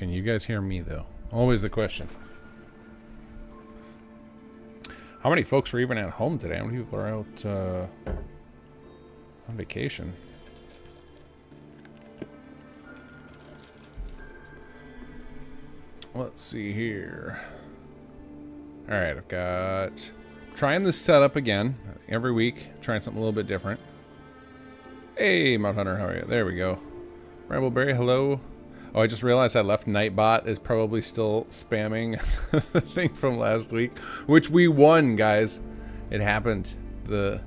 Can you guys hear me, though? Always the question. How many folks are even at home today? How many people are out on vacation? Let's see here. Alright, I've got... Trying this setup again. Every week. Trying something a little bit different. Hey, Mount Hunter, how are you? There we go. Rambleberry, hello. Oh, I just realized I left Nightbot is probably still spamming the thing from last week. Which we won, guys. It happened. The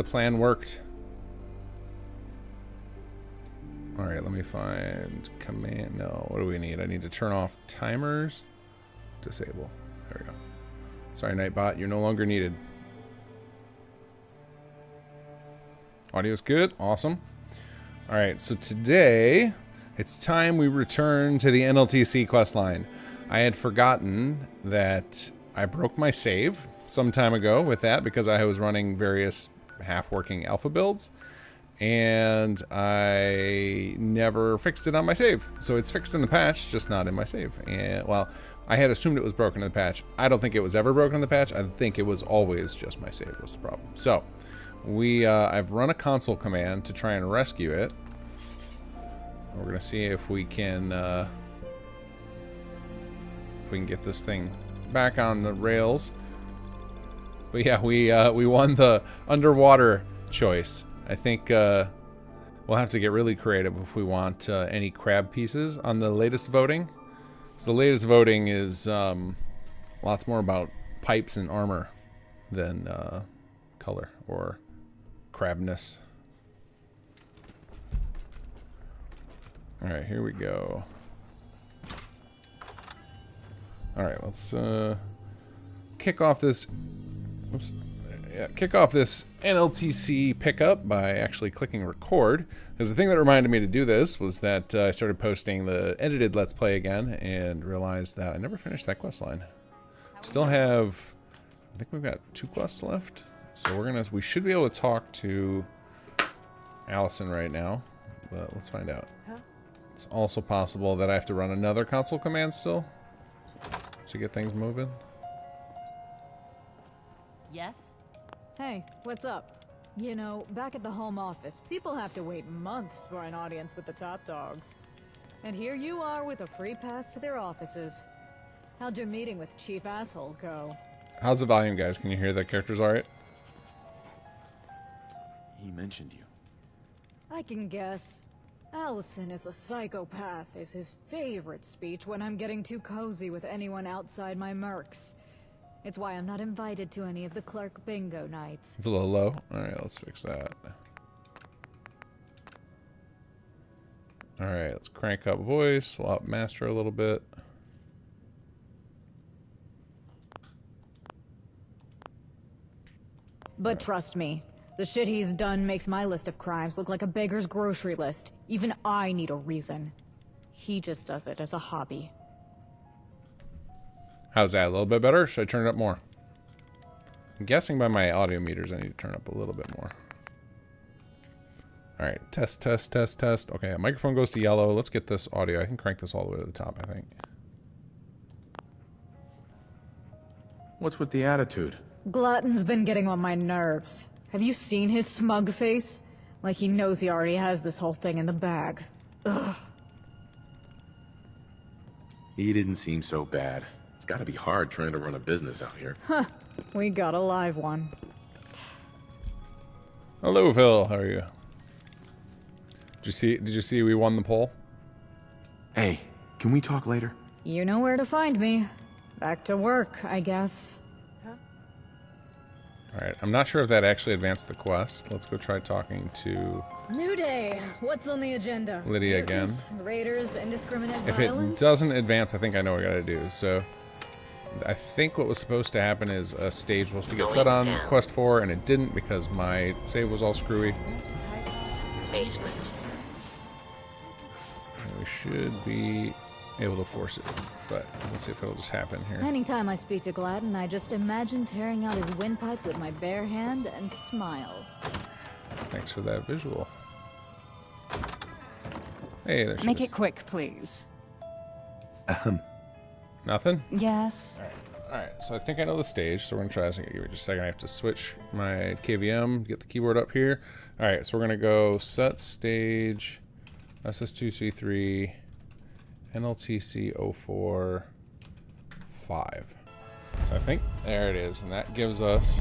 plan worked. Alright, let me find command. No, what do we need? I need to turn off timers. Disable. There we go. Sorry, Nightbot, you're no longer needed. Audio's good. Awesome. Alright, so today, it's time we return to the NLTC questline. I had forgotten that I broke my save some time ago with that because I was running various half-working alpha builds. And I never fixed it on my save. So it's fixed in the patch, just not in my save. And, well, I had assumed it was broken in the patch. I don't think it was ever broken in the patch. I think it was always just my save was the problem. So, I've run a console command to try and rescue it. We're gonna see if we can get this thing back on the rails. But yeah, we won the underwater choice. I think we'll have to get really creative if we want any crab pieces on the latest voting. So the latest voting is lots more about pipes and armor than color or crabness. Alright, here we go. Alright, let's kick off this... Oops. Yeah, kick off this NLTC pickup by actually clicking record. Because the thing that reminded me to do this was that I started posting the edited Let's Play again and realized that I never finished that quest line. Still have... I think we've got 2 quests left. So we should be able to talk to Allison right now. But let's find out. It's also possible that I have to run another console command still to get things moving. Yes? Hey, what's up? You know, back at the home office, people have to wait months for an audience with the top dogs. And here you are with a free pass to their offices. How'd your meeting with Chief Asshole go? How's the volume, guys? Can you hear the characters alright? He mentioned you. I can guess. Allison is a psychopath is his favorite speech when I'm getting too cozy with anyone outside my mercs. It's why I'm not invited to any of the clerk bingo nights. It's a little low. Alright, let's fix that. Alright, let's crank up voice, swap master a little bit. But trust me, the shit he's done makes my list of crimes look like a beggar's grocery list. Even I need a reason. He just does it as a hobby. How's that? A little bit better? Should I turn it up more? I'm guessing by my audio meters I need to turn up a little bit more. Alright, test, test, test, test. Okay, microphone goes to yellow. Let's get this audio. I can crank this all the way to the top, I think. What's with the attitude? Glutton's been getting on my nerves. Have you seen his smug face? Like he knows he already has this whole thing in the bag. Ugh. He didn't seem so bad. It's gotta be hard trying to run a business out here. Huh. We got a live one. Hello, Phil. How are you? Did you see we won the poll? Hey, can we talk later? You know where to find me. Back to work, I guess. Alright, I'm not sure if that actually advanced the quest. Let's go try talking to New day. What's on the agenda? Lydia again. Raiders, indiscriminate If violence? it doesn't advance, I think I know what I gotta do. So, I think what was supposed to happen is a stage was supposed to get set on Quest 4, and it didn't because my save was all screwy. Basement. And we should be able to force it, but we'll see if it'll just happen here. Anytime I speak to Gladden, I just imagine tearing out his windpipe with my bare hand and smile. Thanks for that visual. Hey, there she Make is. it quick, please. Nothing? Yes. Alright, so I think I know the stage, so we're gonna try this again. Give me just a second. I have to switch my KVM, get the keyboard up here. Alright, so we're gonna go set stage SS2C3 NLTC 04 5. So I think there it is, and that gives us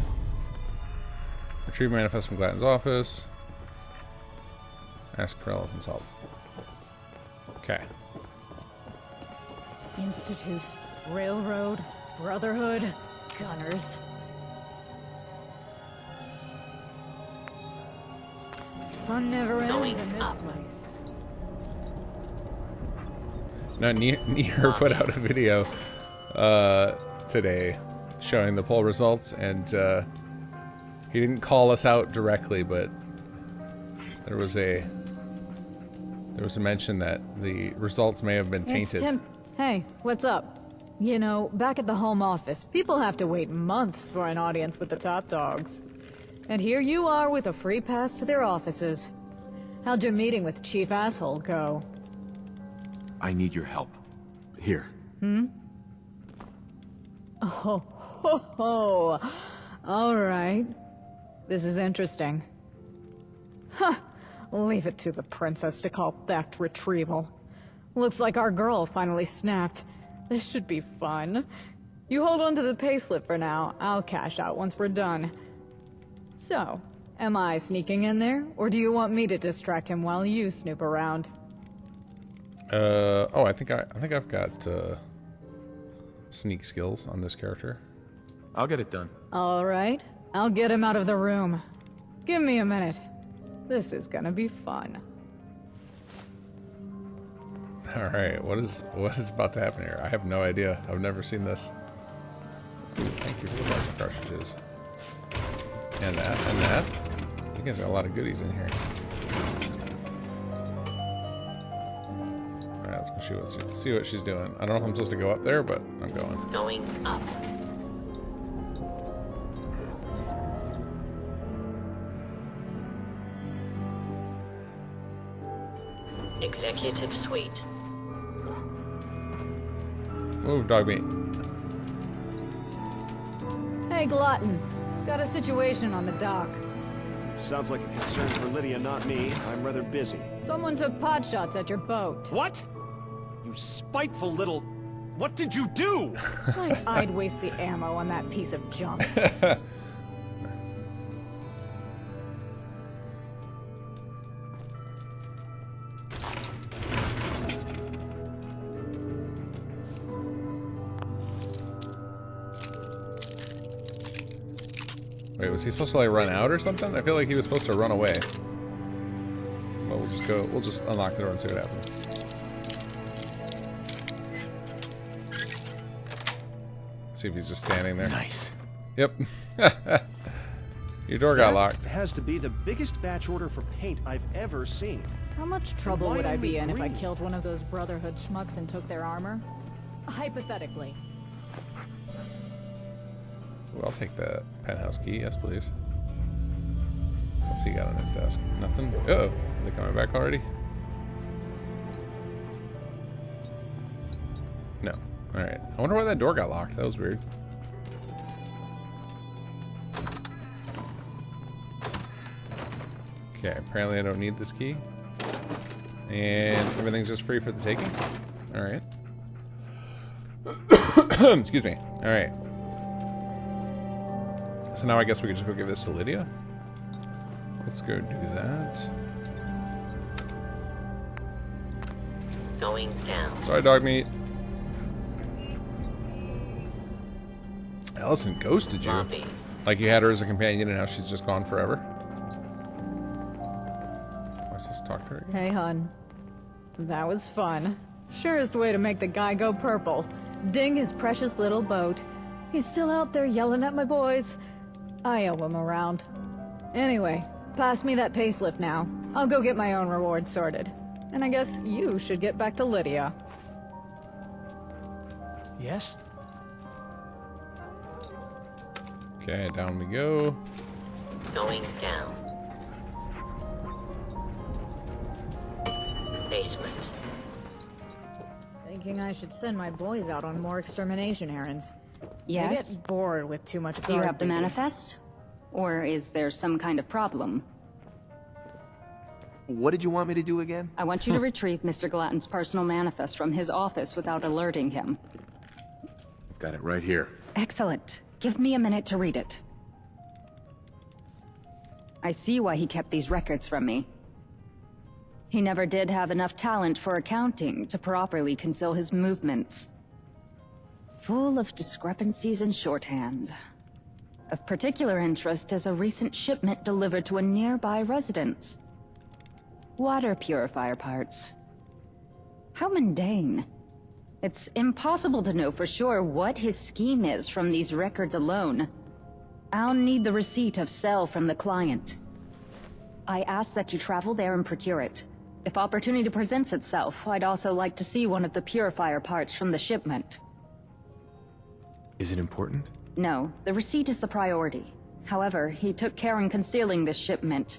retrieve manifest from Glatton's office. Ask Corellis and solve. Okay. Institute, Railroad, Brotherhood, Gunners. Fun never ends in this place. Now, Nier put out a video today showing the poll results, and he didn't call us out directly, but there was a mention that the results may have been tainted. It's Tim. Hey, what's up? You know, back at the home office, people have to wait months for an audience with the top dogs. And here you are with a free pass to their offices. How'd your meeting with Chief Asshole go? I need your help. Here. Oh, ho, ho. All right. This is interesting. Huh. Leave it to the princess to call theft retrieval. Looks like our girl finally snapped. This should be fun. You hold on to the payslip for now. I'll cash out once we're done. So, am I sneaking in there, or do you want me to distract him while you snoop around? Oh, I think I've got sneak skills on this character. I'll get it done. All right. I'll get him out of the room. Give me a minute. This is gonna be fun. All right, what is about to happen here? I have no idea. I've never seen this. Ooh, thank you for the lots of cartridges. And that, and that. You guys got a lot of goodies in here. All right, let's go see what she's doing. I don't know if I'm supposed to go up there, but I'm going. Going up. Executive Suite. Move, dog meat. Hey, Glutton. Got a situation on the dock. Sounds like a concern for Lydia, not me. I'm rather busy. Someone took pot shots at your boat. What? You spiteful little... What did you do? I'd waste the ammo on that piece of junk. Wait, was he supposed to like run out or something? I feel like he was supposed to run away. But we'll just unlock the door and see what happens. See if he's just standing there. Nice. Yep. Your door got locked. That has to be the biggest batch order for paint I've ever seen. How much trouble Why would I only be in if I green? killed one of those Brotherhood schmucks and took their armor? Hypothetically. Ooh, I'll take the penthouse key. Yes, please. What's he got on his desk? Nothing? Uh-oh. Are they coming back already? No. Alright. I wonder why that door got locked. That was weird. Okay, apparently I don't need this key. And everything's just free for the taking? Alright. Excuse me. Alright. So now I guess we could just go give this to Lydia. Let's go do that. Going down. Sorry, dog meat. Allison ghosted you. Lobby. Like you had her as a companion and now she's just gone forever. Am I supposed to talk to her again? Hey, hun. That was fun. Surest way to make the guy go purple. Ding his precious little boat. He's still out there yelling at my boys. I owe him a round. Anyway, pass me that payslip now. I'll go get my own reward sorted. And I guess you should get back to Lydia. Yes? Okay, down we go. Going down. Basement. thinking I should send my boys out on more extermination errands. They Yes? get bored with too much guard Do you have the duty. manifest? Or is there some kind of problem? What did you want me to do again? I want you to retrieve Mr. Glatton's personal manifest from his office without alerting him. I've got it right here. Excellent. Give me a minute to read it. I see why he kept these records from me. He never did have enough talent for accounting to properly conceal his movements. Full of discrepancies and shorthand. Of particular interest is a recent shipment delivered to a nearby residence. Water purifier parts. How mundane. It's impossible to know for sure what his scheme is from these records alone. I'll need the receipt of sale from the client. I ask that you travel there and procure it. If opportunity presents itself, I'd also like to see one of the purifier parts from the shipment. Is it important? No, the receipt is the priority. However, he took care in concealing this shipment.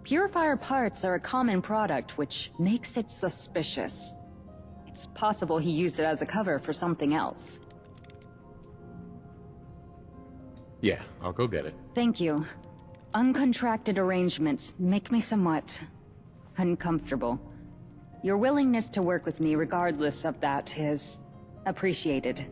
Purifier parts are a common product, which makes it suspicious. It's possible he used it as a cover for something else. Yeah, I'll go get it. Thank you. Uncontracted arrangements make me somewhat uncomfortable. Your willingness to work with me regardless of that is appreciated.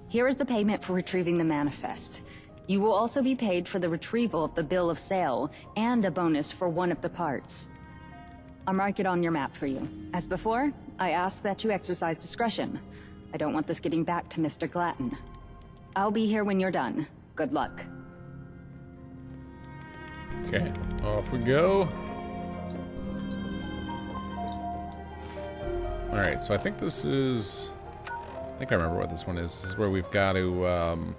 Here is the payment for retrieving the manifest. You will also be paid for the retrieval of the bill of sale and a bonus for one of the parts. I'll mark it on your map for you. As before, I ask that you exercise discretion. I don't want this getting back to Mr. Glatton. I'll be here when you're done. Good luck. Okay, off we go. Alright, so I think this is... I think I remember what this one is. This is where we've got to,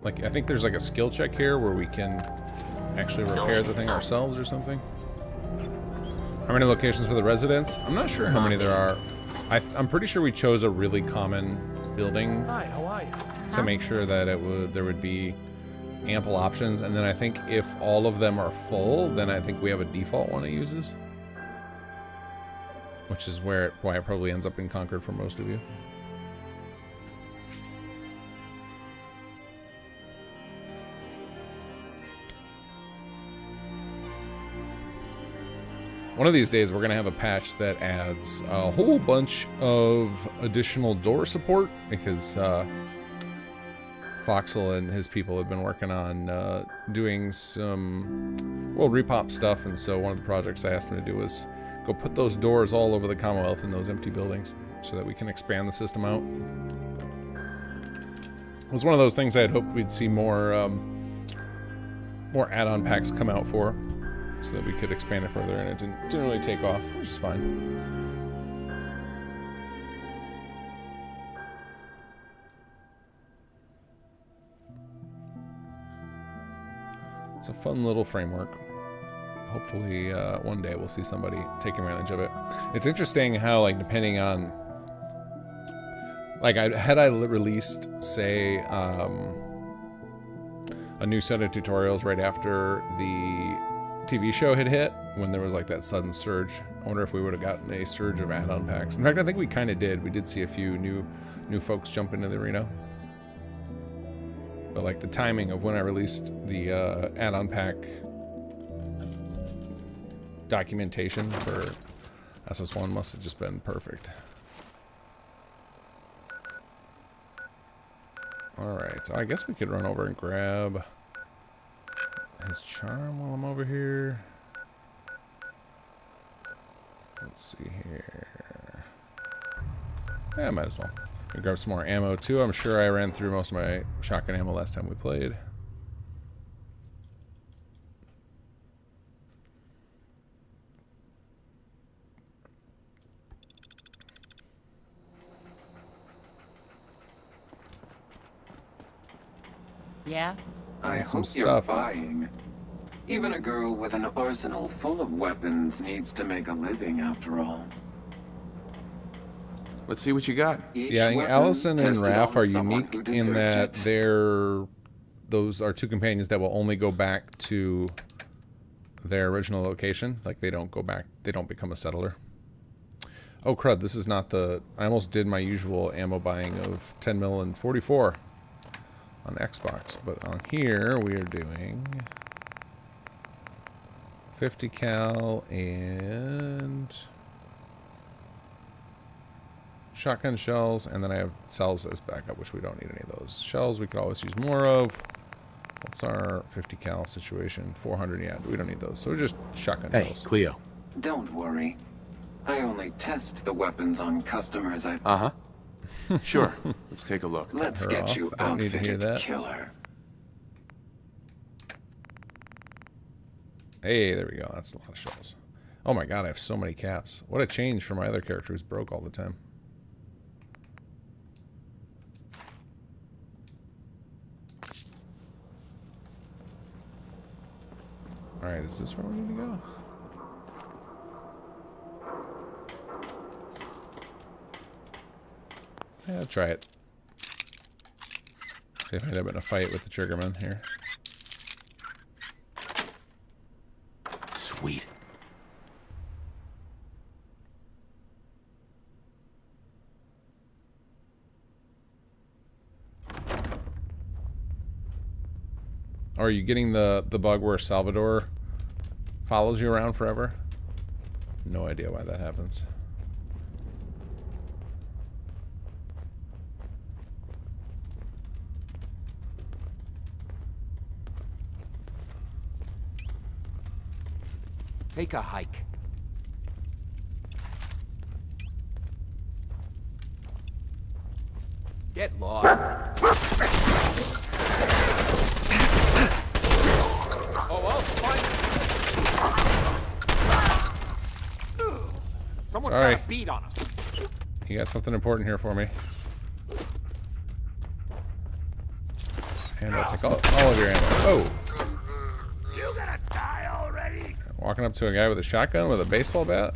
like, I think there's like a skill check here where we can actually repair the thing ourselves or something. How many locations for the residents? I'm not sure how many there are. I'm pretty sure we chose a really common building to make sure that there would be ample options, and then I think if all of them are full, then I think we have a default one it uses. Which is why it probably ends up in Concord for most of you. One of these days we're going to have a patch that adds a whole bunch of additional door support, because Foxel and his people have been working on doing some World Repop stuff, and so one of the projects I asked him to do was go put those doors all over the Commonwealth in those empty buildings so that we can expand the system out. It was one of those things I had hoped we'd see more add-on packs come out for, so that we could expand it further, and it didn't really take off, which is fine. It's a fun little framework. Hopefully one day we'll see somebody take advantage of it. It's interesting how, like, depending on, like, had I released, say, a new set of tutorials right after the TV show had hit, when there was like that sudden surge, I wonder if we would have gotten a surge of add-on packs. In fact, I think we kind of did. We did see a few new folks jump into the arena. But like the timing of when I released the add-on pack documentation for SS1 must have just been perfect. Alright, I guess we could run over and grab his charm while I'm over here. Let's see here. Yeah, might as well. We grab some more ammo too. I'm sure I ran through most of my shotgun ammo last time we played. Yeah? I some hope you're stuff. buying. Even a girl with an arsenal full of weapons needs to make a living, after all. Let's see what you got. Each Yeah, weapon Allison and tested Raph on are someone unique who in deserved that it. those are two companions that will only go back to their original location. Like, they don't go back, they don't become a settler. Oh crud, this is not the... I almost did my usual ammo buying of 10 mil and 44 on Xbox, but on here we are doing 50 cal and shotgun shells, and then I have cells as backup, which we don't need any of those. Shells we could always use more of. What's our 50 cal situation? 400, yeah, we don't need those. So we're just shotgun Hey, shells. Cleo. Don't worry. I only test the weapons on customers I... Uh-huh. Sure. Let's take a look. Let's her get off. you Don't need to hear outfitted, that. killer. Hey, there we go. That's a lot of shells. Oh my god, I have so many caps. What a change from my other character who's broke all the time. Alright, is this where we need to go? Yeah, try it. See if I end up in a fight with the triggerman here. Sweet. Are you getting the bug where Salvador follows you around forever? No idea why that happens. Take a hike. Get lost. Oh, I'll find you. Someone's Sorry. got a beat on us. You got something important here for me. And I'll take all of your ammo. Oh! You gonna die already? Walking up to a guy with a shotgun with a baseball bat?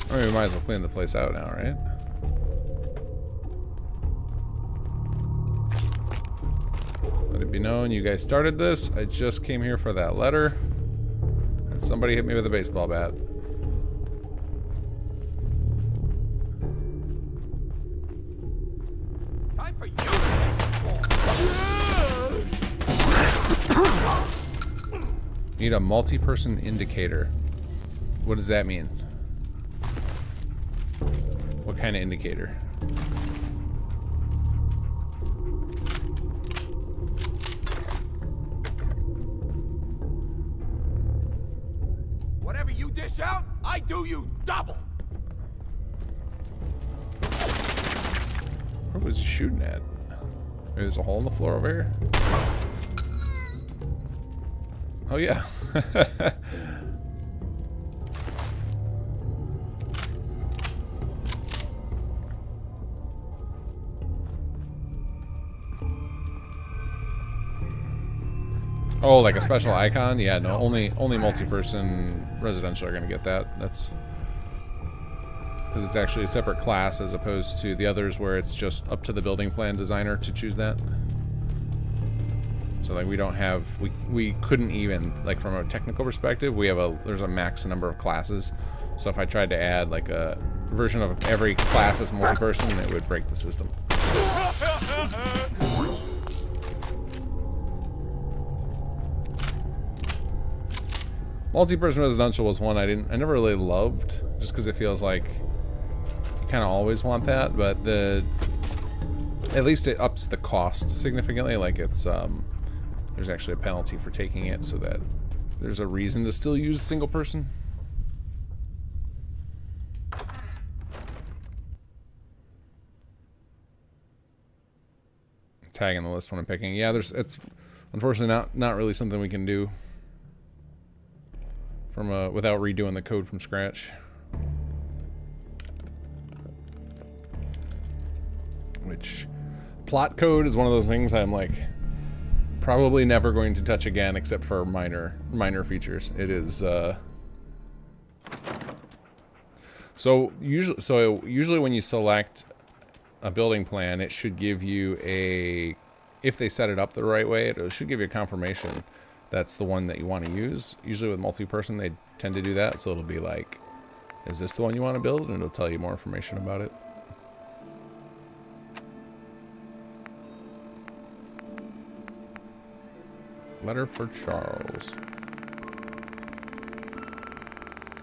I mean, we might as well clean the place out now, right? Let it be known you guys started this. I just came here for that letter. And somebody hit me with a baseball bat. Time for you to Need a multi-person indicator. What does that mean? What kind of indicator? Whatever you dish out, I do you double. What was he shooting at? Maybe there's a hole in the floor over here? Oh yeah. Oh, like a special icon? Yeah, no, only multi-person residential are gonna get that. That's because it's actually a separate class as opposed to the others where it's just up to the building plan designer to choose that. So like we don't have, we couldn't even, like from a technical perspective, there's a max number of classes. So if I tried to add like a version of every class as multi-person, it would break the system. Multi-person residential was one I never really loved, just because it feels like you kind of always want that, but at least it ups the cost significantly. Like it's there's actually a penalty for taking it, so that there's a reason to still use single person. Tagging the list when I'm picking. Yeah, it's unfortunately not really something we can do from without redoing the code from scratch. Which plot code is one of those things I'm like probably never going to touch again, except for minor features. It is so usually when you select a building plan, it should give you if they set it up the right way, it should give you a confirmation that's the one that you want to use. Usually with multi-person, they tend to do that, so it'll be like, is this the one you want to build? And it'll tell you more information about it. Letter for Charles.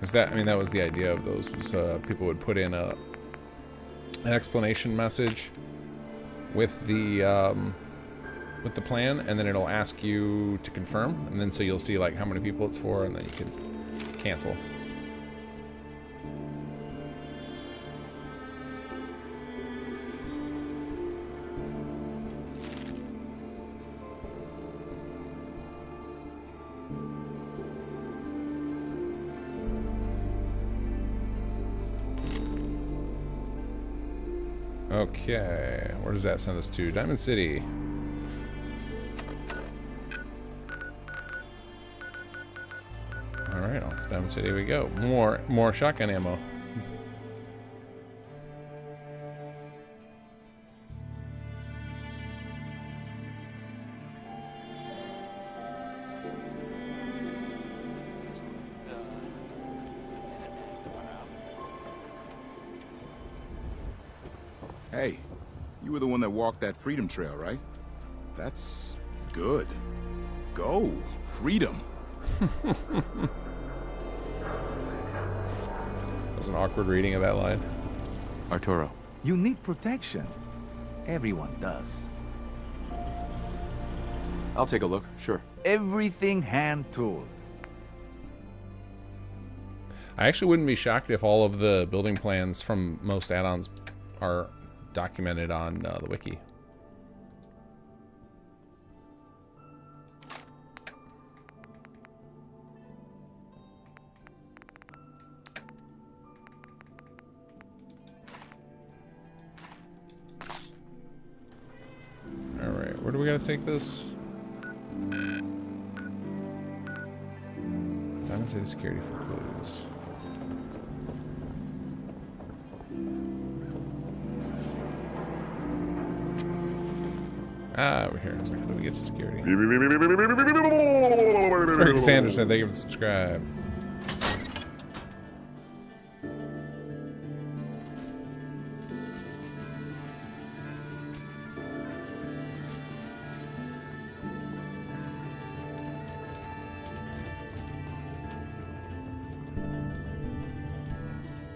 Is that, I mean, that was the idea of those, was people would put in an explanation message with the plan, and then it'll ask you to confirm, and then so you'll see like how many people it's for, and then you can cancel. Okay, where does that send us to? Diamond City. Alright, on to Diamond City we go. More shotgun ammo. Hey, you were the one that walked that freedom trail, right? That's good. Go. Freedom. That's an awkward reading of that line. Arturo. You need protection. Everyone does. I'll take a look, sure. Everything hand-tooled. I actually wouldn't be shocked if all of the building plans from most add-ons are documented on the wiki. Alright, where do we gotta take this? Diamond City security for clues. Ah, over here. How do we get to security? Frank Sanderson, thank you for the subscribe.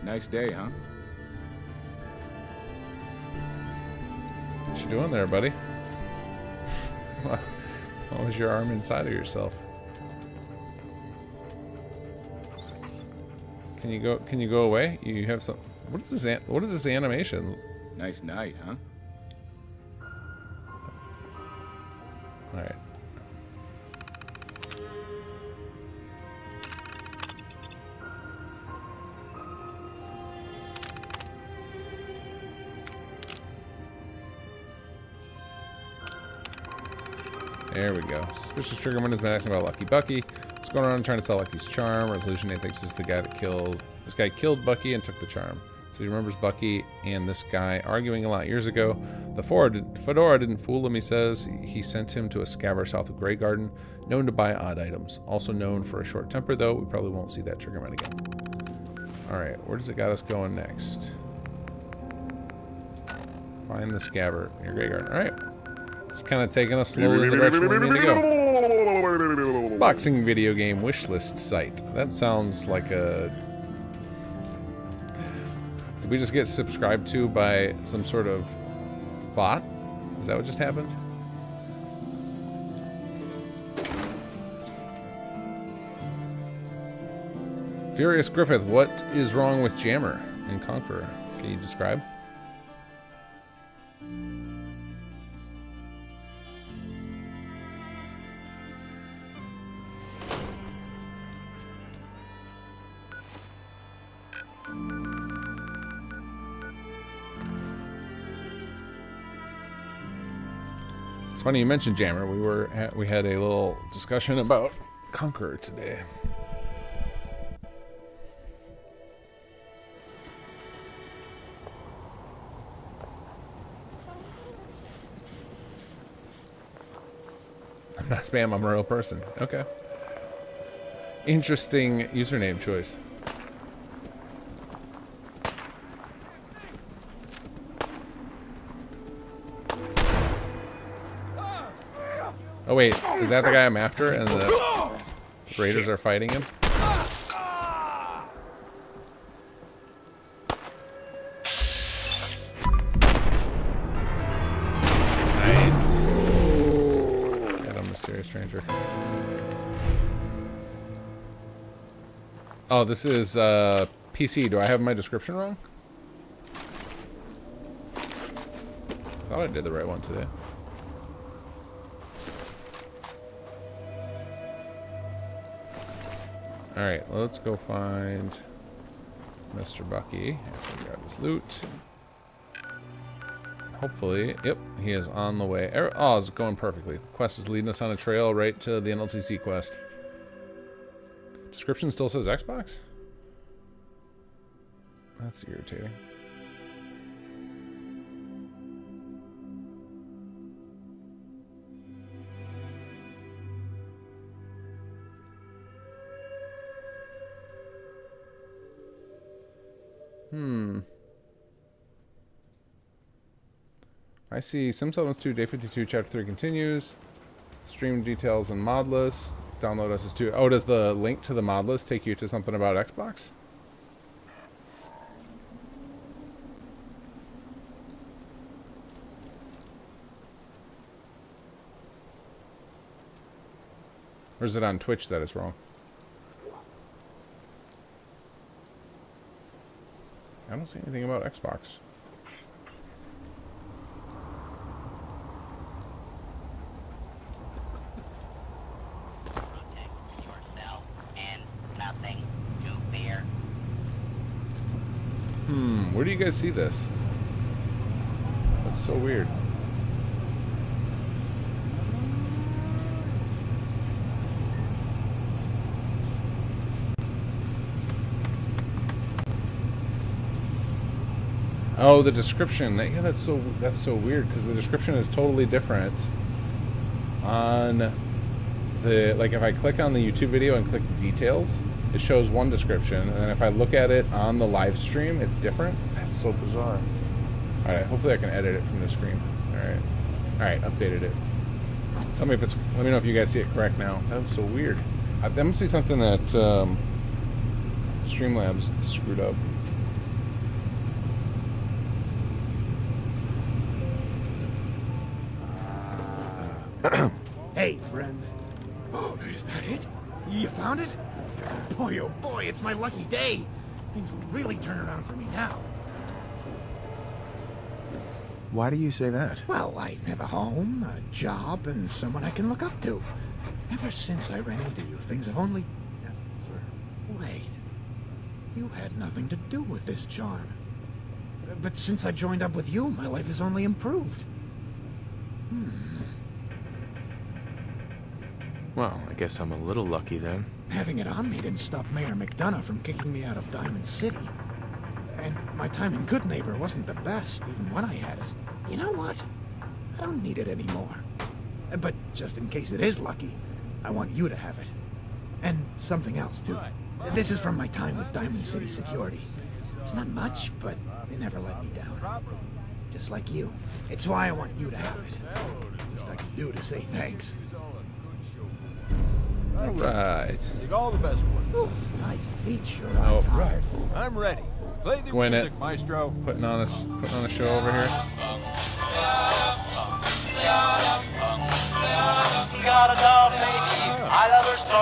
Nice day, huh? What you doing there, buddy? Why was your arm inside of yourself? Can you go away? You have some. What is this animation? Nice night, huh? All right. There we go. Suspicious Triggerman has been asking about Lucky Bucky. What's going on trying to sell Lucky's charm? Resolution 8 thinks this is the guy that killed... This guy killed Bucky and took the charm. So he remembers Bucky and this guy arguing a lot years ago. The Fedora didn't fool him, he says. He sent him to a scaver south of Grey Garden, known to buy odd items. Also known for a short temper, though. We probably won't see that Triggerman again. Alright, where does it got us going next? Find the scaver near Grey Garden. Alright. It's kind of taking us slowly in the direction we need to go. Boxing video game wishlist site. That sounds like a... Did we just get subscribed to by some sort of bot? Is that what just happened? Furious Griffith, what is wrong with Jammer and Conqueror? Can you describe? It's funny you mentioned Jammer. We had a little discussion about Conqueror today. Not spam, I'm a real person. Okay. Interesting username choice. Oh wait, is that the guy I'm after and the raiders are fighting him? Nice. Get a mysterious stranger. Oh, this is PC. Do I have my description wrong? Thought I did the right one today. Alright, well, let's go find Mr. Bucky after we grab his loot. Hopefully, yep, he is on the way. Oh, it's going perfectly. The quest is leading us on a trail right to the NLTC quest. Description still says Xbox? That's irritating. I see Sim Settlements 2, Day 52, Chapter 3 continues. Stream details and mod list. Download SS2. Oh, does the link to the mod list take you to something about Xbox? Or is it on Twitch that it's wrong? I don't see anything about Xbox. Where do you guys see this? That's so weird. Oh, the description. Yeah, that's so weird because the description is totally different on the, like, if I click on the YouTube video and click details, it shows one description, and then if I look at it on the live stream, it's different. That's so bizarre. All right, hopefully I can edit it from the screen. All right, updated it. Tell me if it's. Let me know if you guys see it correct now. That was so weird. That must be something that Streamlabs screwed up. Hey, friend. Oh, is that it? You found it? Boy, oh boy, it's my lucky day. Things will really turn around for me now. Why do you say that? Well, I have a home, a job, and someone I can look up to. Ever since I ran into you, things have only... Wait. You had nothing to do with this charm. But since I joined up with you, my life has only improved. Well, I guess I'm a little lucky then. Having it on me didn't stop Mayor McDonough from kicking me out of Diamond City. And my time in Good Neighbor wasn't the best, even when I had it. You know what? I don't need it anymore. But just in case it is lucky, I want you to have it. And something else, too. This is from my time with Diamond City Security. It's not much, but they never let me down. Just like you. It's why I want you to have it. Least I can do to say thanks. Alright. Sing all the best ones. My feet sure are tired. I'm ready. Play the Gwyneth, music, maestro. Putting on a show over here. Got a doll, baby. I love her so.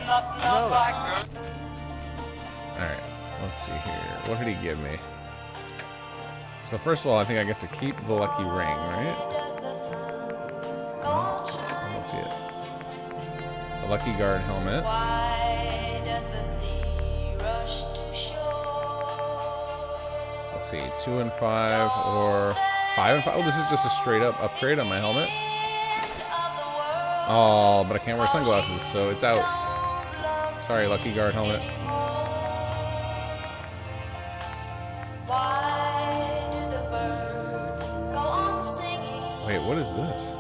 Nothing like her. Alright, let's see here. What did he give me? So first of all, I think I get to keep the lucky ring, right? No, I don't see it. A Lucky Guard helmet. Let's see, 2 and 5 or 5 and 5. Oh, this is just a straight up upgrade on my helmet. Oh, but I can't wear sunglasses, so it's out. Sorry, Lucky Guard helmet. Wait, what is this?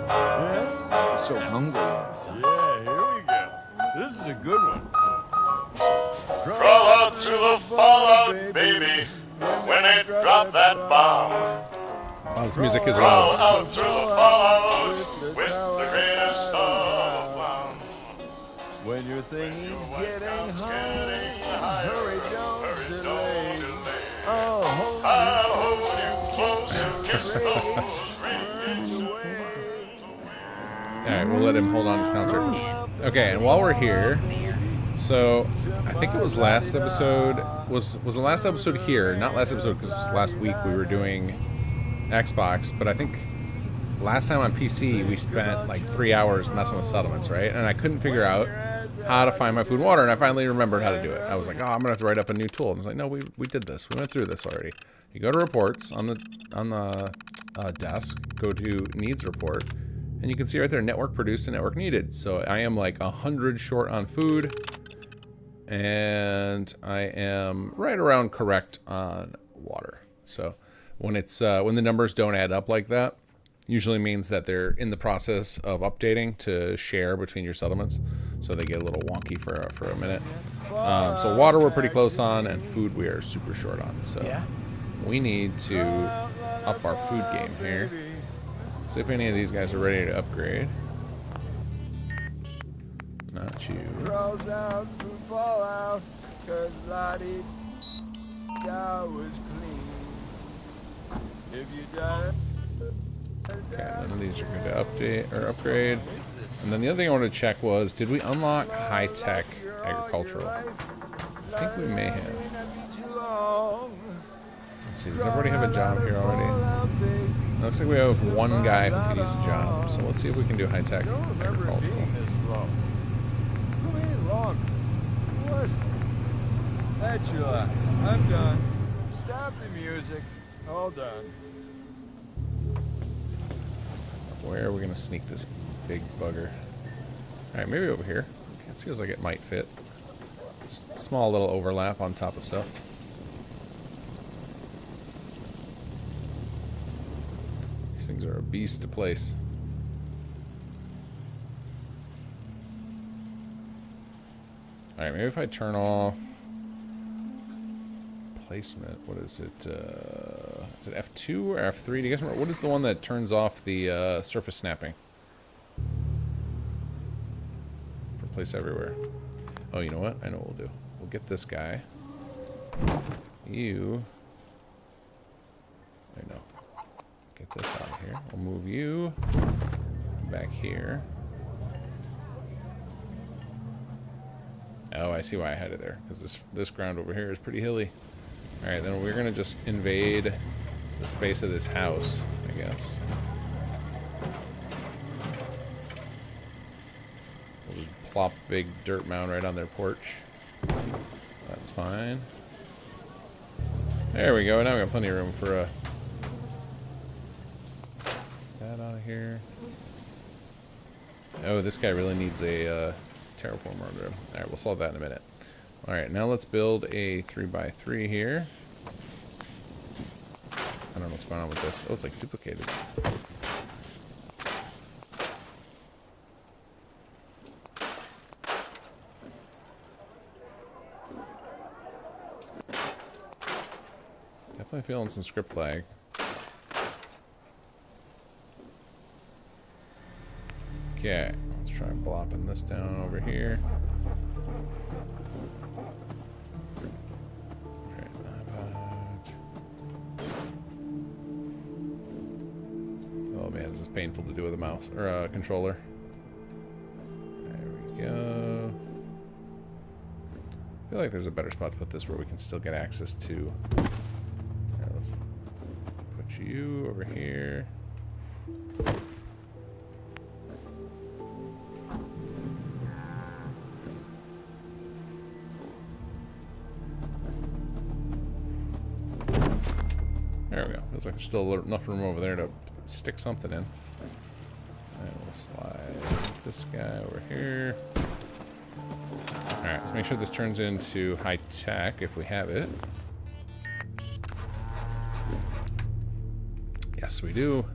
Yes? Just so hungry all the time. Yeah, here we go. This is a good one. Crawl out to the fallout, baby, when they drop that bomb. Oh, this music is Crawl loud. out through the fallout with the greatest of bomb. When your thingy's getting high, hurry, don't delay. I'll hold you close and kiss those rings away. Alright, we'll let him hold on his concert. Okay, and while we're here, so I think it was last episode, was the last episode here, not last episode because last week we were doing Xbox, but I think last time on PC we spent like 3 hours messing with settlements, right? And I couldn't figure out how to find my food and water, and I finally remembered how to do it. I was like, oh, I'm gonna have to write up a new tool. And I was like, no, we did this. We went through this already. You go to reports on the desk, go to needs report, and you can see right there, network produced and network needed. So I am like 100 short on food, and I am right around correct on water. So when it's when the numbers don't add up like that, usually means that they're in the process of updating to share between your settlements, so they get a little wonky for a minute. So water we're pretty close on, and food we are super short on. So we need to up our food game here. See if any of these guys are ready to upgrade. Not you. Crawls out through fallout, 'cause la-di-da was clean. If you done Okay, none of these are going to update or upgrade. And then the other thing I wanted to check was, did we unlock high-tech agricultural? I think we may have. Let's see, does everybody have a job here already? Looks like we have one guy who can use a job, so let's see if we can do high-tech agricultural. Who made it long? Who was it? That's your lie. I'm done. Stop the music. All done. Where are we going to sneak this big bugger? Alright, maybe over here. It feels like it might fit. Just a small little overlap on top of stuff. These things are a beast to place. Alright, maybe if I turn off placement, what is it? Is it F2 or F3? Do you guys remember? What is the one that turns off the surface snapping? For place everywhere. Oh, you know what? I know what we'll do. We'll get this guy. You. I know. Get this out of here. We'll move you back here. Oh, I see why I had it there. Because this ground over here is pretty hilly. Alright, then we're gonna just invade the space of this house, I guess. We'll just plop a big dirt mound right on their porch. That's fine. There we go, now we got plenty of room for a... that out of here. Oh, this guy really needs a terraformer under him. Alright, we'll solve that in a minute. Alright, now let's build a 3x3 here. I don't know what's going on with this. Oh, it's like duplicated. Definitely feeling some script lag. Okay, let's try blopping this down over here. Oh man, this is painful to do with a mouse or a controller. There we go. I feel like there's a better spot to put this where we can still get access to. Right, let's put you over here. There we go. Feels like there's still enough room over there to stick something in. And we'll slide this guy over here. Alright, let's make sure this turns into high tech if we have it. Yes, we do.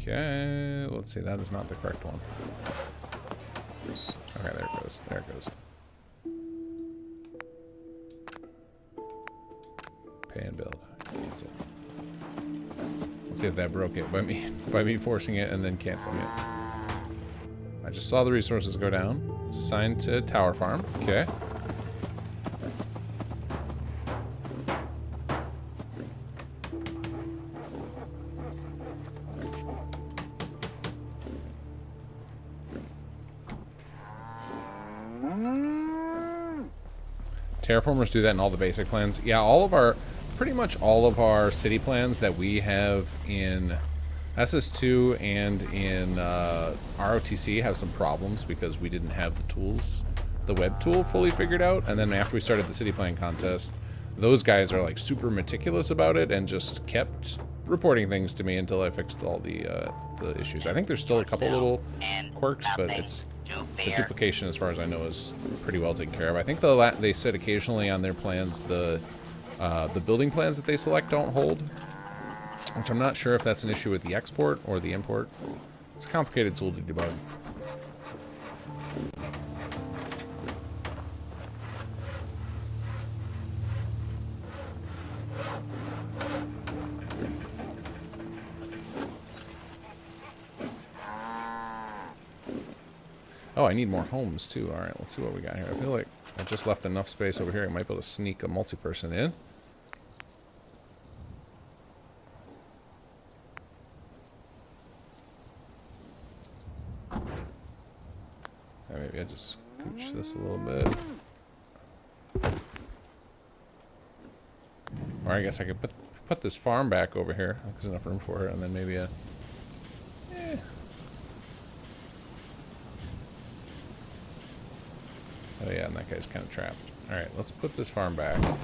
Okay, let's see. That is not the correct one. Okay, there it goes. There it goes. Pay and build. Cancel. Let's see if that broke it by me forcing it and then canceling it. I just saw the resources go down. It's assigned to Tower Farm. Okay. Terraformers do that in all the basic plans. Yeah, pretty much all of our city plans that we have in SS2 and in ROTC have some problems because we didn't have the tools, the web tool fully figured out. And then after we started the city plan contest, those guys are like super meticulous about it and just kept reporting things to me until I fixed all the issues. I think there's still a couple little quirks, but it's the duplication, as far as I know, is pretty well taken care of. I think they said occasionally on their plans the building plans that they select don't hold, which I'm not sure if that's an issue with the export or the import. It's a complicated tool to debug. Oh, I need more homes too. Alright, let's see what we got here. I feel like I just left enough space over here. I might be able to sneak a multi-person in. Maybe I just scooch this a little bit. Or I guess I could put this farm back over here. There's enough room for it, and then maybe a... Oh yeah, and that guy's kind of trapped. Alright, let's put this farm back. I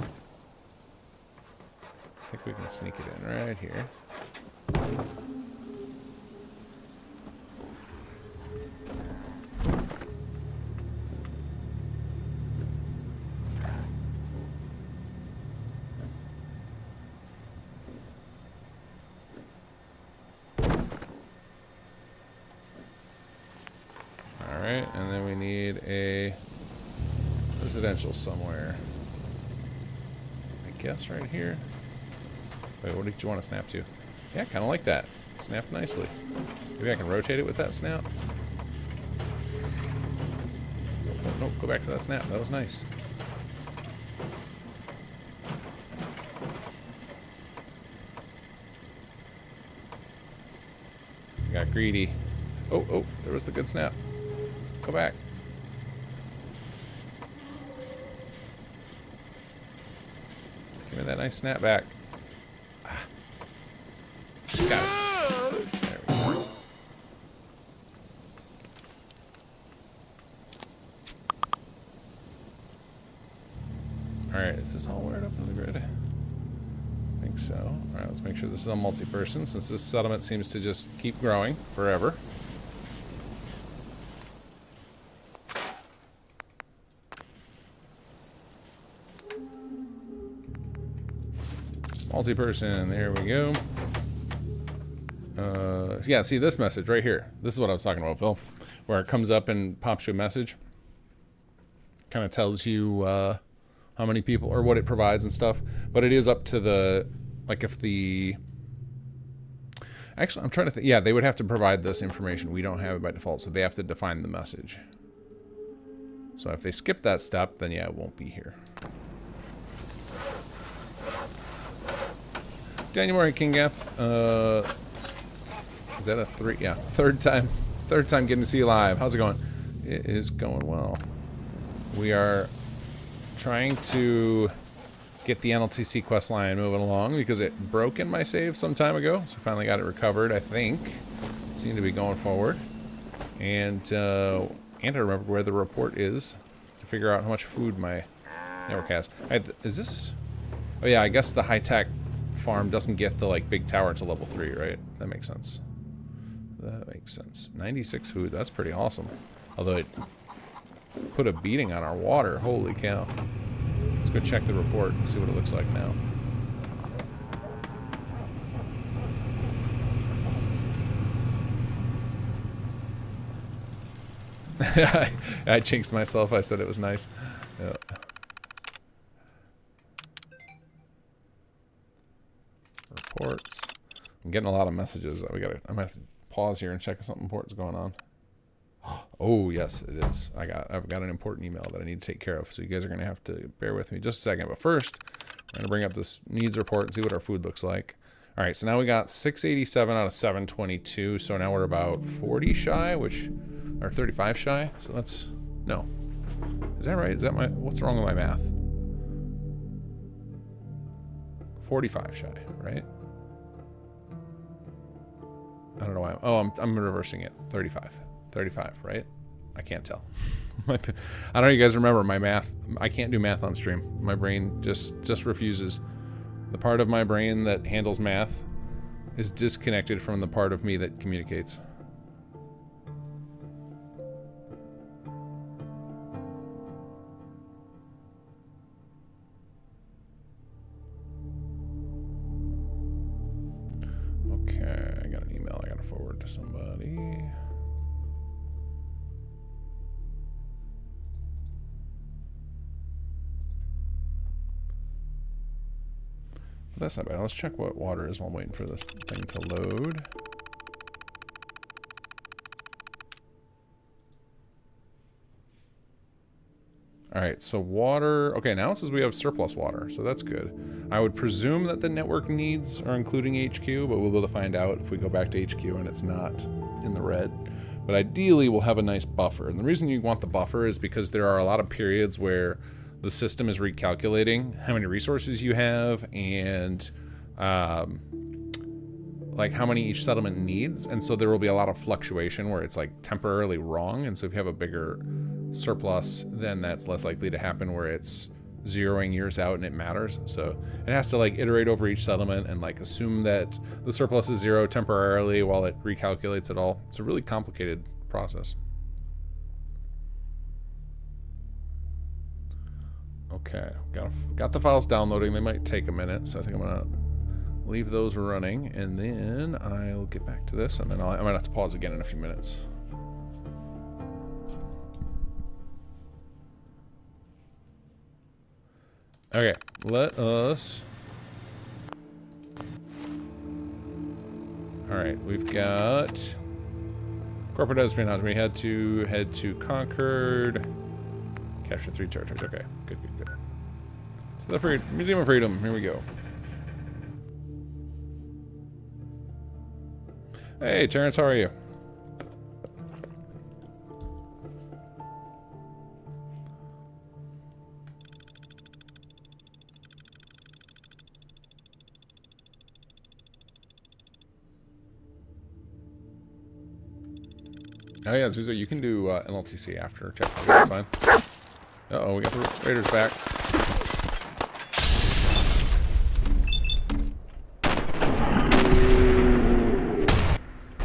think we can sneak it in right here. Alright, and then we need a residential somewhere. I guess right here. Wait, what did you want to snap to? Yeah, kind of like that. It snapped nicely. Maybe I can rotate it with that snap. Oh, no, go back to that snap. That was nice. Got greedy. Oh, there was the good snap. Go back. Give me that nice snap back. Ah. Got it. There we go. Alright, is this all wired up in the grid? I think so. Alright, let's make sure this is on multi-person, since this settlement seems to just keep growing forever. Multi-person, there we go. Yeah, see this message right here. This is what I was talking about, Phil. Where it comes up and pops you a message. Kind of tells you how many people, or what it provides and stuff. But it is up to the, like if the... Actually, I'm trying to think. Yeah, they would have to provide this information. We don't have it by default, so they have to define the message. So if they skip that step, then yeah, it won't be here. January King Gath. Is that a 3? Yeah, third time getting to see you live. How's it going? It is going well. We are trying to get the NLTC quest line moving along because it broke in my save some time ago. So finally got it recovered, I think. Seem to be going forward. And I remember where the report is to figure out how much food my network has. Is this... Oh yeah, I guess the high-tech farm doesn't get the like big tower until level 3, right? That makes sense. That makes sense. 96 food, that's pretty awesome. Although it put a beating on our water. Holy cow. Let's go check the report and see what it looks like now. I jinxed myself. I said it was nice. Yeah. Reports. I'm getting a lot of messages. I'm gonna have to pause here and check if something important's going on. Oh yes, it is. I've got an important email that I need to take care of. So you guys are gonna have to bear with me just a second. But first, I'm gonna bring up this needs report and see what our food looks like. All right, so now we got 687 out of 722. So now we're about 40 shy, or 35 shy. So that's no. Is that right? Is that what's wrong with my math? 45 shy, right? I don't know why. I'm reversing it. 35, right? I can't tell. I don't know. You guys remember my math? I can't do math on stream. My brain just refuses. The part of my brain that handles math is disconnected from the part of me that communicates. Okay, I got an email I gotta forward to somebody. But that's not bad. Let's check what water is while I'm waiting for this thing to load. Alright, so water... Okay, now it says we have surplus water, so that's good. I would presume that the network needs are including HQ, but we'll be able to find out if we go back to HQ and it's not in the red. But ideally, we'll have a nice buffer. And the reason you want the buffer is because there are a lot of periods where the system is recalculating how many resources you have and like how many each settlement needs. And so there will be a lot of fluctuation where it's like temporarily wrong. And so if you have a bigger surplus, then that's less likely to happen where it's zeroing years out and it matters. So it has to like iterate over each settlement and like assume that the surplus is zero temporarily while it recalculates it all. It's a really complicated process. Okay, got the files downloading. They might take a minute, so I think I'm gonna leave those running, and then I'll get back to this, and then I might have to pause again in a few minutes. Okay, let us... Alright, we've got... Corporate espionage. We had to head to Concord. Capture 3 territories. Okay, good. So the Museum of Freedom. Here we go. Hey, Terrence, how are you? Oh yeah, Zuzo, you can do NLTC after checkpoint. That's fine. Uh-oh, we got the Raiders back.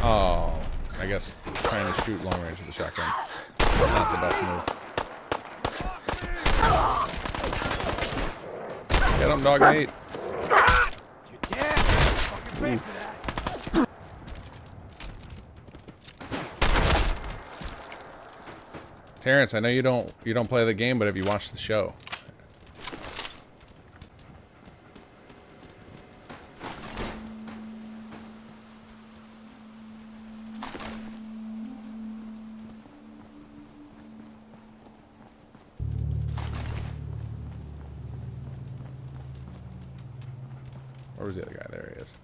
Oh, I guess trying to shoot long range with the shotgun. Not the best move. Get him, dog mate. You can't fucking pay for that. Terrence, I know you don't play the game, but have you watched the show? Where was the other guy? There he is.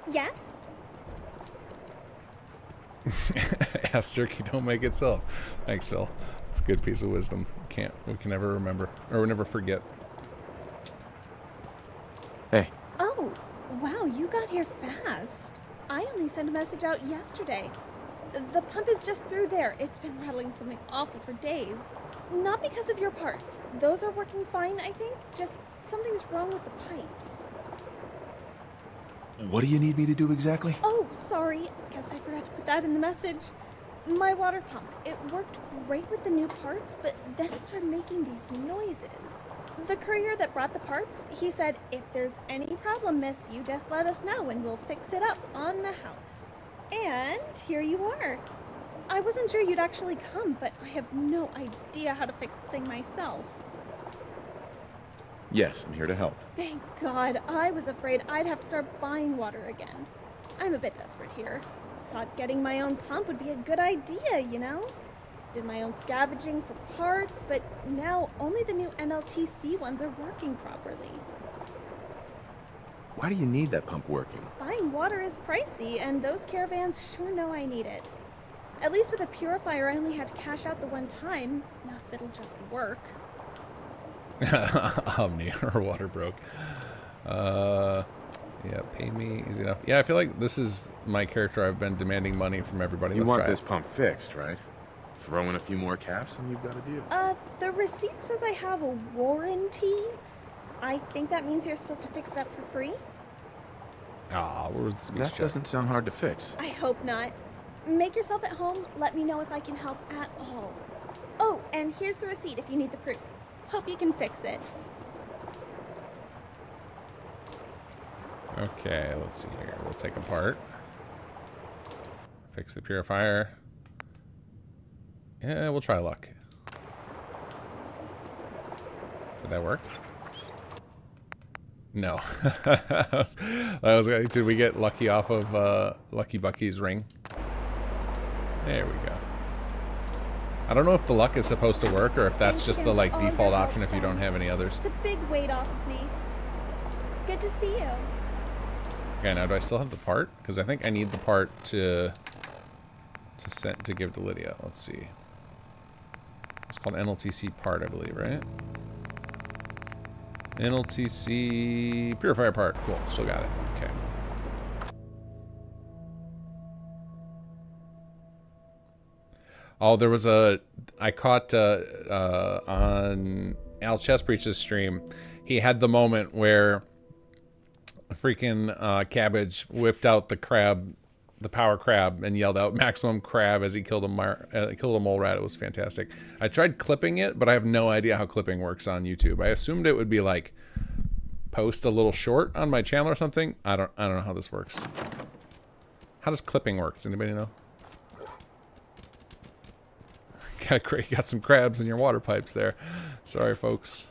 Yes? Ass jerky don't make itself. Thanks, Phil. It's a good piece of wisdom. We can never remember, or we never forget. Hey. Oh, wow, you got here fast. I only sent a message out yesterday. The pump is just through there. It's been rattling something awful for days. Not because of your parts. Those are working fine, I think. Just something's wrong with the pipes. What do you need me to do exactly? Oh, sorry. Guess I forgot to put that in the message. My water pump. It worked great with the new parts, but then it started making these noises. The courier that brought the parts, he said if there's any problem, miss. You just let us know and we'll fix it up on the house. And here you are. I wasn't sure you'd actually come, but I have no idea how to fix the thing myself. Yes, I'm here to help. Thank God. I was afraid I'd have to start buying water again. I'm a bit desperate here. Thought getting my own pump would be a good idea, you know? Did my own scavenging for parts, but now only the new NLTC ones are working properly. Why do you need that pump working? Buying water is pricey, and those caravans sure know I need it. At least with a purifier, I only had to cash out the one time. Now if it'll just work. Omni, her water broke. Yeah, pay me easy enough. Yeah, I feel like this is my character. I've been demanding money from everybody. You Let's want try this it. pump fixed, right? Throw in a few more calves and you've got a deal. The receipt says I have a warranty. I think that means you're supposed to fix it up for free? Ah, where was the speech That check? doesn't sound hard to fix. I hope not. Make yourself at home. Let me know if I can help at all. Oh, and here's the receipt if you need the proof. Hope you can fix it. Okay, let's see here. We'll take apart. Fix the purifier. Yeah, we'll try luck. Did that work? No. Did we get lucky off of Lucky Bucky's ring? There we go. I don't know if the luck is supposed to work or if that's just the like default option if you don't have any others. It's a big weight off of me. Good to see you. Okay, now do I still have the part? Because I think I need the part to give to Lydia. Let's see. It's called NLTC part, I believe, right? NLTC purifier part. Cool. Still got it. Okay. Oh, there was I caught on Al Chessbreach's stream. He had the moment where freaking Cabbage whipped out the crab, the power crab, and yelled out "maximum crab" as he killed a mole rat. It was fantastic. I tried clipping it, but I have no idea how clipping works on YouTube. I assumed it would be like post a little short on my channel or something. I don't know how this works. How does clipping work? Does anybody know? Got some crabs in your water pipes there. Sorry, folks.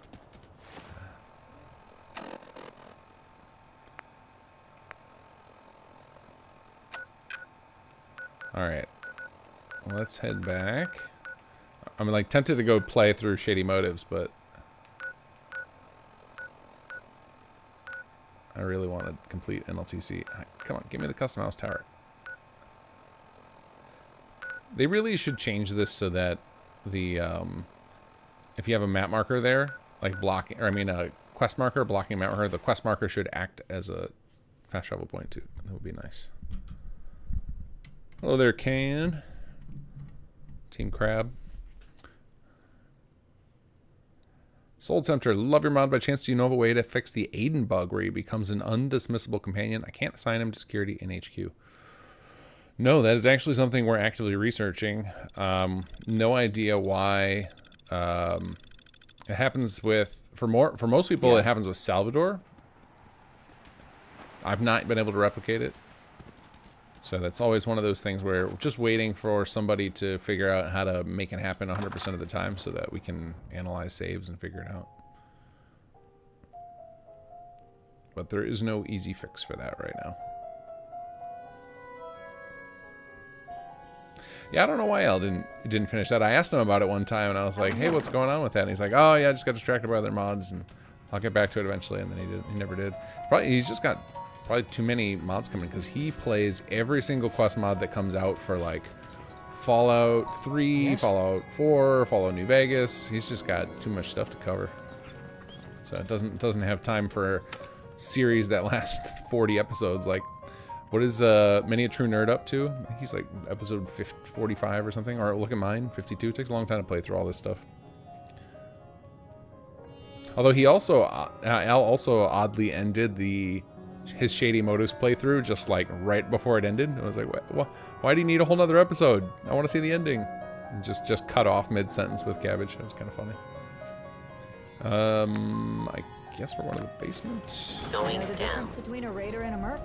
Alright. Let's head back. I'm like tempted to go play through Shady Motives, but I really want to complete NLTC. Come on, give me the custom house tower. They really should change this so that the if you have a map marker there, like blocking, or I mean a quest marker blocking a map marker, the quest marker should act as a fast travel point too. That would be nice. Hello there, Can. Team Crab. Soul Tempter, love your mod. By chance, do you know of a way to fix the Aiden bug where he becomes an undismissible companion? I can't assign him to security in HQ. No, that is actually something we're actively researching. No idea why. It happens with for most people. It happens with Salvador. I've not been able to replicate it, so that's always one of those things where we're just waiting for somebody to figure out how to make it happen 100% of the time, so that we can analyze saves and figure it out. But there is no easy fix for that right now. Yeah, I don't know why Al didn't finish that. I asked him about it one time, and I was like, "Hey, what's going on with that?" And he's like, "Oh yeah, I just got distracted by other mods, and I'll get back to it eventually." And then he never did. He's just got probably too many mods coming because he plays every single quest mod that comes out for like Fallout 3, yes. Fallout 4, Fallout New Vegas. He's just got too much stuff to cover, so it doesn't have time for series that last 40 episodes. Like, what is Many a True Nerd up to? I think he's like episode 45 or something. Or look at mine, 52. It takes a long time to play through all this stuff. Although he also, Al also oddly ended his Shady Motives playthrough just like right before it ended. I was like, why do you need a whole nother episode? I want to see the ending. And just cut off mid-sentence with Cabbage. It was kind of funny. I guess we're going to the basement. Going You know the down. difference between a raider and a merc?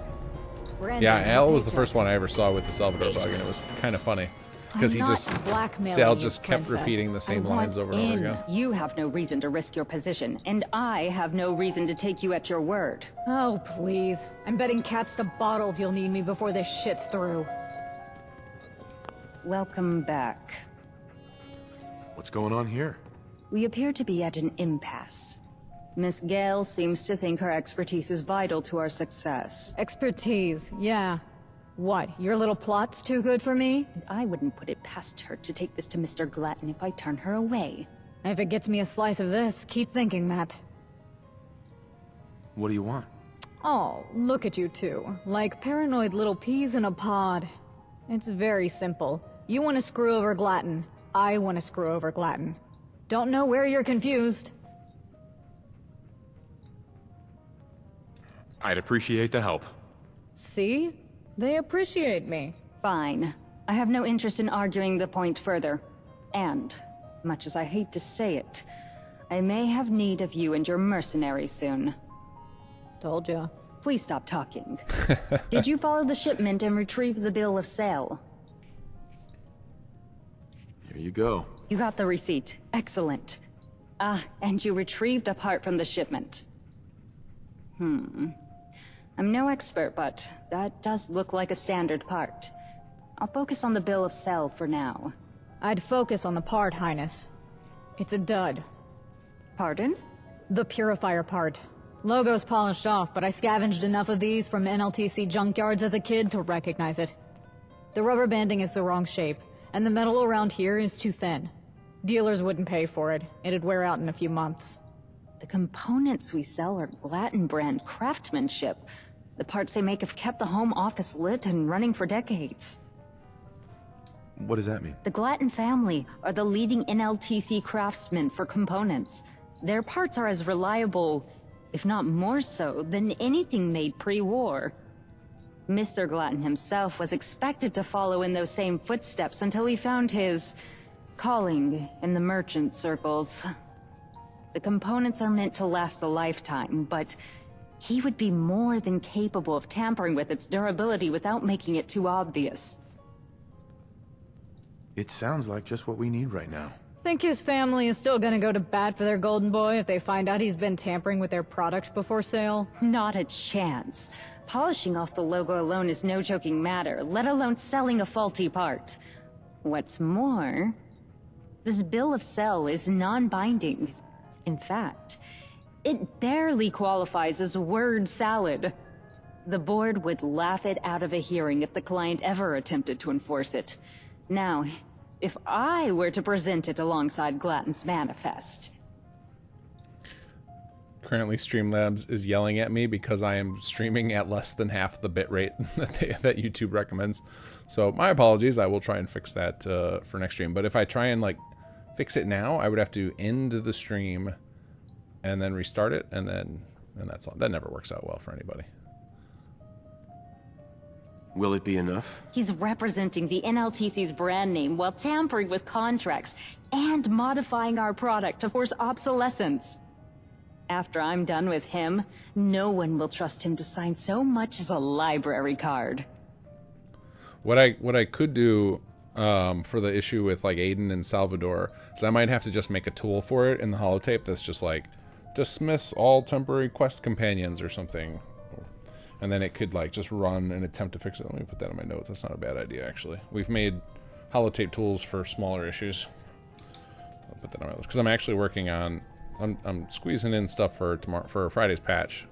Brand Yeah, new Al was the paycheck. first one I ever saw with the Salvador bug, and it was kind of funny. Because I'm he not just, blackmailing Sal you, just kept princess. repeating the same I want lines over and over in. again. You have no reason to risk your position, and I have no reason to take you at your word. Oh, please. I'm betting caps to bottles you'll need me before this shit's through. Welcome back. What's going on here? We appear to be at an impasse. Miss Gale seems to think her expertise is vital to our success. Expertise, yeah. What, your little plot's too good for me? I wouldn't put it past her to take this to Mr. Glatton if I turn her away. If it gets me a slice of this, keep thinking that. What do you want? Oh, look at you two. Like paranoid little peas in a pod. It's very simple. You want to screw over Glatton. I want to screw over Glatton. Don't know where you're confused. I'd appreciate the help. See? They appreciate me. Fine. I have no interest in arguing the point further. And, much as I hate to say it, I may have need of you and your mercenaries soon. Told ya. Please stop talking. Did you follow the shipment and retrieve the bill of sale? Here you go. You got the receipt. Excellent. Ah, and you retrieved a part from the shipment. I'm no expert, but that does look like a standard part. I'll focus on the bill of sale for now. I'd focus on the part, Highness. It's a dud. Pardon? The purifier part. Logo's polished off, but I scavenged enough of these from NLTC junkyards as a kid to recognize it. The rubber banding is the wrong shape, and the metal around here is too thin. Dealers wouldn't pay for it. It'd wear out in a few months. The components we sell are Glatton brand craftsmanship. The parts they make have kept the home office lit and running for decades. What does that mean? The Glatton family are the leading NLTC craftsmen for components. Their parts are as reliable, if not more so, than anything made pre-war. Mr. Glatton himself was expected to follow in those same footsteps until he found his calling in the merchant circles. The components are meant to last a lifetime, but he would be more than capable of tampering with its durability without making it too obvious. It sounds like just what we need right now. Think his family is still gonna go to bat for their golden boy if they find out he's been tampering with their product before sale? Not a chance. Polishing off the logo alone is no joking matter, let alone selling a faulty part. What's more, this bill of sale is non-binding. In fact, it barely qualifies as word salad. The board would laugh it out of a hearing if the client ever attempted to enforce it. Now, if I were to present it alongside Glatton's manifest... Currently, Streamlabs is yelling at me because I am streaming at less than half the bitrate that YouTube recommends. So my apologies. I will try and fix that for next stream. But if I try and like fix it now, I would have to end the stream and then restart it, and that's all. That never works out well for anybody. Will it be enough? He's representing the NLTC's brand name while tampering with contracts and modifying our product to force obsolescence. After I'm done with him, no one will trust him to sign so much as a library card. What I could do for the issue with like Aiden and Salvador is I might have to just make a tool for it in the holotape that's just like dismiss all temporary quest companions or something. And then it could like just run and attempt to fix it. Let me put that in my notes. That's not a bad idea, actually. We've made holotape tools for smaller issues. I'll put that on my list because I'm actually working on. I'm squeezing in stuff for tomorrow for Friday's patch.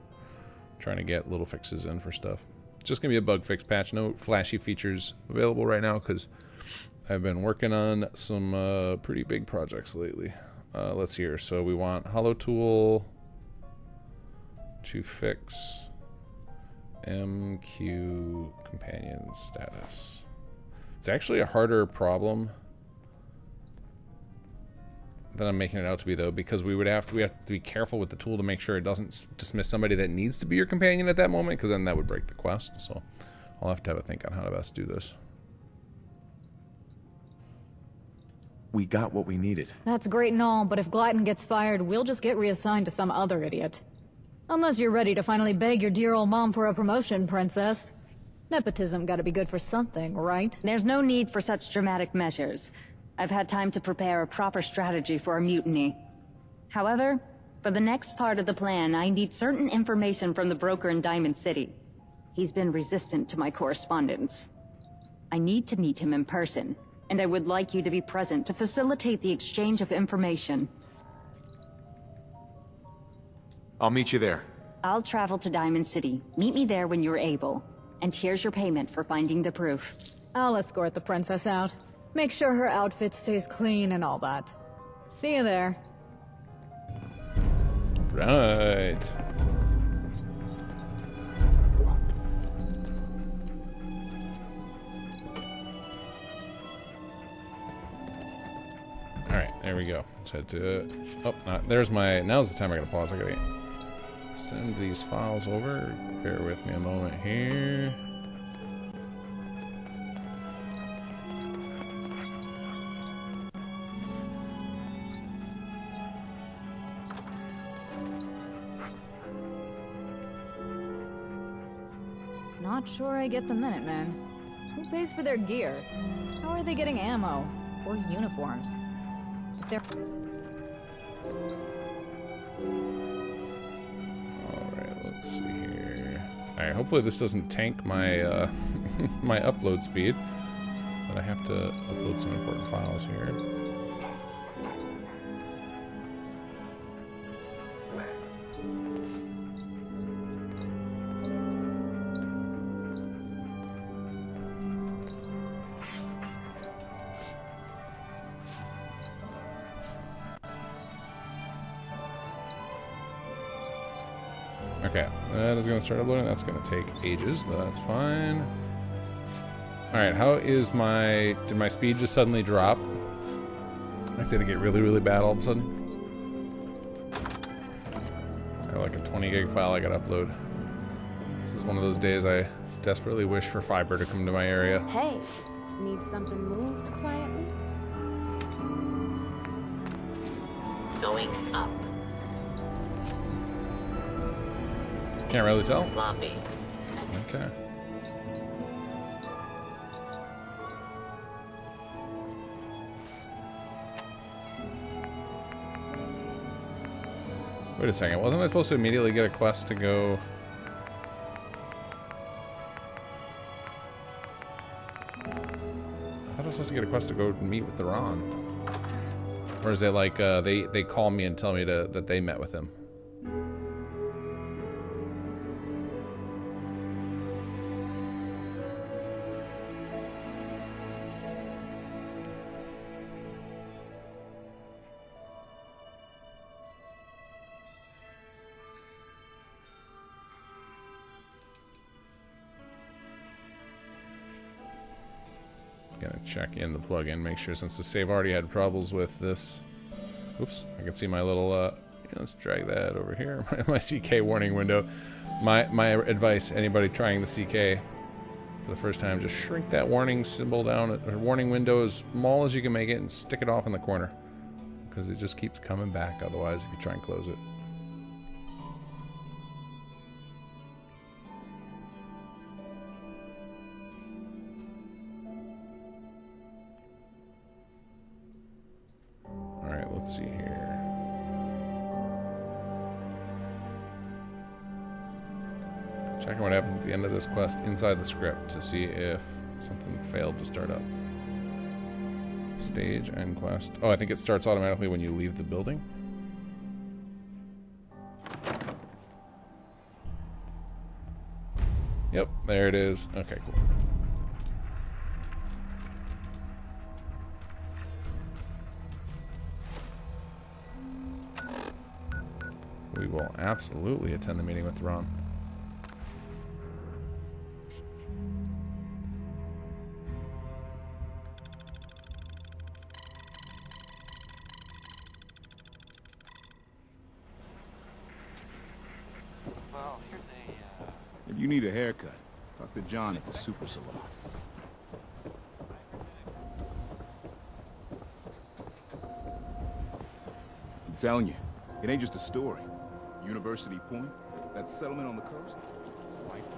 Trying to get little fixes in for stuff. It's just gonna be a bug fix patch. No flashy features available right now because I've been working on some pretty big projects lately. Let's see here. So we want Holo Tool to fix MQ companion status. It's actually a harder problem than I'm making it out to be, though, because we have to be careful with the tool to make sure it doesn't dismiss somebody that needs to be your companion at that moment, because then that would break the quest. So I'll have to have a think on how to best do this. We got what we needed. That's great and all, but if Glatton gets fired, we'll just get reassigned to some other idiot. Unless you're ready to finally beg your dear old mom for a promotion, Princess. Nepotism gotta be good for something, right? There's no need for such dramatic measures. I've had time to prepare a proper strategy for a mutiny. However, for the next part of the plan, I need certain information from the broker in Diamond City. He's been resistant to my correspondence. I need to meet him in person, and I would like you to be present to facilitate the exchange of information. I'll meet you there. I'll travel to Diamond City. Meet me there when you're able. And here's your payment for finding the proof. I'll escort the princess out. Make sure her outfit stays clean and all that. See you there. Right. Alright, there we go. Let's head to... Oh, there's my... Now's the time I gotta pause. I gotta send these files over. Bear with me a moment here. Not sure I get the Minutemen. Who pays for their gear? How are they getting ammo? Or uniforms? Is there... Alright, let's see here. Alright, hopefully this doesn't tank my, my upload speed. But I have to upload some important files here. Okay, that is going to start uploading. That's going to take ages, but that's fine. Alright, how is my... Did my speed just suddenly drop? Like, did it get really, really bad all of a sudden? I have like a 20 gig file I got to upload. This is one of those days I desperately wish for fiber to come to my area. Hey, need something moved quietly? Going up. Can't really tell. Lobby. Okay. Wait a second, wasn't I supposed to immediately get a quest to go... I thought I was supposed to get a quest to go meet with the Ron. Or is it like, they call me and tell me that they met with him? Gonna check in the plugin, make sure, since the save already had problems with this. Oops, I can see my little, let's drag that over here. my CK warning window. My advice, anybody trying the CK for the first time, just shrink that warning symbol down, or warning window as small as you can make it, and stick it off in the corner. Because it just keeps coming back otherwise if you try and close it. Let's see here. Checking what happens at the end of this quest inside the script to see if something failed to start up. Stage, end quest. Oh, I think it starts automatically when you leave the building. Yep, there it is. Okay, cool. We will absolutely attend the meeting with Ron. Well, here's a, If you need a haircut, talk to John at the Super Salon. I'm telling you, it ain't just a story. University Point, That settlement on the coast? Wiped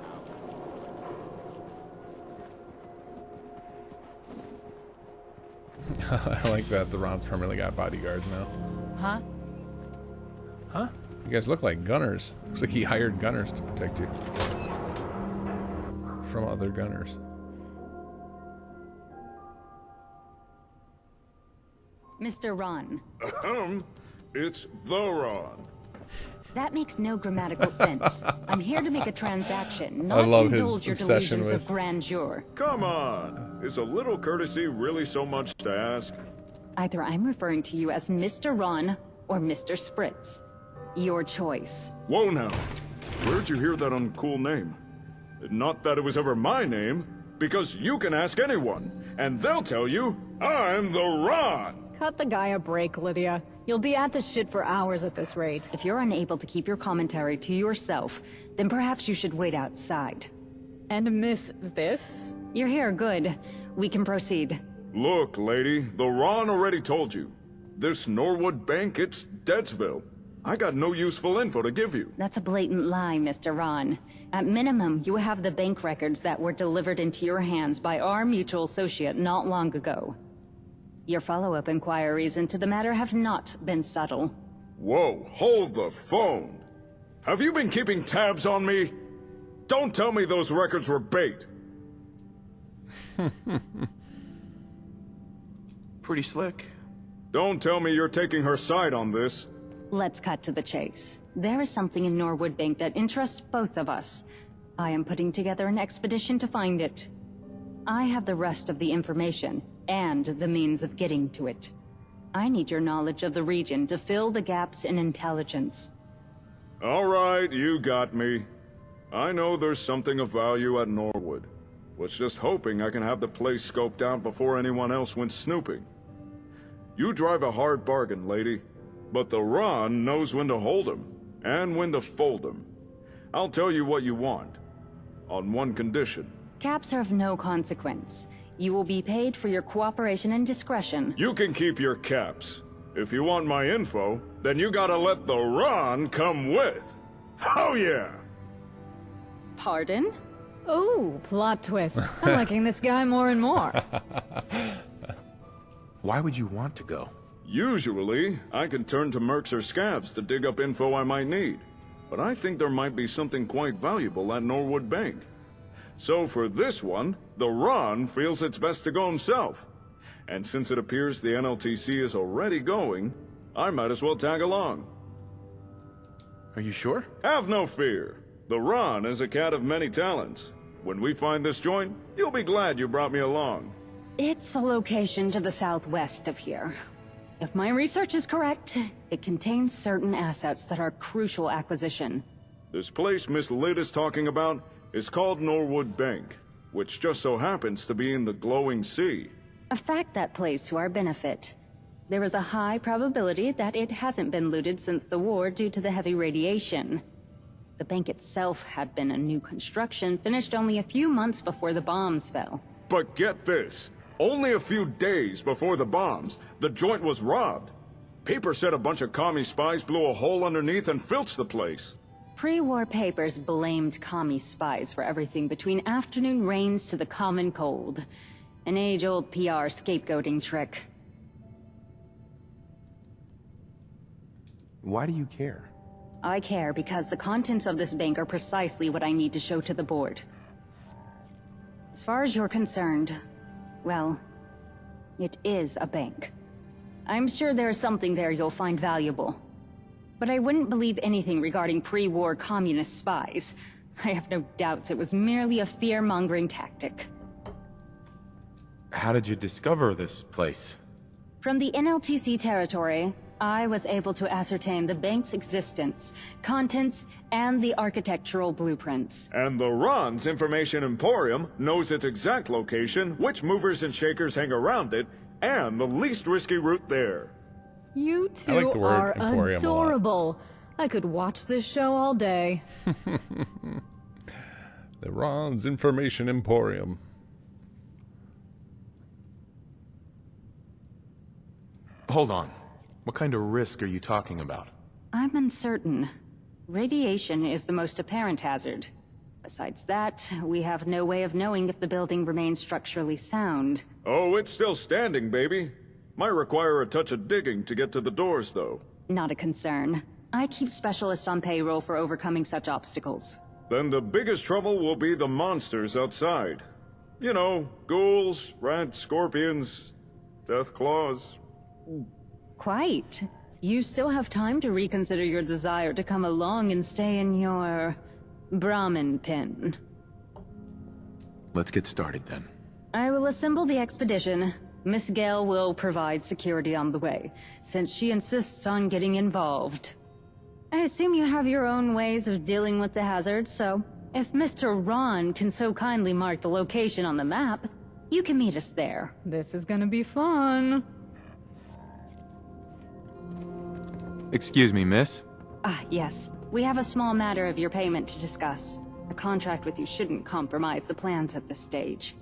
out. I like that the Ron's permanently got bodyguards now. Huh? Huh? You guys look like gunners. Looks like he hired gunners to protect you from other gunners. Mr. Ron. It's the Ron. That makes no grammatical sense. I'm here to make a transaction, I not love indulge his your obsession delusions with... of grandeur. Come on. Is a little courtesy really so much to ask? Either I'm referring to you as Mr. Ron or Mr. Spritz. Your choice. Whoa now. Where'd you hear that uncool name? Not that it was ever my name, because you can ask anyone, and they'll tell you I'm the Ron. Cut the guy a break, Lydia. You'll be at this shit for hours at this rate. If you're unable to keep your commentary to yourself, then perhaps you should wait outside. And miss this? You're here, good. We can proceed. Look, lady, the Ron already told you. This Norwood Bank, it's Deadsville. I got no useful info to give you. That's a blatant lie, Mr. Ron. At minimum, you have the bank records that were delivered into your hands by our mutual associate not long ago. Your follow-up inquiries into the matter have not been subtle. Whoa, hold the phone. Have you been keeping tabs on me? Don't tell me those records were bait. Pretty slick. Don't tell me you're taking her side on this. Let's cut to the chase. There is something in Norwood Bank that interests both of us. I am putting together an expedition to find it. I have the rest of the information, and the means of getting to it. I need your knowledge of the region to fill the gaps in intelligence. All right, you got me. I know there's something of value at Norwood. Was just hoping I can have the place scoped out before anyone else went snooping. You drive a hard bargain, lady. But the Ron knows when to hold 'em, and when to fold 'em. I'll tell you what you want. On one condition. Caps are of no consequence. You will be paid for your cooperation and discretion. You can keep your caps. If you want my info, then you gotta let the Ron come with. Oh yeah! Pardon? Ooh, plot twist. I'm liking this guy more and more. Why would you want to go? Usually, I can turn to mercs or scavs to dig up info I might need. But I think there might be something quite valuable at Norwood Bank. So for this one, the Ron feels it's best to go himself. And since it appears the NLTC is already going, I might as well tag along. Are you sure? Have no fear. The Ron is a cat of many talents. When we find this joint, you'll be glad you brought me along. It's a location to the southwest of here. If my research is correct, it contains certain assets that are crucial acquisition. This place Miss Lid is talking about is called Norwood Bank, which just so happens to be in the glowing sea. A fact that plays to our benefit. There is a high probability that it hasn't been looted since the war due to the heavy radiation. The bank itself had been a new construction, finished only a few months before the bombs fell. But get this. Only a few days before the bombs, the joint was robbed. Paper said a bunch of commie spies blew a hole underneath and filched the place. Pre-war papers blamed commie spies for everything between afternoon rains to the common cold. An age-old PR scapegoating trick. Why do you care? I care because the contents of this bank are precisely what I need to show to the board. As far as you're concerned, well, it is a bank. I'm sure there's something there you'll find valuable. But I wouldn't believe anything regarding pre-war communist spies. I have no doubts it was merely a fear-mongering tactic. How did you discover this place? From the NLTC territory, I was able to ascertain the bank's existence, contents, and the architectural blueprints. And the Ron's Information Emporium knows its exact location, which movers and shakers hang around it, and the least risky route there. You I like two the word are emporium a lot. adorable. I could watch this show all day. The Ron's Information Emporium. Hold on. What kind of risk are you talking about? I'm uncertain. Radiation is the most apparent hazard. Besides that, we have no way of knowing if the building remains structurally sound. Oh, it's still standing, baby. Might require a touch of digging to get to the doors, though. Not a concern. I keep specialists on payroll for overcoming such obstacles. Then the biggest trouble will be the monsters outside. You know, ghouls, rats, scorpions, death claws. Quite. You still have time to reconsider your desire to come along and stay in your Brahmin pen. Let's get started then. I will assemble the expedition. Miss Gale will provide security on the way, since she insists on getting involved. I assume you have your own ways of dealing with the hazard, so if Mr. Ron can so kindly mark the location on the map, you can meet us there. This is gonna be fun. Excuse me, miss? Ah, yes. We have a small matter of your payment to discuss. A contract with you shouldn't compromise the plans at this stage.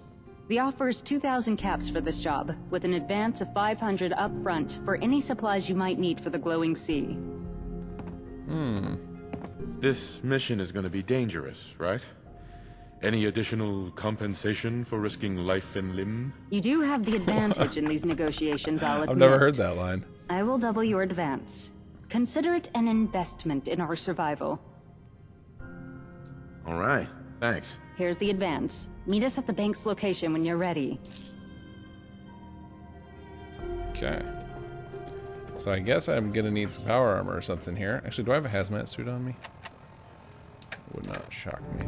The offer is 2,000 caps for this job, with an advance of 500 up front for any supplies you might need for the glowing sea. This mission is gonna be dangerous, right? Any additional compensation for risking life and limb? You do have the advantage in these negotiations, I'll admit. I've never heard that line. I will double your advance. Consider it an investment in our survival. All right, thanks. Here's the advance. Meet us at the bank's location when you're ready. Okay. So I guess I'm gonna need some power armor or something here. Actually, do I have a hazmat suit on me? Would not shock me.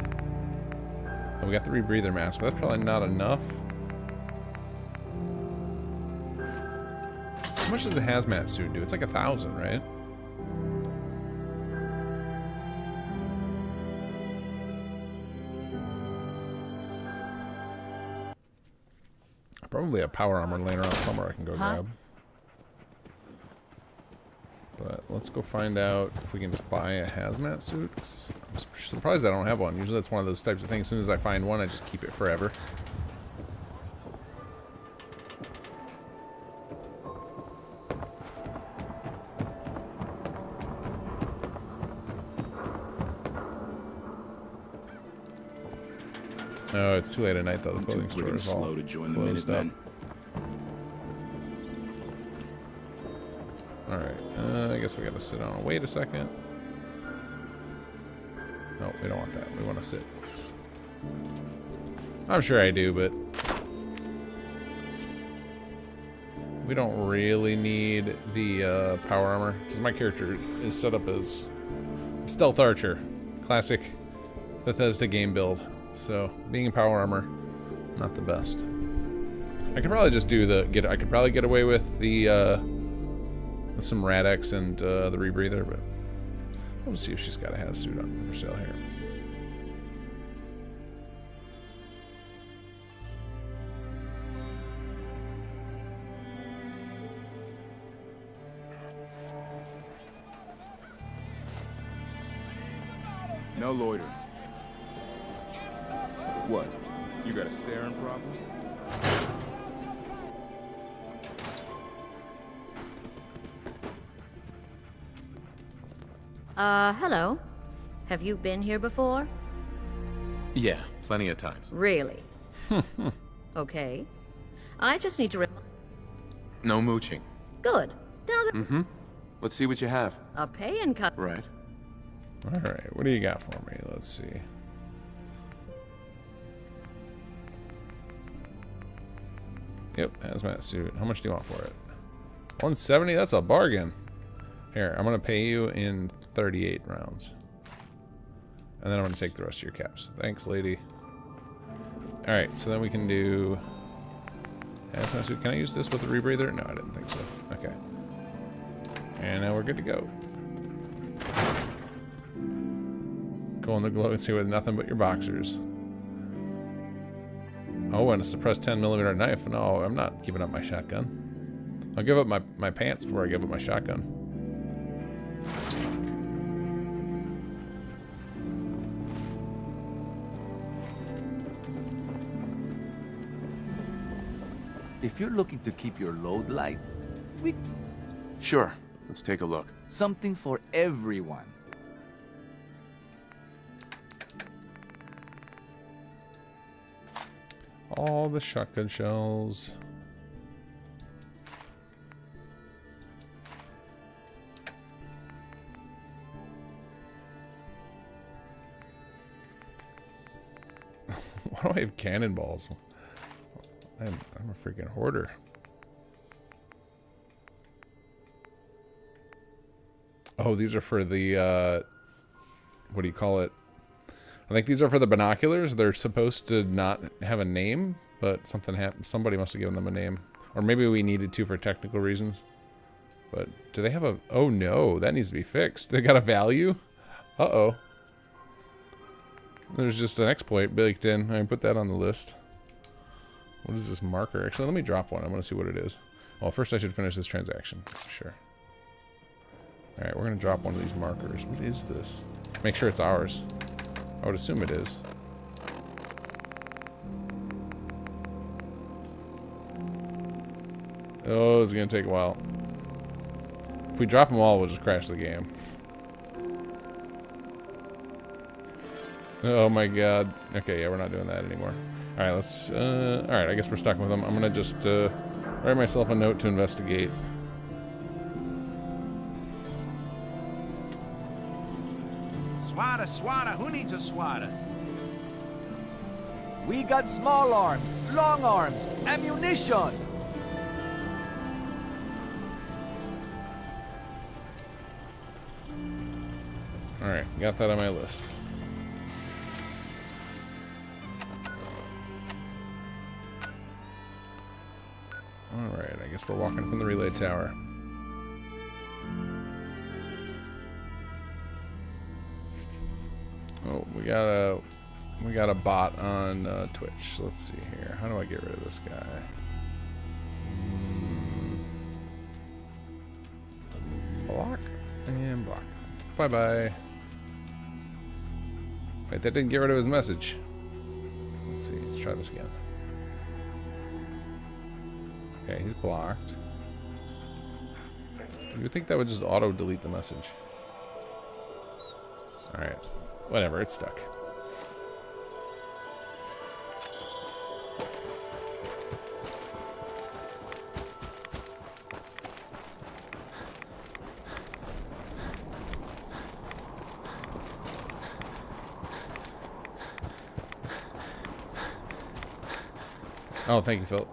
Oh, we got the rebreather mask, but that's probably not enough. How much does a hazmat suit do? It's like 1,000, right? Probably a power armor laying around somewhere I can go grab. But let's go find out if we can just buy a hazmat suit. I'm surprised I don't have one. Usually that's one of those types of things. As soon as I find one, I just keep it forever. Oh, it's too late at night though. The clothing store is all slow to join the closed up. Minutemen. Alright, I guess we gotta sit on. Wait a second. No, we don't want that. We want to sit. I'm sure I do, but we don't really need the power armor because my character is set up as stealth archer, classic Bethesda game build. So being in power armor, not the best. I could probably just do I could probably get away with the with some Rad-X and the rebreather, but we'll see if she's got a haz suit on for sale here. No loitering. What? You got a staring problem? Hello. Have you been here before? Yeah, plenty of times. Really? Okay. I just need to No mooching. Good. Now that Let's see what you have. a paying cut. Right. Alright, what do you got for me? Let's see. Yep, hazmat suit. How much do you want for it? 170? That's a bargain. Here, I'm gonna pay you in 38 rounds. And then I'm gonna take the rest of your caps. Thanks, lady. Alright, so then we can do hazmat suit. Can I use this with the rebreather? No, I didn't think so. Okay. And now we're good to go. Go in the glow and see with nothing but your boxers. Oh, and a suppressed 10mm knife. No, I'm not giving up my shotgun. I'll give up my pants before I give up my shotgun. If you're looking to keep your load light, Sure. Let's take a look. something for everyone. All the shotgun shells. Why do I have cannonballs? I'm a freaking hoarder. Oh, these are for the, what do you call it? I think these are for the binoculars. They're supposed to not have a name, but something happened. Somebody must have given them a name. Or maybe we needed to for technical reasons. But do they have a... Oh no, that needs to be fixed. They got a value? Uh-oh. There's just an exploit baked in. I can put that on the list. What is this marker? Actually, let me drop one. I want to see what it is. Well, first I should finish this transaction. Sure. Alright, we're going to drop one of these markers. What is this? Make sure it's ours. I would assume it is. Oh, it's going to take a while. If we drop them all, we'll just crash the game. Oh my god. Okay, yeah, we're not doing that anymore. Alright, let's... Alright, I guess we're stuck with them. I'm gonna just write myself a note to investigate. Swatter, swatter, who needs a swatter? We got small arms, long arms, ammunition! Alright, got that on my list. Alright, I guess we're walking from the relay tower. Oh, we got a bot on Twitch. So let's see here. How do I get rid of this guy? Block and block. Bye bye. Wait, that didn't get rid of his message. Let's see. Let's try this again. Okay, he's blocked. You would think that would just auto-delete the message. Alright. Whatever, it's stuck. Oh, thank you, Phil.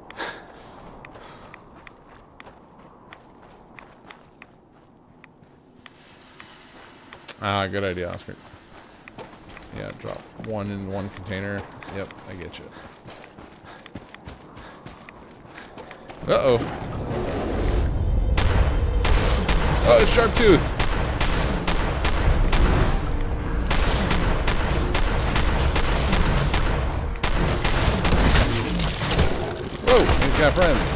Ah, good idea, Oscar. Yeah, drop one in one container. Yep, I get you. Uh-oh. Oh, it's Sharp Tooth. Whoa, he's got friends.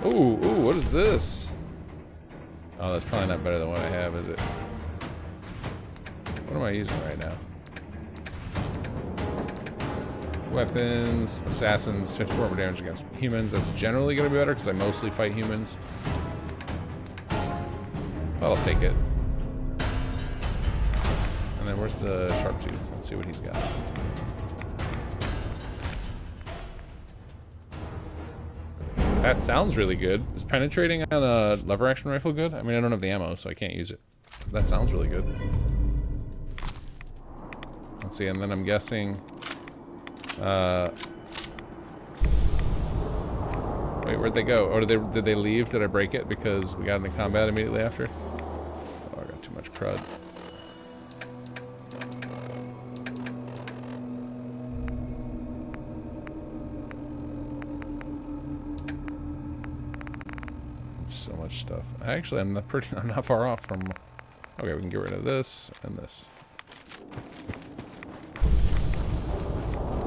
Ooh, what is this? Oh, that's probably not better than what I have, is it? What am I using right now? Weapons, assassins, 54 more damage against humans. That's generally going to be better because I mostly fight humans. But I'll take it. And then where's the Sharp Tooth? Let's see what he's got. That sounds really good. Is penetrating on a lever action rifle good? I mean, I don't have the ammo, so I can't use it. That sounds really good. Let's see, and then I'm guessing... Wait, where'd they go? Oh, did they leave? Did I break it because we got into combat immediately after? Oh, I got too much crud. So much stuff. Actually, I'm not far off from... Okay, we can get rid of this and this.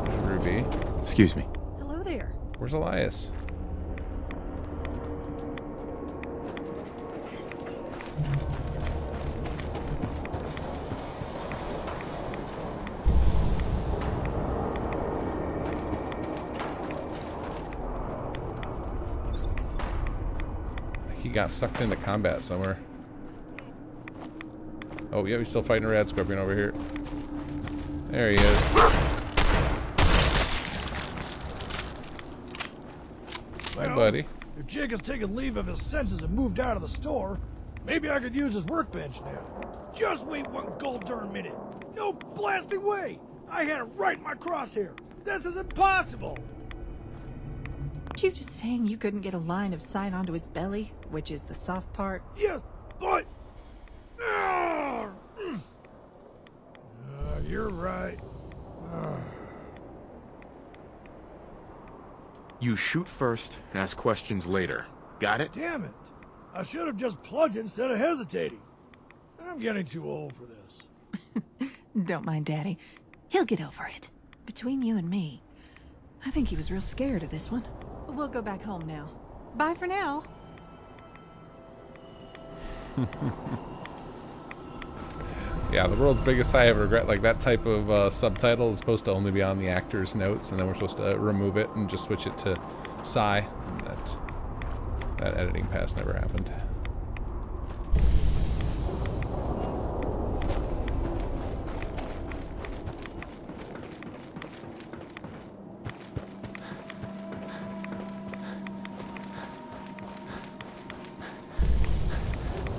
There's Ruby. Excuse me. Hello there. Where's Elias? he got sucked into combat somewhere. Oh, yeah, he's still fighting a rad scorpion over here. There he is. Hi, buddy. If Jake has taken leave of his senses and moved out of the store, maybe I could use his workbench now. Just wait one gold darn minute. No blasting way! I had it right in my crosshair. This is impossible! Aren't you just saying you couldn't get a line of sight onto his belly, which is the soft part? Yes, but... you're right. You shoot first, ask questions later. Got it? Damn it. I should have just plugged it instead of hesitating. I'm getting too old for this. Don't mind Daddy. He'll get over it. Between you and me, I think he was real scared of this one. We'll go back home now. Bye for now. Yeah, the world's biggest sigh of regret. Like, that type of subtitle is supposed to only be on the actor's notes, and then we're supposed to remove it and just switch it to sigh. And that editing pass never happened.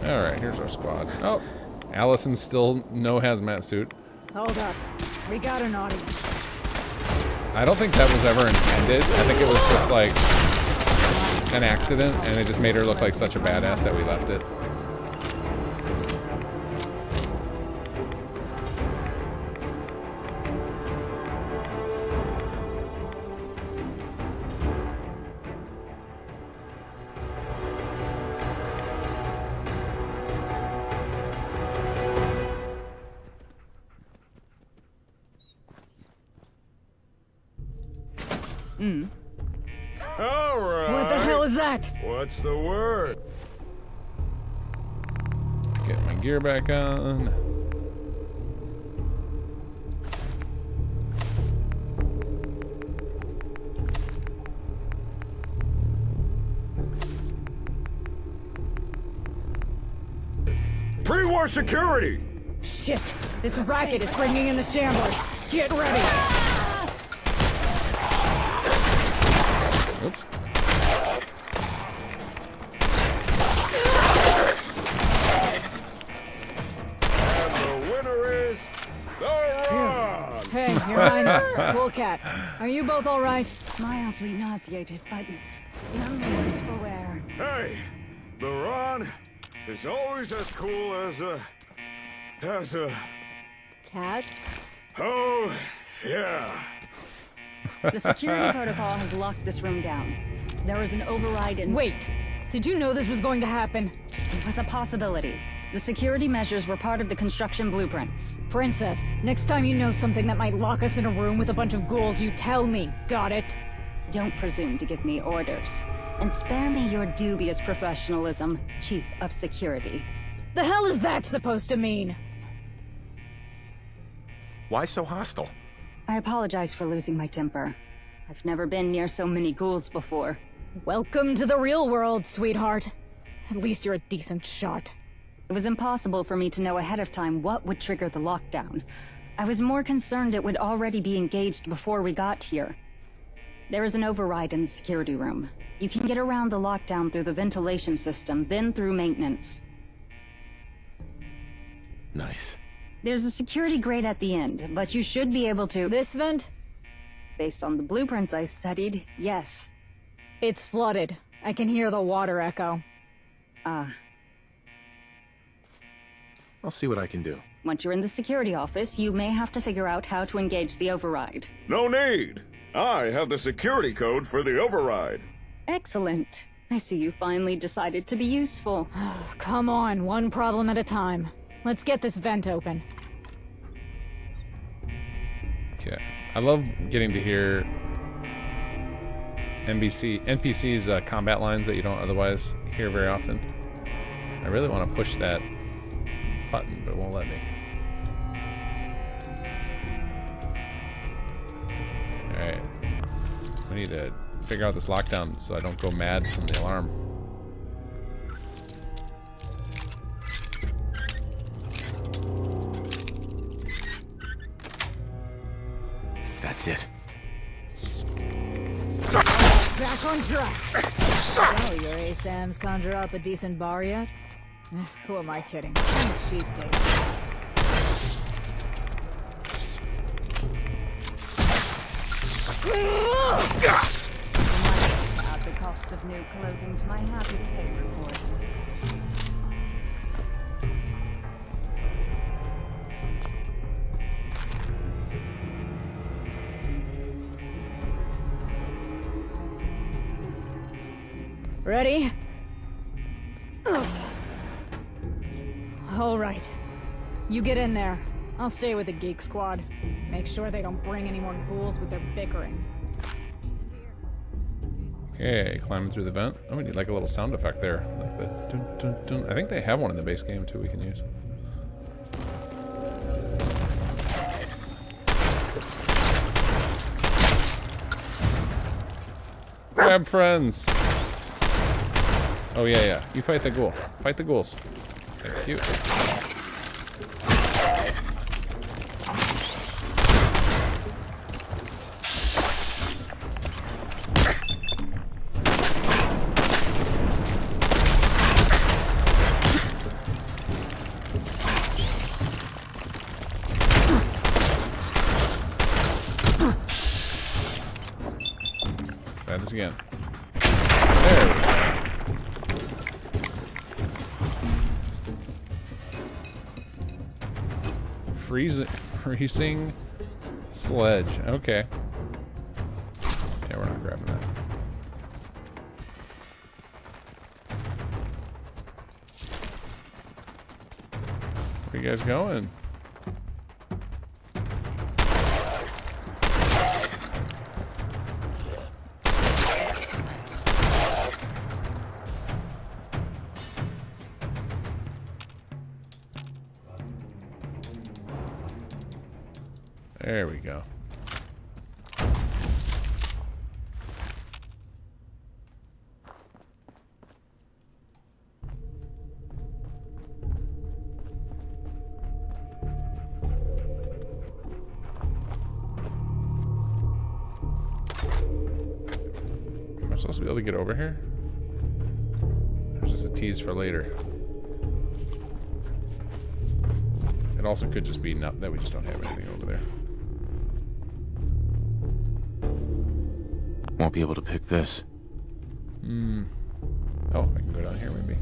Alright, here's our squad. Oh, Allison's still no hazmat suit. Hold up. We got an audience. I don't think that was ever intended. I think it was just like an accident, and it just made her look like such a badass that we left it. All right. What the hell is that? What's the word? Get my gear back on. Pre-war security! Shit! This racket is bringing in the shamblers. Get ready! Oops. And the winner is the Ron! Hey, Your Highness, Cool Cat. Are you both alright? Mildly nauseated, but none the worse for wear. Hey, the Ron is always as cool as a... Cat? Oh, yeah. The security protocol has locked this room down. There was an override and... Wait! Did you know this was going to happen? It was a possibility. The security measures were part of the construction blueprints. Princess, next time you know something that might lock us in a room with a bunch of ghouls, you tell me. Got it? Don't presume to give me orders. And spare me your dubious professionalism, Chief of Security. The hell is that supposed to mean? Why so hostile? I apologize for losing my temper. I've never been near so many ghouls before. Welcome to the real world, sweetheart. At least you're a decent shot. It was impossible for me to know ahead of time what would trigger the lockdown. I was more concerned it would already be engaged before we got here. There is an override in the security room. You can get around the lockdown through the ventilation system, then through maintenance. Nice. There's a security grate at the end, but you should be able to... This vent? Based on the blueprints I studied, yes. It's flooded. I can hear the water echo. I'll see what I can do. Once you're in the security office, you may have to figure out how to engage the override. No need! I have the security code for the override. Excellent. I see you finally decided to be useful. Come on, one problem at a time. Let's get this vent open. Okay. I love getting to hear NPC's combat lines that you don't otherwise hear very often. I really want to push that button, but it won't let me. Alright. We need to figure out this lockdown so I don't go mad from the alarm. That's it. Back on track. So, your ASAMs conjure up a decent bar yet? Who am I kidding? I'm a cheap date. Add the cost of new clothing to my happy to pay report. Ready? All right. You get in there. I'll stay with the Geek Squad. Make sure they don't bring any more ghouls with their bickering. Okay, climbing through the vent. Oh, we need like a little sound effect there. Like the dun, dun, dun. I think they have one in the base game too we can use. Grab friends! Oh yeah, yeah. You fight the ghoul. Fight the ghouls. Thank you. Try this again. There we go. Freezing sledge. Okay. Yeah, we're not grabbing that. Where you guys going? There we go. Am I supposed to be able to get over here? Or is this a tease for later? It also could just be that we just don't have anything over there. Won't be able to pick this. Oh, I can go down here maybe.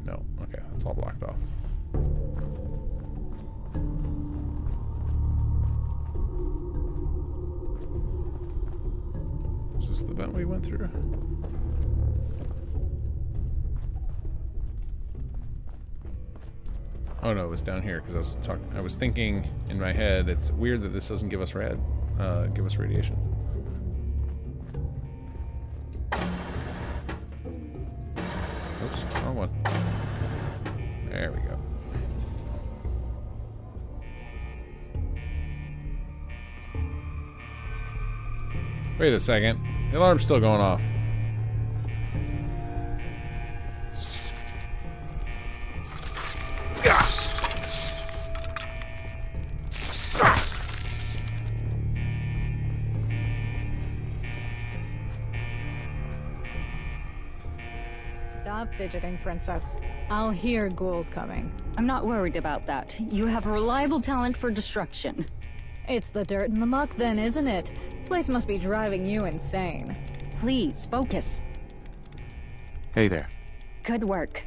No. Okay, that's all blocked off. Is this the vent we went through? Oh no, it was down here because I was thinking in my head. It's weird that this doesn't give us radiation. Oops, wrong one. There we go. Wait a second. The alarm's still going off. Stop fidgeting, Princess. I'll hear ghouls coming. I'm not worried about that. You have a reliable talent for destruction. It's the dirt and the muck then, isn't it? Place must be driving you insane. Please, focus. Hey there. Good work.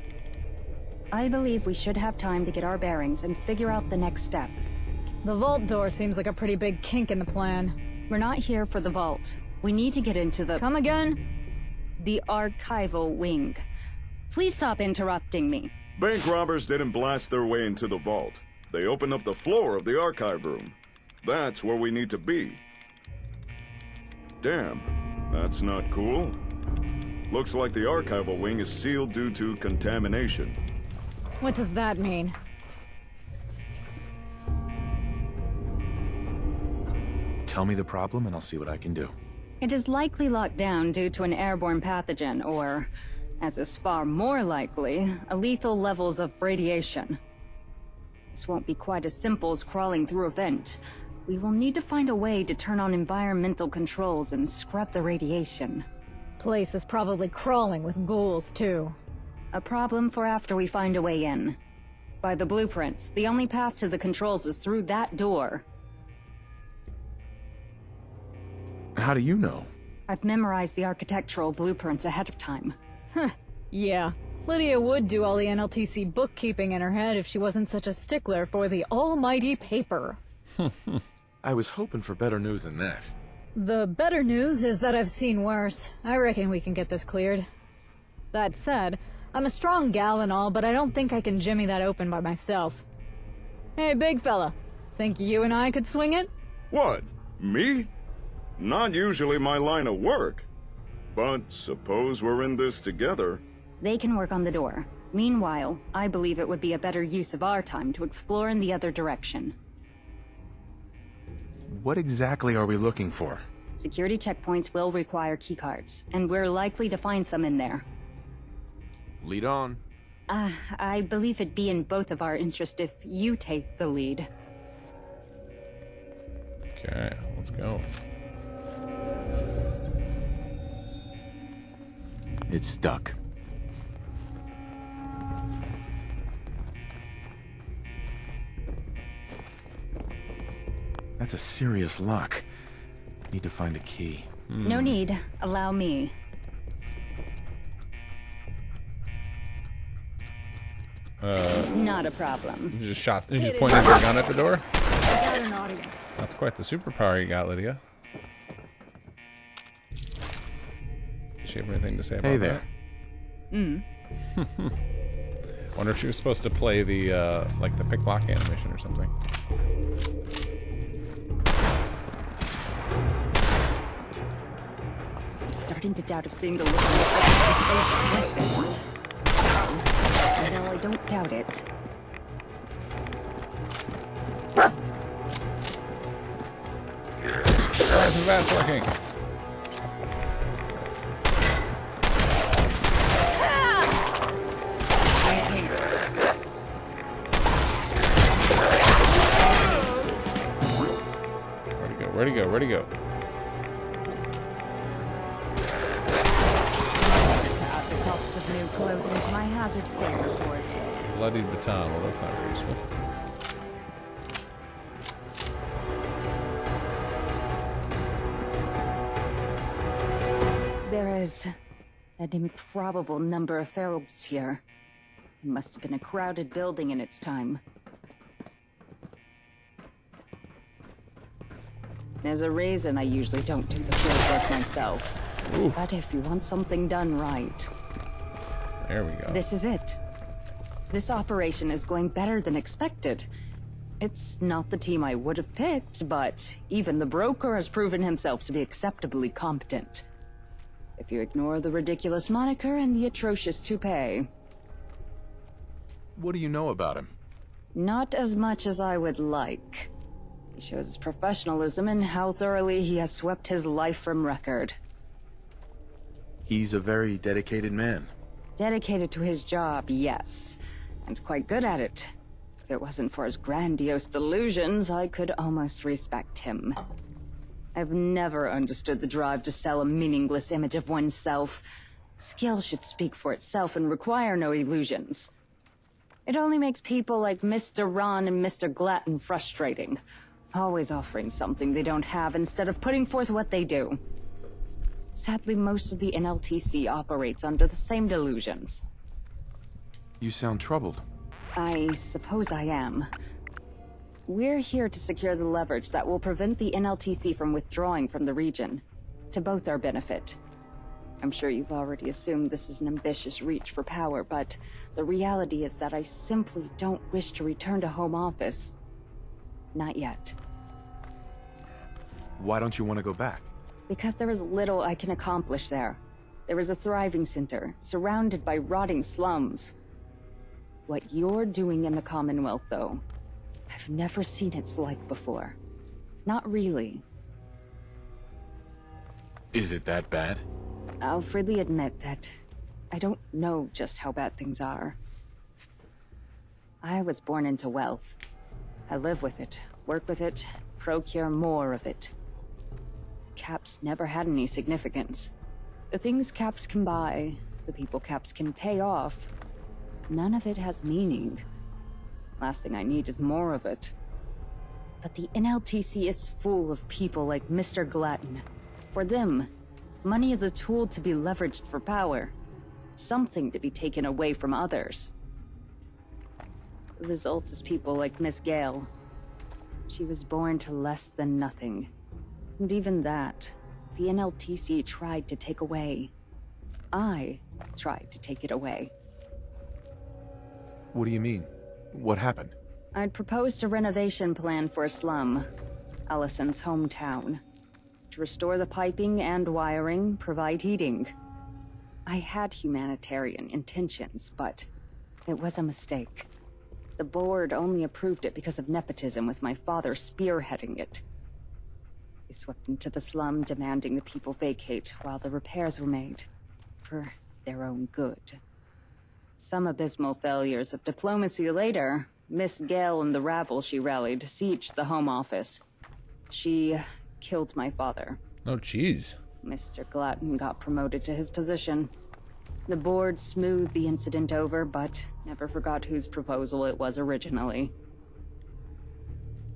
I believe we should have time to get our bearings and figure out the next step. The vault door seems like a pretty big kink in the plan. We're not here for the vault. We need to get into the... Come again? The archival wing. Please stop interrupting me. Bank robbers didn't blast their way into the vault. They opened up the floor of the archive room. That's where we need to be. Damn, that's not cool. Looks like the archival wing is sealed due to contamination. What does that mean? Tell me the problem and I'll see what I can do. It is likely locked down due to an airborne pathogen, or, as is far more likely, a lethal levels of radiation. This won't be quite as simple as crawling through a vent. We will need to find a way to turn on environmental controls and scrub the radiation. Place is probably crawling with ghouls, too. A problem for after we find a way in. By the blueprints, the only path to the controls is through that door. How do you know? I've memorized the architectural blueprints ahead of time. Huh. Yeah. Lydia would do all the NLTC bookkeeping in her head if she wasn't such a stickler for the almighty paper. I was hoping for better news than that. The better news is that I've seen worse. I reckon we can get this cleared. That said, I'm a strong gal and all, but I don't think I can jimmy that open by myself. Hey, big fella. Think you and I could swing it? What? Me? Not usually my line of work. But suppose we're in this together. They can work on the door. Meanwhile, I believe it would be a better use of our time to explore in the other direction. What exactly are we looking for? Security checkpoints will require keycards, and we're likely to find some in there. Lead on. I believe it'd be in both of our interest if you take the lead. Okay, let's go. It's stuck. That's a serious lock. Need to find a key. No need. Allow me. Not a problem. You just pointed your gun at the door? I got an audience. That's quite the superpower you got, Lydia. Does she have anything to say about there. that? Wonder if she was supposed to play the, like the pick lock animation or something. I'm starting to doubt of seeing the look on your face like this. Well, I don't doubt it. Why isn't that working? Where'd he go? Where'd he go? Add the cost of new clothing to my hazard pay report. Bloodied baton. Well, that's not very useful. There is an improbable number of ferals here. It must have been a crowded building in its time. There's a reason I usually don't do the field work myself. Oof. But if you want something done right... There we go. This is it. This operation is going better than expected. It's not the team I would have picked, but even the broker has proven himself to be acceptably competent. If you ignore the ridiculous moniker and the atrocious toupee. What do you know about him? Not as much as I would like. He shows his professionalism in how thoroughly he has swept his life from record. He's a very dedicated man. Dedicated to his job, yes. And quite good at it. If it wasn't for his grandiose delusions, I could almost respect him. I've never understood the drive to sell a meaningless image of oneself. Skill should speak for itself and require no illusions. It only makes people like Mr. Ron and Mr. Glatton frustrating. Always offering something they don't have instead of putting forth what they do. Sadly, most of the NLTC operates under the same delusions. You sound troubled. I suppose I am. We're here to secure the leverage that will prevent the NLTC from withdrawing from the region, to both our benefit. I'm sure you've already assumed this is an ambitious reach for power, but the reality is that I simply don't wish to return to home office. Not yet. Why don't you want to go back? Because there is little I can accomplish there. There is a thriving center, surrounded by rotting slums. What you're doing in the Commonwealth, though, I've never seen its like before. Not really. Is it that bad? I'll freely admit that I don't know just how bad things are. I was born into wealth. I live with it, work with it, procure more of it. Caps never had any significance. The things caps can buy, the people caps can pay off, none of it has meaning. Last thing I need is more of it. But the NLTC is full of people like Mr. Glatton. For them, money is a tool to be leveraged for power. Something to be taken away from others. The result is people like Miss Gale. She was born to less than nothing. And even that, the NLTC tried to take away. I tried to take it away. What do you mean? What happened? I'd proposed a renovation plan for a slum, Allison's hometown. To restore the piping and wiring, provide heating. I had humanitarian intentions, but it was a mistake. The board only approved it because of nepotism, with my father spearheading it. They swept into the slum, demanding the people vacate while the repairs were made, for their own good. Some abysmal failures of diplomacy later, Miss Gale and the rabble she rallied sieged the Home Office. She killed my father. Oh, jeez. Mr. Glatton got promoted to his position. The board smoothed the incident over, but never forgot whose proposal it was originally.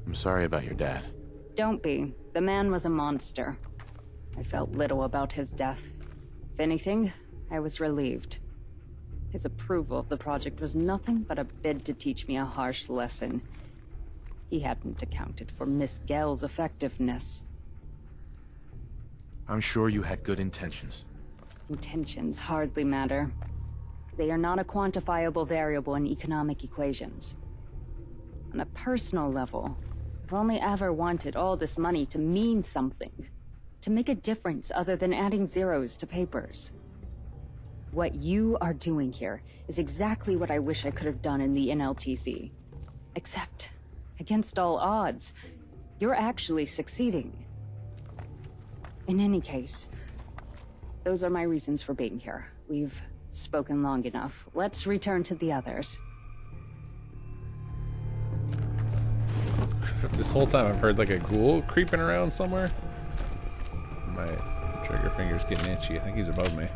I'm sorry about your dad. Don't be. The man was a monster. I felt little about his death. If anything, I was relieved. His approval of the project was nothing but a bid to teach me a harsh lesson. He hadn't accounted for Miss Gale's effectiveness. I'm sure you had good intentions. Intentions hardly matter. They are not a quantifiable variable in economic equations. On a personal level, I've only ever wanted all this money to mean something. To make a difference other than adding zeros to papers. What you are doing here is exactly what I wish I could have done in the NLTC. Except, against all odds, you're actually succeeding. In any case, those are my reasons for being here. We've spoken long enough. Let's return to the others. This whole time I've heard like a ghoul creeping around somewhere. My trigger finger's getting itchy. I think he's above me.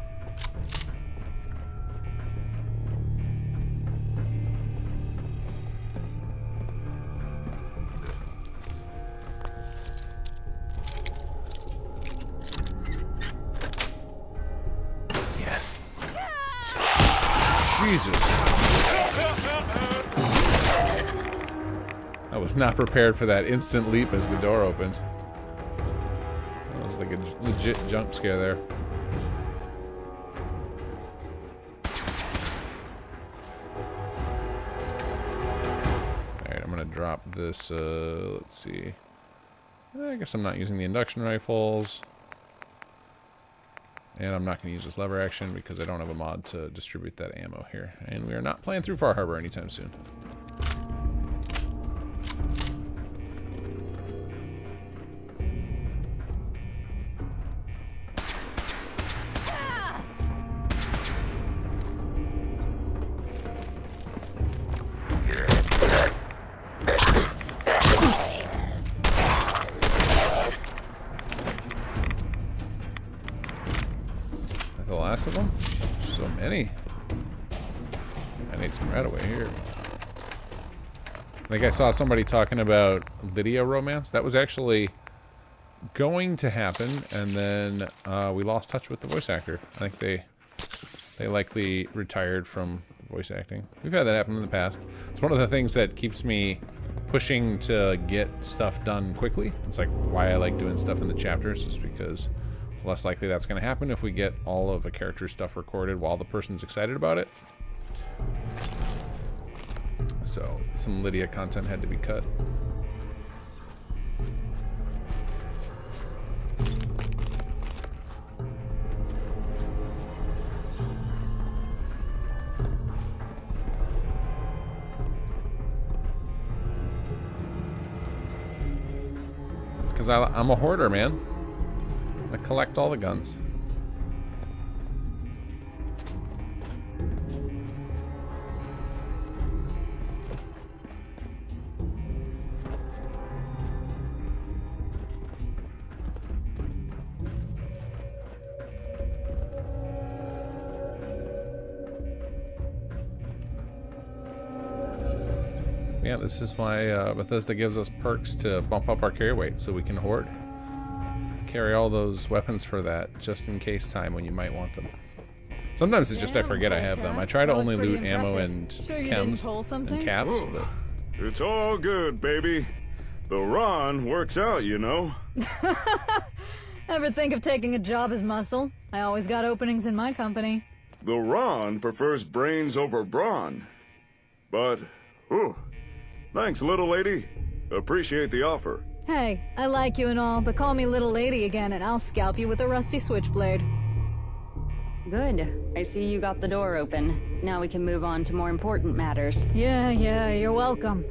Yes. Jesus. I was not prepared for that instant leap as the door opened. That was like a legit jump scare there. Alright, I'm gonna drop this, let's see. I guess I'm not using the induction rifles. And I'm not going to use this lever action because I don't have a mod to distribute that ammo here. And we are not playing through Far Harbor anytime soon. Of them? So many. I need some right away here. I think I saw somebody talking about Lydia romance. That was actually going to happen, and then we lost touch with the voice actor. I think they likely retired from voice acting. We've had that happen in the past. It's one of the things that keeps me pushing to get stuff done quickly. It's like why I like doing stuff in the chapters, is because less likely that's going to happen if we get all of a character's stuff recorded while the person's excited about it. So, some Lydia content had to be cut. Because I'm a hoarder, man. I collect all the guns. Yeah, this is why Bethesda gives us perks to bump up our carry weight so we can hoard. Carry all those weapons for that, just in case time when you might want them. Sometimes it's just I forget I have them. I try to only loot ammo and chems and caps, but... It's all good, baby. The Ron works out, you know. Ever think of taking a job as muscle? I always got openings in my company. The Ron prefers brains over brawn. But, whew. Thanks, little lady. Appreciate the offer. Hey, I like you and all, but call me little lady again and I'll scalp you with a rusty switchblade. Good. I see you got the door open. Now we can move on to more important matters. Yeah, you're welcome.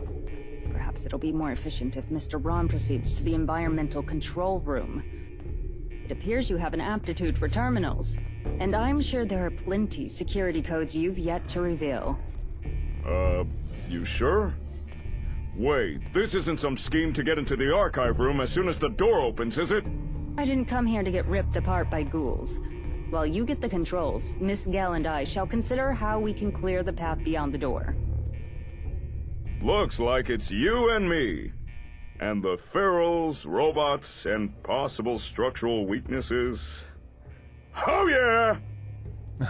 Perhaps it'll be more efficient if Mr. Ron proceeds to the environmental control room. It appears you have an aptitude for terminals, and I'm sure there are plenty security codes you've yet to reveal. You sure? Wait, this isn't some scheme to get into the archive room as soon as the door opens, is it? I didn't come here to get ripped apart by ghouls. While you get the controls, Miss Gell and I shall consider how we can clear the path beyond the door. Looks like it's you and me. And the ferals, robots, and possible structural weaknesses. Oh yeah!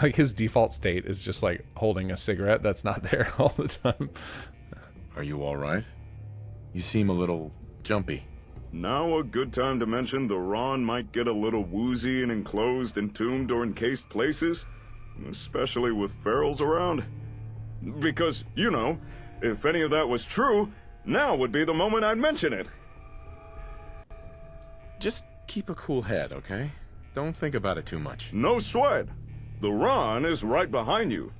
Like his default state is just like holding a cigarette that's not there all the time. Are you alright? You seem a little jumpy. Now a good time to mention the Ron might get a little woozy in enclosed, entombed, or encased places, especially with ferals around. Because, you know, if any of that was true, now would be the moment I'd mention it. Just keep a cool head, okay? Don't think about it too much. No sweat. The Ron is right behind you.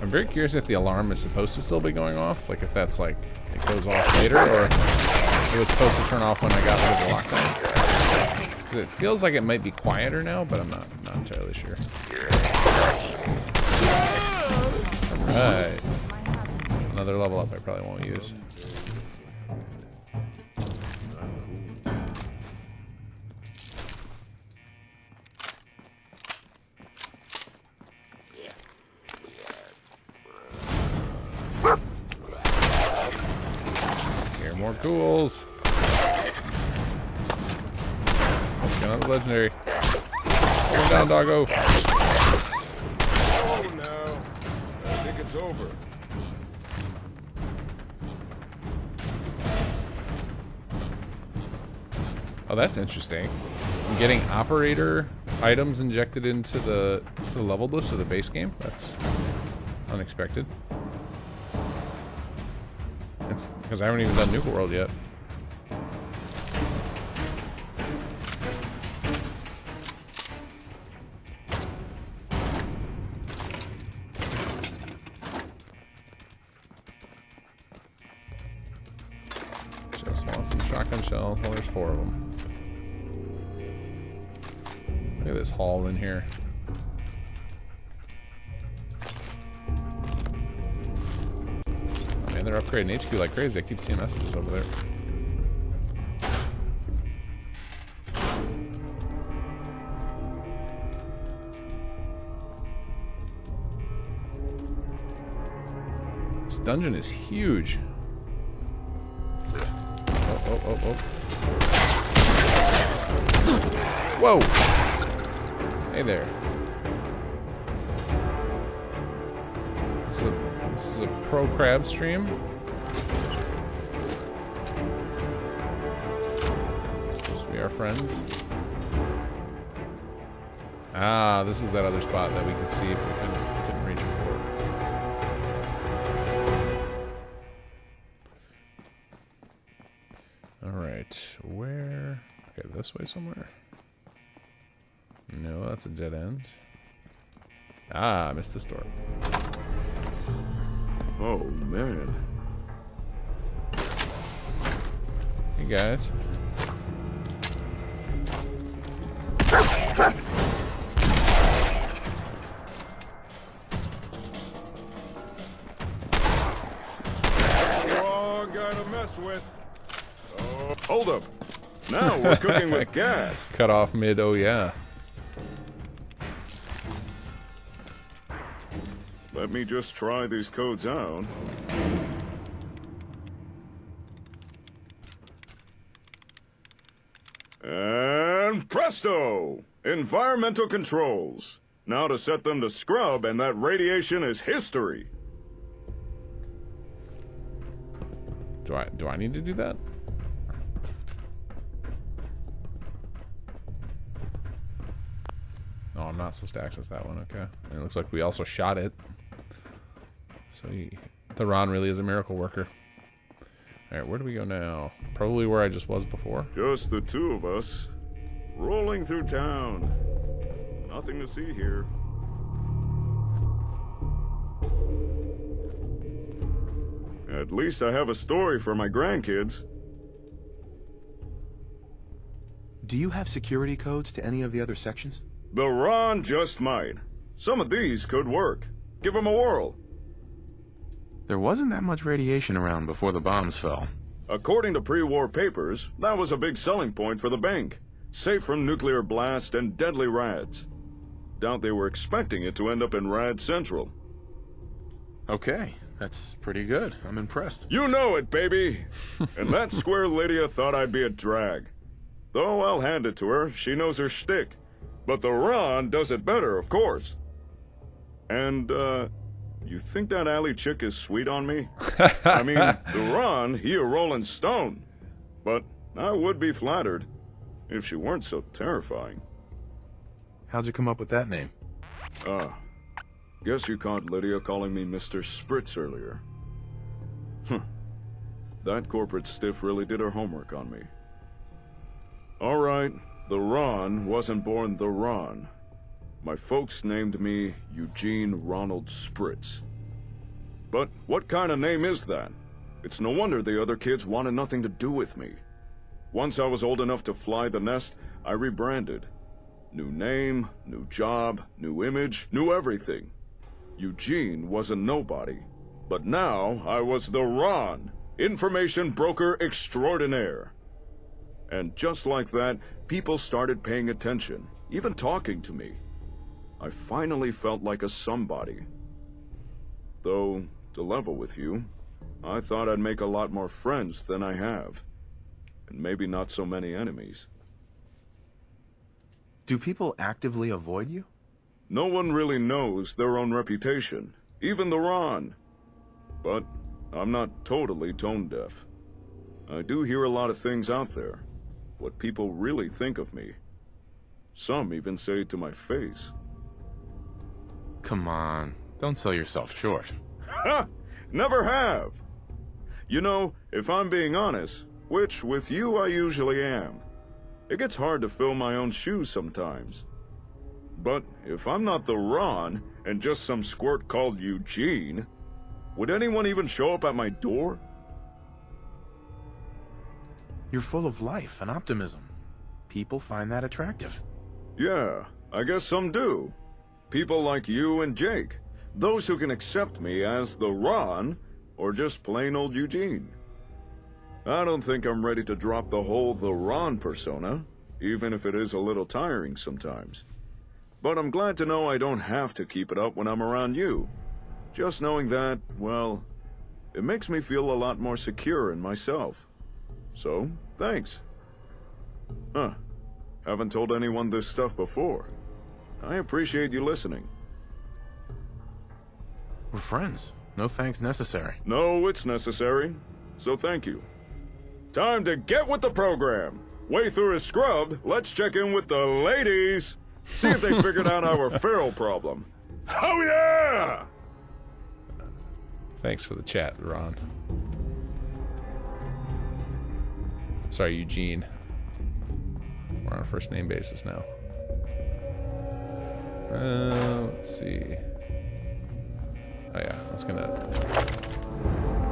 I'm very curious if the alarm is supposed to still be going off, like if that's like, it goes off later, or it was supposed to turn off when I got rid of the lockdown. Because it feels like it might be quieter now, but I'm not entirely sure. Alright. Another level up I probably won't use. Here, more ghouls. Get on the legendary. Come down, doggo. Oh no. I think it's over. Oh, that's interesting. I'm getting operator items injected into the level list of the base game. That's unexpected. It's because I haven't even done Nuka World yet. Just want some shotgun shells. Well, there's 4 of them. Look at this haul in here. Man, they're upgrading HQ like crazy. I keep seeing messages over there. This dungeon is huge. Oh. Whoa! Hey there. This is a pro crab stream. Supposed to be our friends. Ah, this was that other spot that we could see, but we couldn't reach before. Alright, where? Okay, this way somewhere. No, that's a dead end. Ah, I missed this door. Oh, man. Hey, guys. Wrong guy to mess with. Oh, hold up. Now we're cooking with gas. Cut off mid, oh yeah. Let me just try these codes out. And presto! Environmental controls. Now to set them to scrub, and that radiation is history. Do I need to do that? Oh, I'm not supposed to access that one. Okay. And it looks like we also shot it. So the Ron really is a miracle worker. All right, where do we go now? Probably where I just was before. Just the two of us, rolling through town. Nothing to see here. At least I have a story for my grandkids. Do you have security codes to any of the other sections? The Ron just might. Some of these could work. Give them a whirl. There wasn't that much radiation around before the bombs fell. According to pre-war papers, that was a big selling point for the bank. Safe from nuclear blast and deadly rads. Doubt they were expecting it to end up in Rad Central. Okay, that's pretty good. I'm impressed. You know it, baby! And that square Lydia thought I'd be a drag. Though I'll hand it to her, she knows her shtick. But the Ron does it better, of course. And, you think that alley chick is sweet on me? I mean, the Ron, he a rolling stone. But I would be flattered if she weren't so terrifying. How'd you come up with that name? Guess you caught Lydia calling me Mr. Spritz earlier. That corporate stiff really did her homework on me. Alright, the Ron wasn't born the Ron. My folks named me Eugene Ronald Spritz. But what kind of name is that? It's no wonder the other kids wanted nothing to do with me. Once I was old enough to fly the nest, I rebranded. New name, new job, new image, new everything. Eugene was a nobody. But now I was the Ron, information broker extraordinaire. And just like that, people started paying attention, even talking to me. I finally felt like a somebody. Though, to level with you, I thought I'd make a lot more friends than I have. And maybe not so many enemies. Do people actively avoid you? No one really knows their own reputation, even the Ron. But I'm not totally tone deaf. I do hear a lot of things out there, what people really think of me. Some even say it to my face. Come on, don't sell yourself short. Ha! Never have! You know, if I'm being honest, which with you I usually am, it gets hard to fill my own shoes sometimes. But if I'm not the Ron, and just some squirt called Eugene, would anyone even show up at my door? You're full of life and optimism. People find that attractive. Yeah, I guess some do. People like you and Jake. Those who can accept me as the Ron, or just plain old Eugene. I don't think I'm ready to drop the whole the Ron persona, even if it is a little tiring sometimes. But I'm glad to know I don't have to keep it up when I'm around you. Just knowing that, well, it makes me feel a lot more secure in myself. So, thanks. Haven't told anyone this stuff before. I appreciate you listening. We're friends. No thanks necessary. No, it's necessary. So thank you. Time to get with the program. Way through is scrubbed. Let's check in with the ladies. See if they figured out our feral problem. Oh yeah! Thanks for the chat, Ron. Sorry, Eugene. We're on a first name basis now. Let's see. Oh yeah, I was gonna...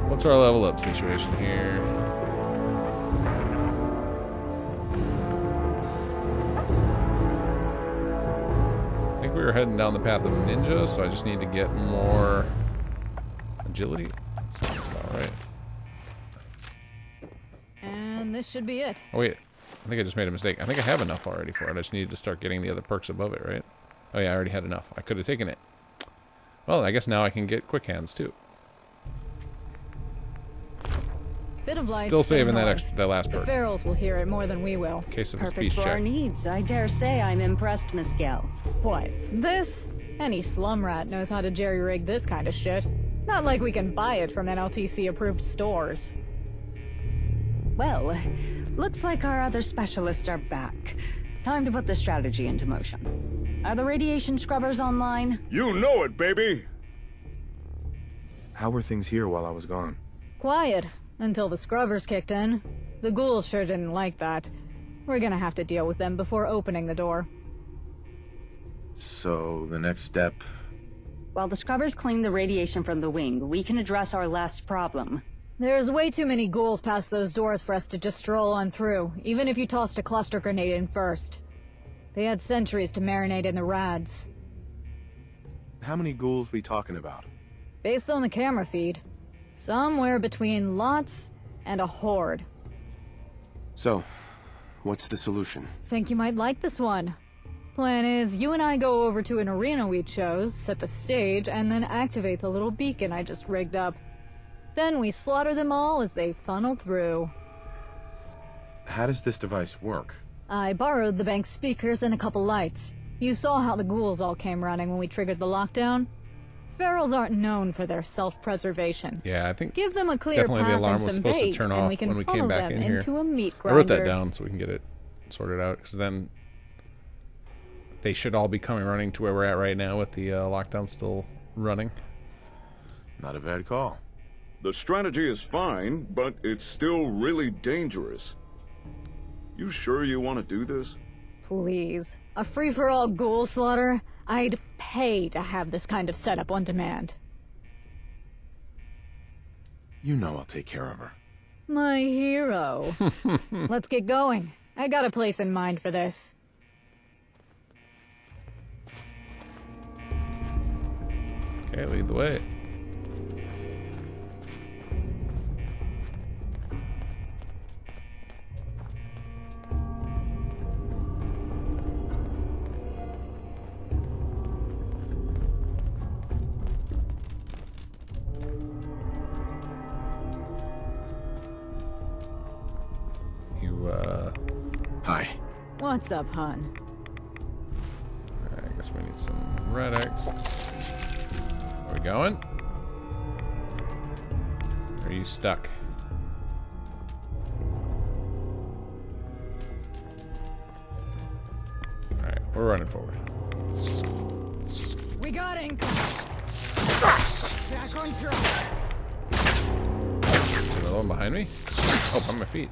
What's our level up situation here? I think we were heading down the path of ninja, so I just need to get more agility. Sounds about right. And this should be it. Oh wait, I think I just made a mistake. I think I have enough already for it. I just needed to start getting the other perks above it, right? Oh yeah, I already had enough. I could have taken it. Well, I guess now I can get quick hands too. Bit of light. Still saving that last The bird. ferals will hear it more than we will. Case of a Perfect speech for our check. needs. I dare say I'm impressed, Miss Gale. What? This? Any slum rat knows how to jerry-rig this kind of shit. Not like we can buy it from NLTC-approved stores. Well, looks like our other specialists are back. Time to put the strategy into motion. Are the radiation scrubbers online? You know it, baby! How were things here while I was gone? Quiet. Until the scrubbers kicked in. The ghouls sure didn't like that. We're gonna have to deal with them before opening the door. So, the next step... While the scrubbers clean the radiation from the wing, we can address our last problem. There's way too many ghouls past those doors for us to just stroll on through, even if you tossed a cluster grenade in first. They had sentries to marinate in the rads. How many ghouls we talking about? Based on the camera feed, somewhere between lots and a horde. So, what's the solution? Think you might like this one. Plan is, you and I go over to an arena we chose, set the stage, and then activate the little beacon I just rigged up. Then we slaughter them all as they funnel through. How does this device work? I borrowed the bank's speakers and a couple lights. You saw how the ghouls all came running when we triggered the lockdown? Ferals aren't known for their self-preservation. Yeah, I think give them a clear definitely path the alarm and was some supposed bait, to turn and off we can when we funnel came back them in here. into a meat I wrote that grinder. down so we can get it sorted out, because then they should all be coming running to where we're at right now with the lockdown still running. Not a bad call. The strategy is fine, but it's still really dangerous. You sure you want to do this? Please. A free-for-all ghoul slaughter? I'd pay to have this kind of setup on demand. You know I'll take care of her. My hero. Let's get going. I got a place in mind for this. Okay, lead the way. Hi. What's up, hun? I guess we need some red X. Are we going? Are you stuck? Alright, we're running forward. We got ink. Back on track. Is another one behind me? Oh, on my feet.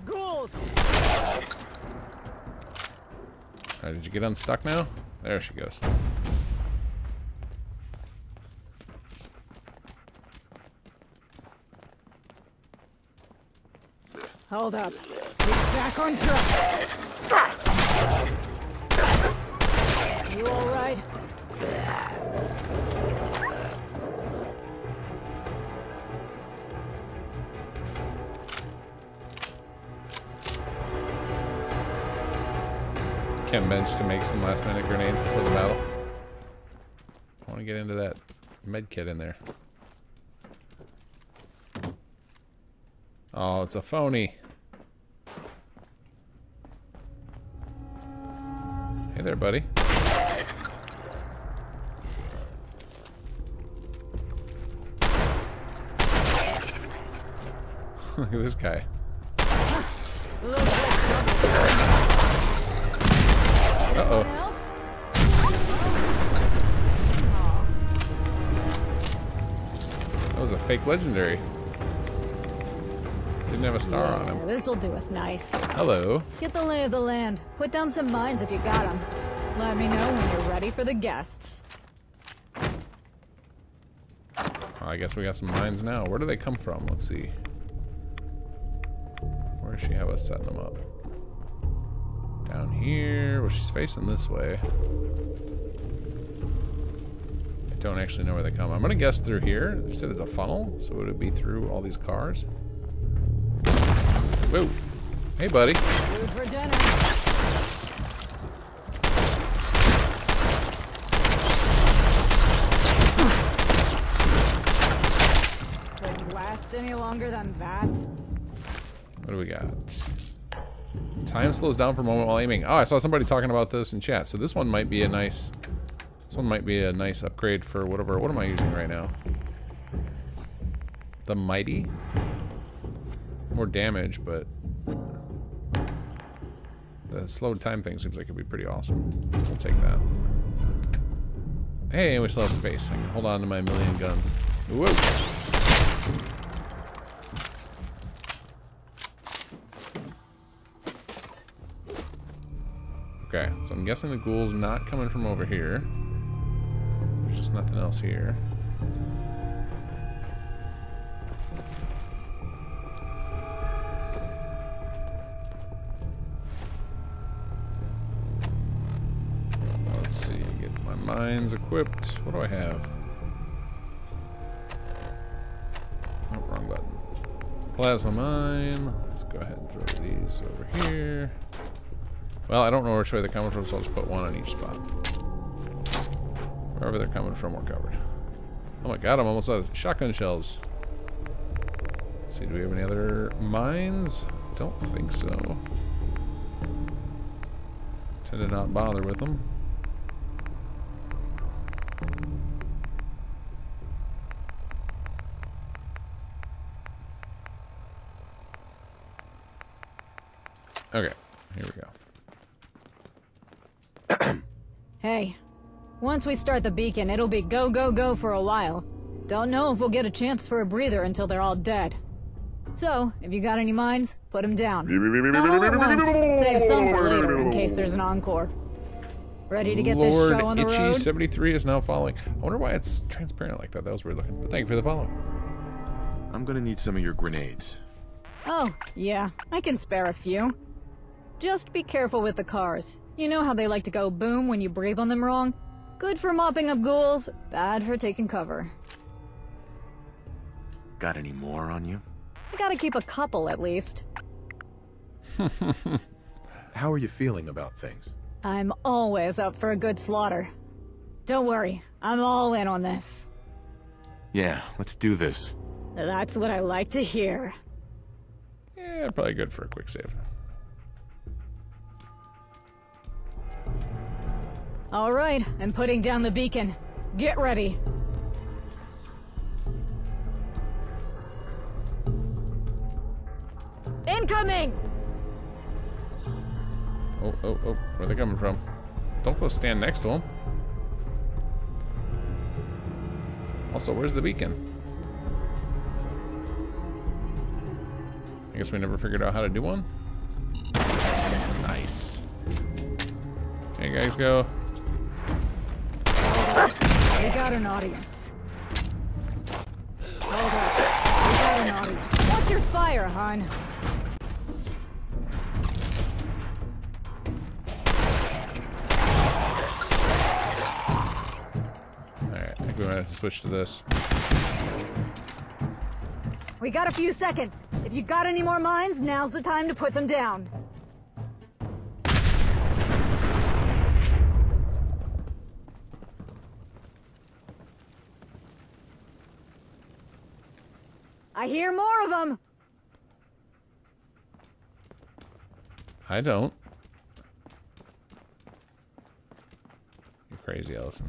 Ghouls. Did you get unstuck now? There she goes. Hold up. Back on track. You all right? Can't bench to make some last minute grenades before the battle. I want to get into that med kit in there. Oh, it's a phony. Hey there, buddy. Look at this guy. Uh-oh. That was a fake legendary. Didn't have a star on him. This'll do us nice. Hello. Get the lay of the land. Put down some mines if you got them. Let me know when you're ready for the guests. Well, I guess we got some mines now. Where do they come from? Let's see. Where does she have us setting them up? Down here. Well, she's facing this way. I don't actually know where they come. I'm gonna guess through here. You said it's a funnel, so would it be through all these cars? Whoa. Hey, buddy. Food for dinner. Couldn't last any longer than that. What do we got? Time slows down for a moment while aiming. Oh, I saw somebody talking about this in chat. So this one might be a nice... This one might be a nice upgrade for whatever... What am I using right now? The Mighty? More damage, but... The slowed time thing seems like it'd be pretty awesome. We'll take that. Hey, we still have space. I can hold on to my million guns. Whoa! Okay, so I'm guessing the ghoul's not coming from over here. There's just nothing else here. Let's see, get my mines equipped. What do I have? Oh, wrong button. Plasma mine. Let's go ahead and throw these over here. Well, I don't know which way they're coming from, so I'll just put one on each spot. Wherever they're coming from, we're covered. Oh my god, I'm almost out of shotgun shells. Let's see, do we have any other mines? Don't think so. Tend to not bother with them. Okay, here we go. Hey, once we start the beacon, it'll be go, go, go for a while. Don't know if we'll get a chance for a breather until they're all dead. So, if you got any mines, put them down. Not all at once. Save some for later in case there's an encore. Ready to get this show on the road? Lord Itchy 73 is now following. I wonder why it's transparent like that. That was weird looking. But thank you for the follow. I'm gonna need some of your grenades. Oh, yeah, I can spare a few. Just be careful with the cars. You know how they like to go boom when you breathe on them wrong? Good for mopping up ghouls, bad for taking cover. Got any more on you? I gotta keep a couple at least. How are you feeling about things? I'm always up for a good slaughter. Don't worry, I'm all in on this. Yeah, let's do this. That's what I like to hear. Yeah, probably good for a quick save. Alright, I'm putting down the beacon. Get ready. Incoming! Oh, oh, oh. Where are they coming from? Don't go stand next to them. Also, where's the beacon? I guess we never figured out how to do one. Nice. There you guys go. We got an audience. Hold up. We got an audience. Watch your fire, hon. Alright, I think we might have to switch to this. We got a few seconds. If you got any more mines, now's the time to put them down. I hear more of them. I don't. You're crazy, Allison.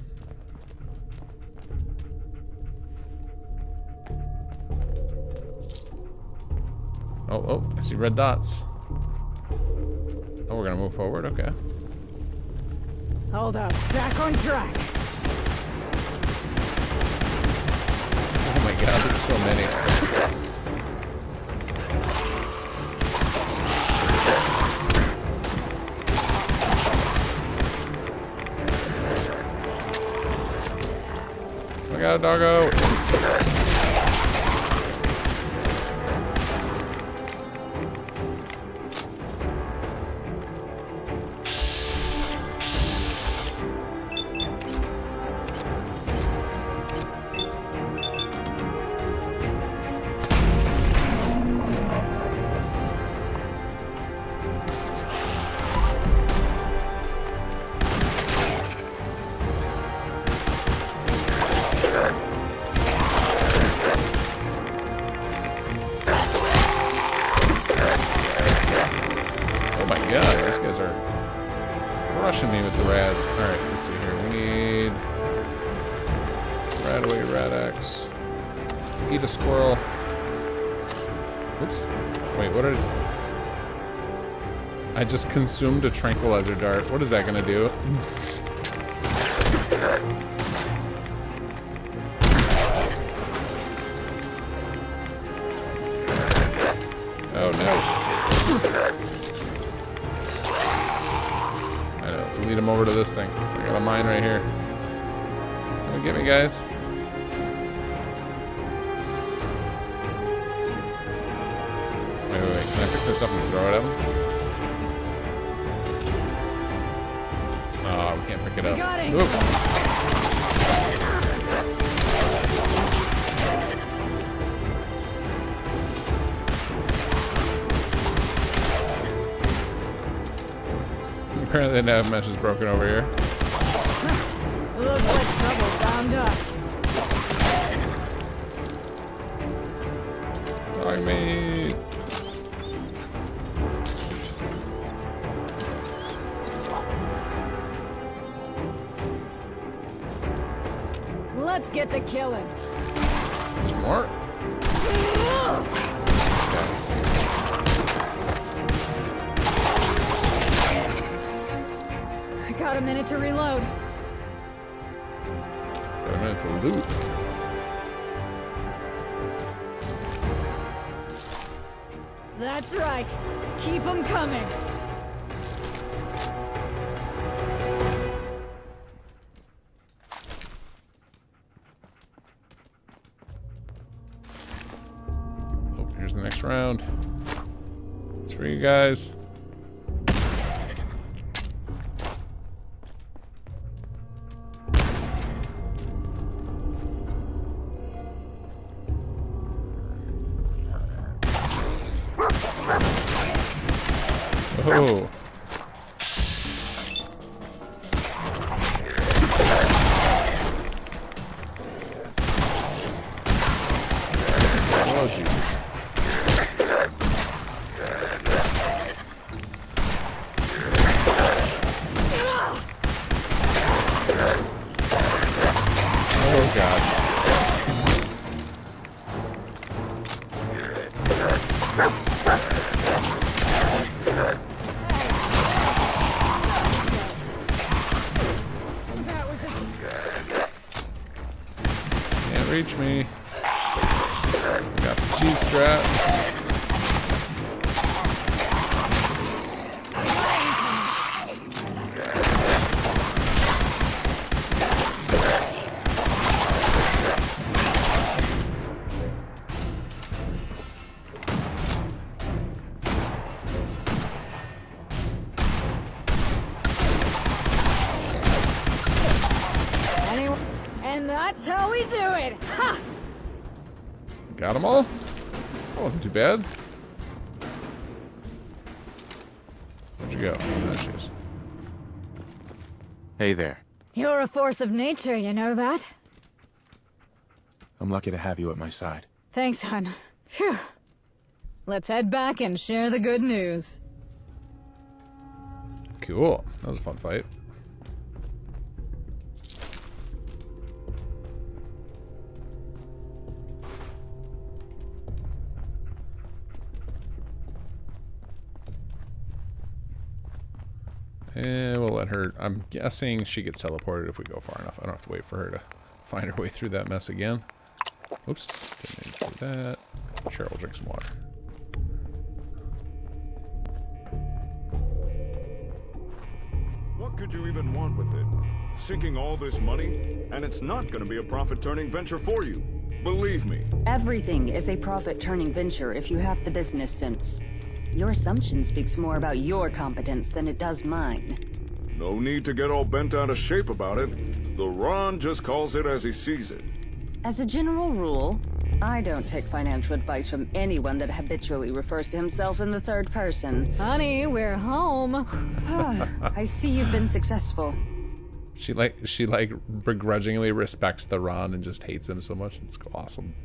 Oh, oh, I see red dots. Oh, we're gonna move forward, okay. Hold up, back on track. Oh my god, there's so many. Oh my god, doggo! get the rads. Alright, let's see here. We need Radaway, Radax. Eat a squirrel. Oops. Wait, what did... I just consumed a tranquilizer dart. What is that gonna do? Oh no. I know, let's lead him over to this thing. I got a mine right here. Come and get me, guys. Wait. Can I pick this up and throw it at him? Oh, we can't pick it up. got it. Oop. Apparently the nav mesh is broken over here. Looks like trouble found us. Dog meat. Let's get to killing. There's more? I got a minute to reload. Got a minute to loot. That's right. Keep them coming. Oh, here's the next round. It's for you guys. Oh. Oh, Jesus. Oh, God. Can't reach me. I got the cheese straps. Anyway, and that's how we do it. Ha! Got them all? That wasn't too bad. Where'd you go? Oh, there she is. Hey there. You're a force of nature, you know that? I'm lucky to have you at my side. Thanks, hon. Phew. Let's head back and share the good news. Cool. That was a fun fight. And we'll let her... I'm guessing she gets teleported if we go far enough. I don't have to wait for her to find her way through that mess again. Oops. Didn't mean to do that. Sure, we'll drink some water. What could you even want with it? Sinking all this money? And it's not going to be a profit-turning venture for you. Believe me. Everything is a profit-turning venture if you have the business sense. Your assumption speaks more about your competence than it does mine. No need to get all bent out of shape about it. The Ron just calls it as he sees it. As a general rule, I don't take financial advice from anyone that habitually refers to himself in the third person. Honey, we're home. I see you've been successful. She begrudgingly respects the Ron and just hates him so much. It's awesome.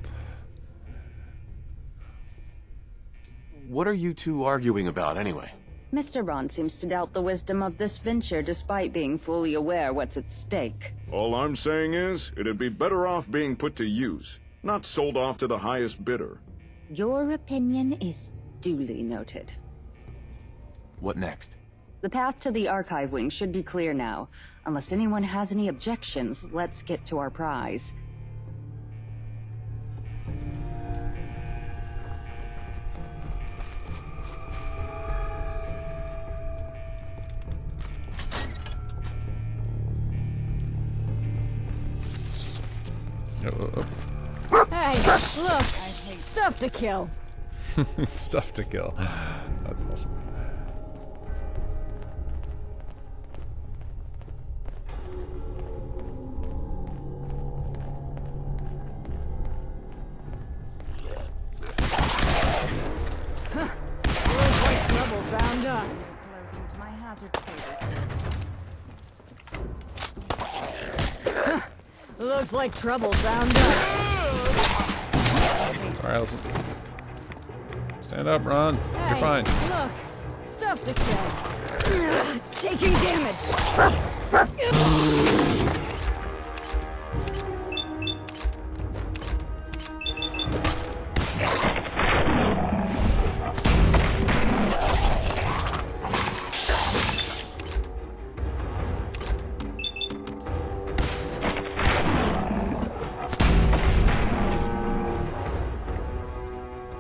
What are you two arguing about, anyway? Mr. Ron seems to doubt the wisdom of this venture despite being fully aware what's at stake. All I'm saying is, it'd be better off being put to use, not sold off to the highest bidder. Your opinion is duly noted. What next? The path to the archive wing should be clear now. Unless anyone has any objections, let's get to our prize. Hey, look! Stuff to kill. Stuff to kill. That's awesome. Looks like trouble found us. Clothing to my hazard Looks like trouble found us. Sorry, Allison. Stand up, Ron. Hey, You're fine. Look, stuff to kill. Taking damage.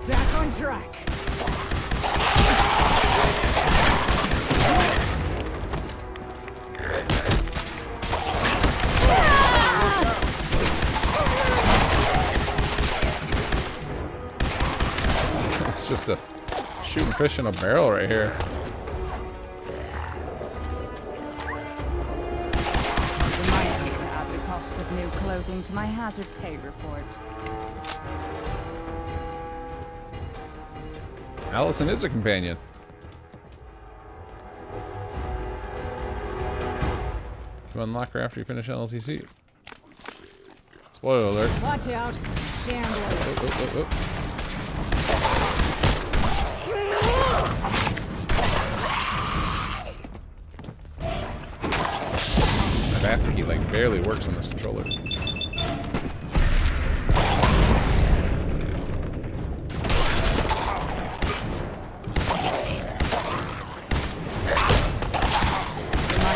Back on track. It's just a shooting fish in a barrel right here. Remind me to add the cost of new clothing to my hazard pay report. Allison is a companion. You unlock her after you finish LTC. Spoiler alert. Watch out, Shamblers. My VATS key like barely works on this controller. Remind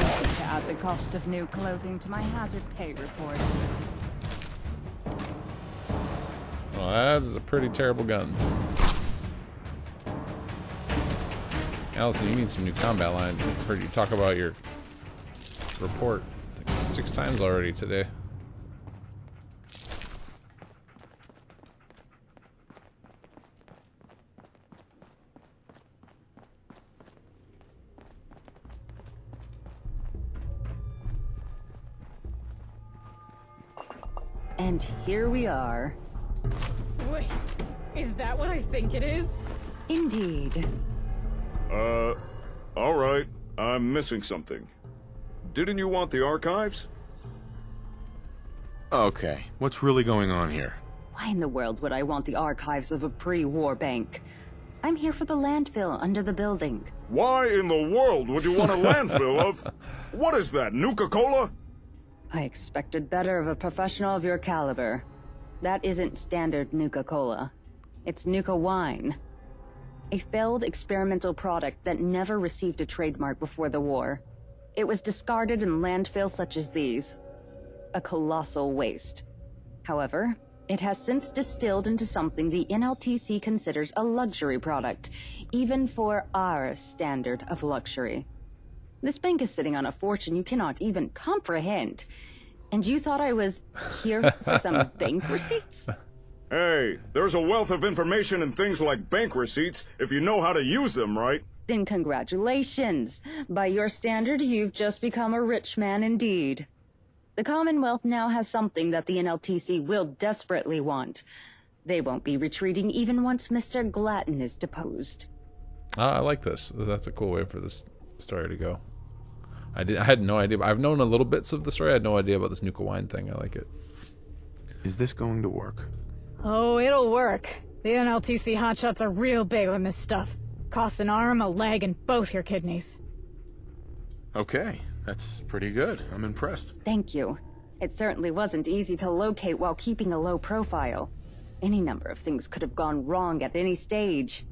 me to add the cost of new clothing to my hazard pay report. Well, that is a pretty terrible gun. Allison, you need some new combat lines. I've heard you talk about your report like 6 times already today. And here we are. Wait, is that what I think it is? Indeed. Alright. I'm missing something. Didn't you want the archives? Okay, what's really going on here? Why in the world would I want the archives of a pre-war bank? I'm here for the landfill under the building. Why in the world would you want a landfill of... What is that, Nuka-Cola? I expected better of a professional of your caliber. That isn't standard Nuka-Cola. It's Nuka wine. A failed experimental product that never received a trademark before the war. It was discarded in landfills such as these. A colossal waste. However, it has since distilled into something the NLTC considers a luxury product, even for our standard of luxury. This bank is sitting on a fortune you cannot even comprehend. And you thought I was here for some bank receipts? Hey, there's a wealth of information in things like bank receipts if you know how to use them, right? Then congratulations. By your standard, you've just become a rich man indeed. The Commonwealth now has something that the NLTC will desperately want. They won't be retreating even once Mr. Glatton is deposed. I like this. That's a cool way for this story to go. I had no idea. I've known a little bits of the story. I had no idea about this Nuka wine thing. I like it. Is this going to work? Oh, it'll work. The NLTC hotshots are real big on this stuff. Costs an arm, a leg, and both your kidneys. Okay, that's pretty good. I'm impressed. Thank you. It certainly wasn't easy to locate while keeping a low profile. Any number of things could have gone wrong at any stage.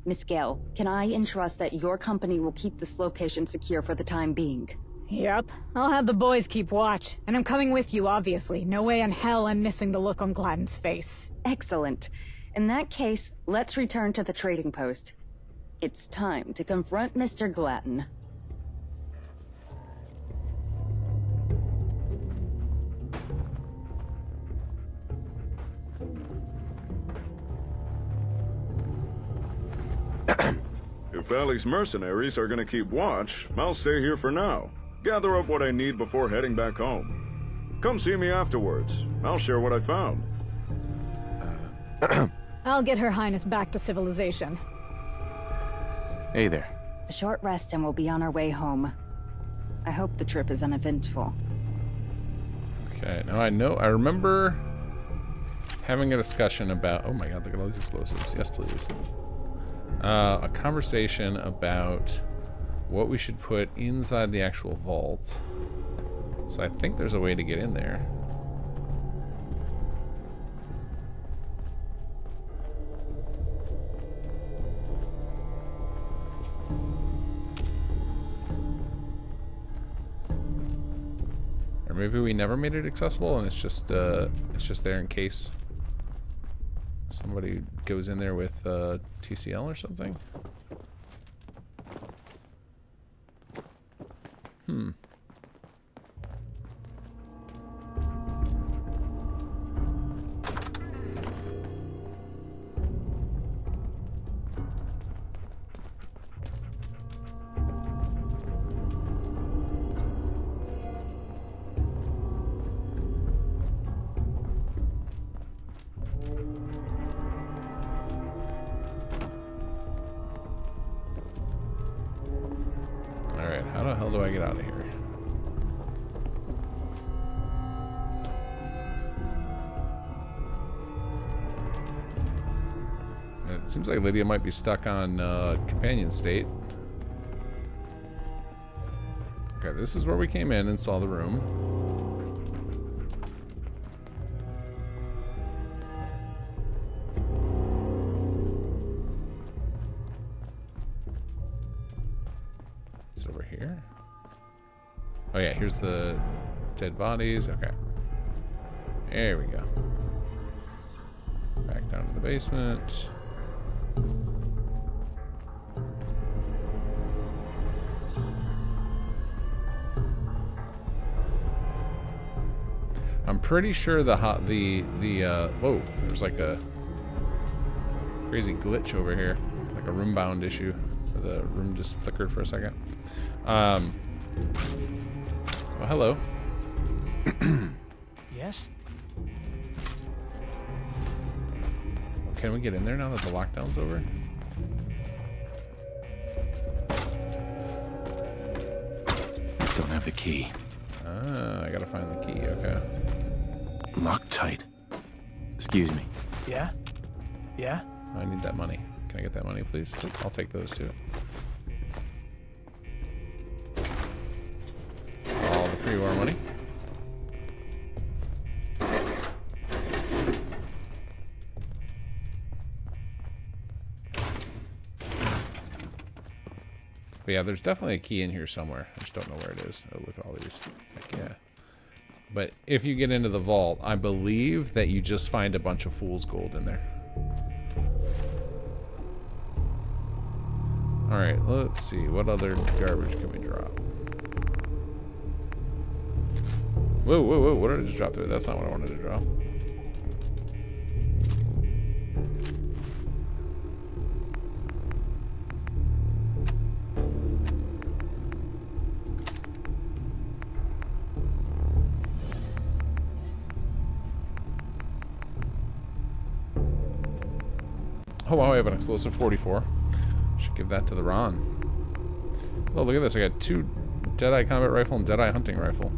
Miss Gale, can I entrust that your company will keep this location secure for the time being? Yep. I'll have the boys keep watch. And I'm coming with you, obviously. No way in hell I'm missing the look on Gladden's face. Excellent. In that case, let's return to the trading post. It's time to confront Mr. Gladden. If Allie's mercenaries are gonna keep watch, I'll stay here for now. Gather up what I need before heading back home. Come see me afterwards. I'll share what I found. I'll get Her Highness back to civilization. Hey there. A short rest and we'll be on our way home. I hope the trip is uneventful. Okay, now I remember having a discussion about, oh my god, look at all these explosives. Yes, please. A conversation about what we should put inside the actual vault. So I think there's a way to get in there. Or maybe we never made it accessible and it's just there in case somebody goes in there with TCL or something. Alright, how the hell do I get out of here? It seems like Lydia might be stuck on companion state. Okay, this is where we came in and saw the room. Is it over here? Oh yeah, here's the dead bodies. Okay. There we go. Back down to the basement. I'm pretty sure whoa, there's like a crazy glitch over here, like a room bound issue. The room just flickered for a second. Oh, hello. Yes? Can we get in there now that the lockdown's over? Don't have the key. Ah, I gotta find the key, okay. Locked tight. Excuse me. Yeah? Yeah? I need that money. Can I get that money, please? I'll take those too. All the pre-war money. But yeah, there's definitely a key in here somewhere. I just don't know where it is. Oh, look at all these. Heck yeah. But if you get into the vault, I believe that you just find a bunch of fool's gold in there. Alright, let's see. What other garbage can we drop? Whoa, whoa, whoa. What did I just drop there? That's not what I wanted to drop. Oh wow, I have an explosive 44. Should give that to the Ron. Oh, look at this. I got 2 Deadeye combat rifle and Deadeye hunting rifle.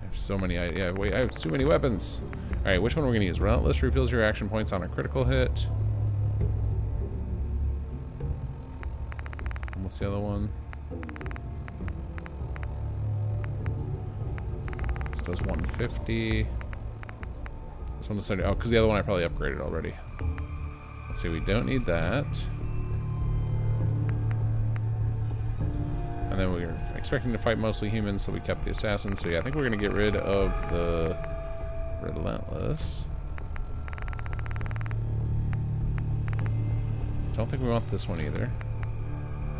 I have So many, yeah, wait, I have too many weapons. All right, which one we're gonna use? Relentless refills your action points on a critical hit. And what's the other one? This does 150. This one decided, oh, because the other one I probably upgraded already. Let's see, we don't need that. And then we were expecting to fight mostly humans, so we kept the assassin. So yeah, I think we're gonna get rid of the relentless. Don't think we want this one either.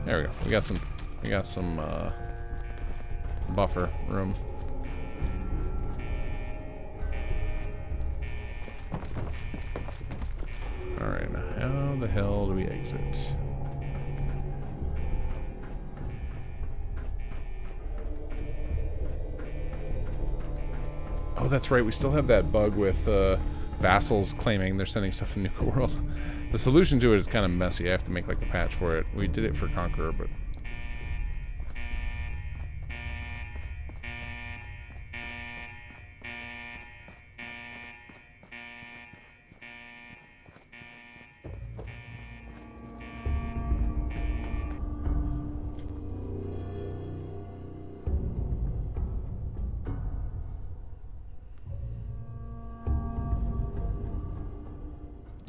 There we go. We got some buffer room. All right, now how the hell do we exit? Oh, that's right. We still have that bug with vassals claiming they're sending stuff to Nuka World. The solution to it is kind of messy. I have to make like a patch for it. We did it for Conqueror, but...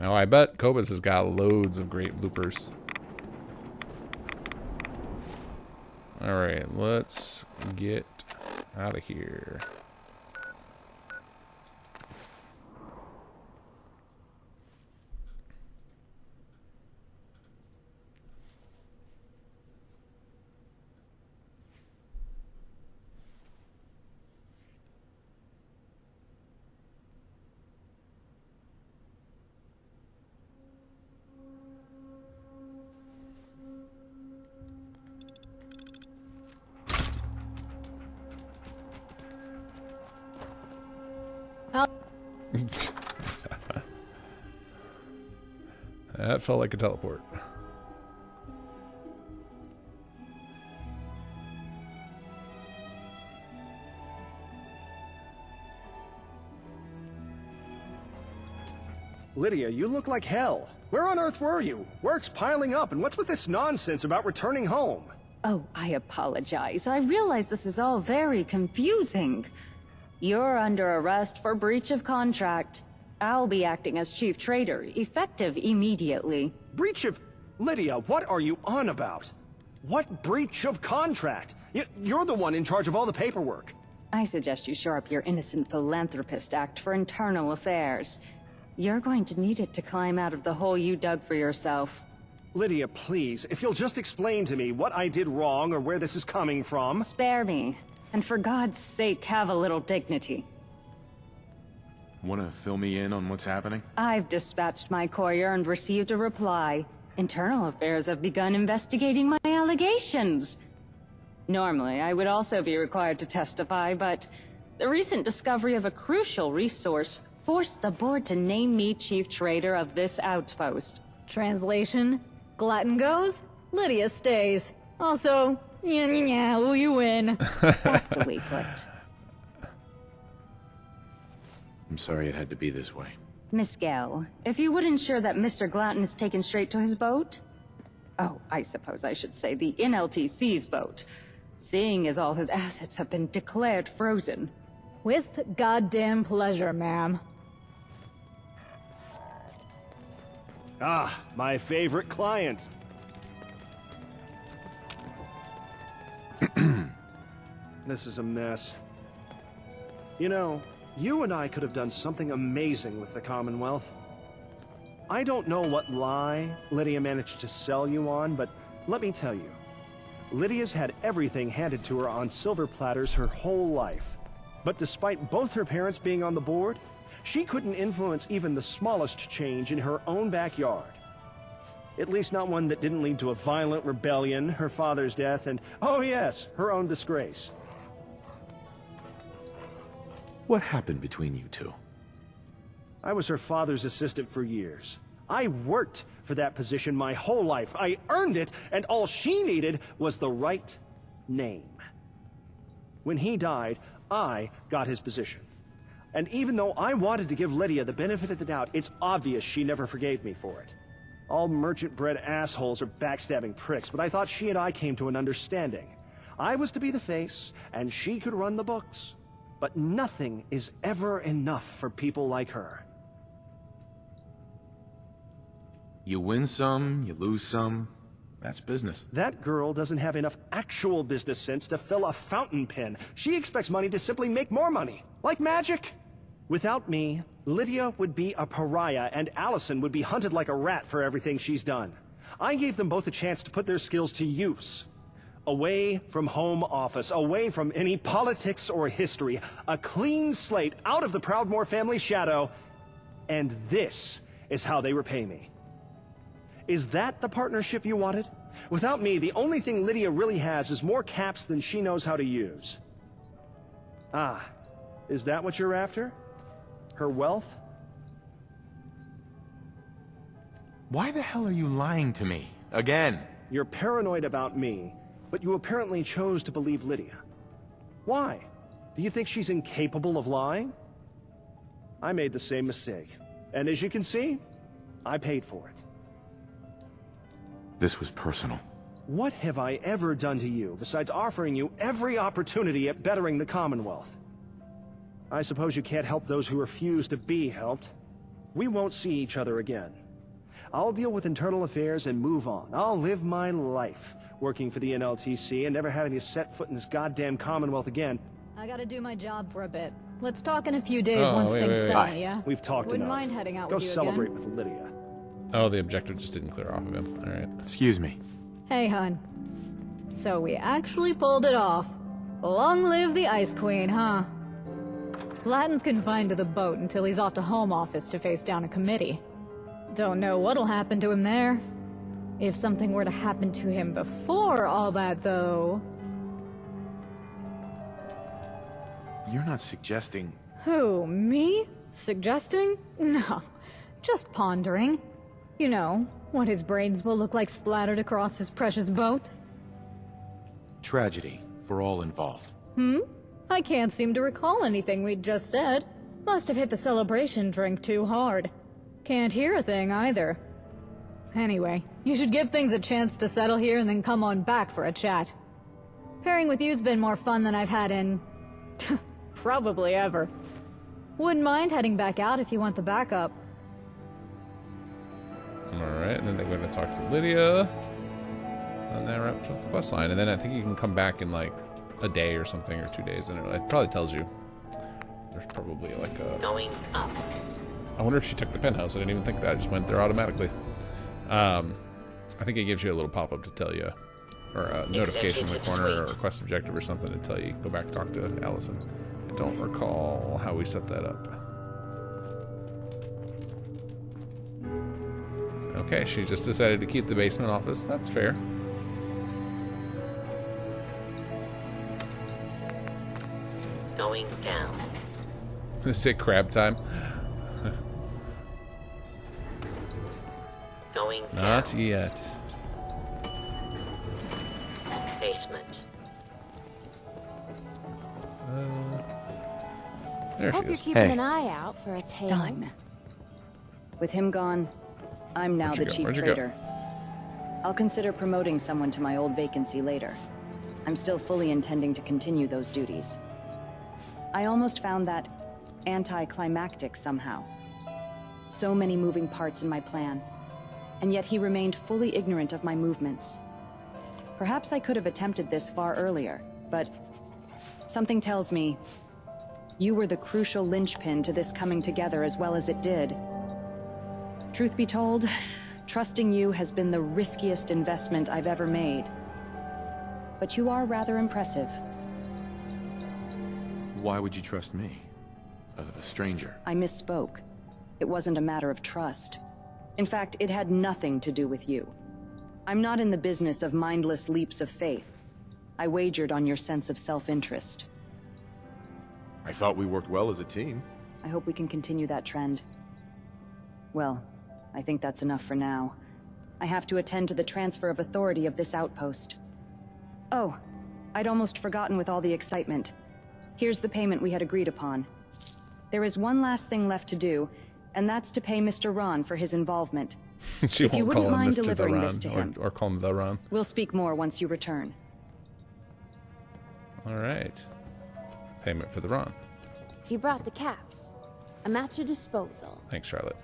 Oh, I bet Cobus has got loads of great bloopers. Alright, let's get out of here. That felt like a teleport. Lydia, you look like hell. Where on earth were you? Work's piling up, and what's with this nonsense about returning home? Oh, I apologize. I realize this is all very confusing. You're under arrest for breach of contract. I'll be acting as chief trader, effective immediately. Breach of... Lydia, what are you on about? What breach of contract? You're the one in charge of all the paperwork. I suggest you shore up your Innocent Philanthropist Act for internal affairs. You're going to need it to climb out of the hole you dug for yourself. Lydia, please, if you'll just explain to me what I did wrong or where this is coming from... Spare me. And for God's sake, have a little dignity. Want to fill me in on what's happening? I've dispatched my courier and received a reply. Internal Affairs have begun investigating my allegations. Normally, I would also be required to testify, but the recent discovery of a crucial resource forced the board to name me chief trader of this outpost. Translation: Glatton goes, Lydia stays. Also, yeah, you win. Aptly put. I'm sorry it had to be this way. Miss Gale, if you would ensure that Mr. Glatton is taken straight to his boat? Oh, I suppose I should say the NLTC's boat, seeing as all his assets have been declared frozen. With goddamn pleasure, ma'am. Ah, my favorite client. This is a mess. You know, you and I could have done something amazing with the Commonwealth. I don't know what lie Lydia managed to sell you on, but let me tell you. Lydia's had everything handed to her on silver platters her whole life. But despite both her parents being on the board, she couldn't influence even the smallest change in her own backyard. At least not one that didn't lead to a violent rebellion, her father's death, and, oh yes, her own disgrace. What happened between you two? I was her father's assistant for years. I worked for that position my whole life. I earned it, and all she needed was the right name. When he died, I got his position. And even though I wanted to give Lydia the benefit of the doubt, it's obvious she never forgave me for it. All merchant-bred assholes are backstabbing pricks, but I thought she and I came to an understanding. I was to be the face, and she could run the books. But nothing is ever enough for people like her. You win some, you lose some. That's business. That girl doesn't have enough actual business sense to fill a fountain pen. She expects money to simply make more money. Like magic. Without me, Lydia would be a pariah, and Allison would be hunted like a rat for everything she's done. I gave them both a chance to put their skills to use. Away from home office, away from any politics or history, a clean slate out of the Proudmoore family shadow, and this is how they repay me. Is that the partnership you wanted? Without me, the only thing Lydia really has is more caps than she knows how to use. Ah, is that what you're after? Her wealth? Why the hell are you lying to me? Again? You're paranoid about me, but you apparently chose to believe Lydia. Why? Do you think she's incapable of lying? I made the same mistake. And as you can see, I paid for it. This was personal. What have I ever done to you besides offering you every opportunity at bettering the Commonwealth? I suppose you can't help those who refuse to be helped. We won't see each other again. I'll deal with internal affairs and move on. I'll live my life working for the NLTC and never having to set foot in this goddamn Commonwealth again. I gotta do my job for a bit. Let's talk in a few days once things settle, yeah? We've talked Wouldn't enough. mind heading out Go with you celebrate again. with Lydia. Oh, the objective just didn't clear off of him. All right. Excuse me. Hey, hun. So we actually pulled it off. Long live the Ice Queen, huh? Blatton's confined to the boat until he's off to Home Office to face down a committee. Don't know what'll happen to him there. If something were to happen to him before all that, though... You're not suggesting... Who, me? Suggesting? No. Just pondering. You know, what his brains will look like splattered across his precious boat. Tragedy for all involved. I can't seem to recall anything we'd just said. Must have hit the celebration drink too hard. Can't hear a thing either. Anyway, you should give things a chance to settle here and then come on back for a chat. Pairing with you's been more fun than I've had in... probably ever. Wouldn't mind heading back out if you want the backup. Alright, and then they're going to talk to Lydia. And that wraps up the quest line. And then I think you can come back in like a day or something, or 2 days, and it probably tells you. There's probably like a... Going up. I wonder if she took the penthouse. I didn't even think of that. It just went there automatically. I think it gives you a little pop-up to tell you, or a notification in the corner, or a quest objective or something to tell you, go back and talk to Allison. I don't recall how we set that up. Okay, she just decided to keep the basement office. That's fair. Going down. Let's say crab time. Going down. Not yet. Basement. There Hope she you're is. keeping an eye out for a tail. Done. With him gone, I'm now the chief trader. I'll consider promoting someone to my old vacancy later. I'm still fully intending to continue those duties. I almost found that anticlimactic somehow. So many moving parts in my plan, and yet he remained fully ignorant of my movements. Perhaps I could have attempted this far earlier, but something tells me you were the crucial linchpin to this coming together as well as it did. Truth be told, trusting you has been the riskiest investment I've ever made. But you are rather impressive. Why would you trust me? A stranger? I misspoke. It wasn't a matter of trust. In fact, it had nothing to do with you. I'm not in the business of mindless leaps of faith. I wagered on your sense of self-interest. I thought we worked well as a team. I hope we can continue that trend. Well, I think that's enough for now. I have to attend to the transfer of authority of this outpost. Oh, I'd almost forgotten with all the excitement. Here's the payment we had agreed upon. There is one last thing left to do, and that's to pay Mr. Ron for his involvement. She if you won't call wouldn't him mind Mr. the delivering Ron, this to him. or call him the Ron. We'll speak more once you return. All right. Payment for the Ron. He brought the caps. I'm at your disposal. Thanks, Charlotte.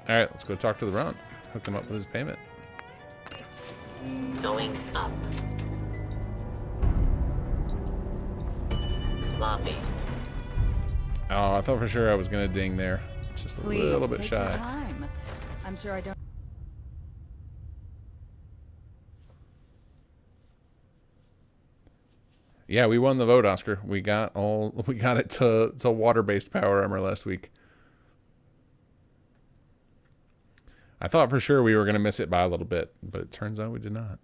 All right, let's go talk to the Ron. Hook him up with his payment. Going up. Lobby. Oh, I thought for sure I was gonna ding there. Just a little bit take shy. your time. I'm sure I don't. Yeah, we won the vote, Oscar. We got it to water-based power armor last week. I thought for sure we were gonna miss it by a little bit, but it turns out we did not.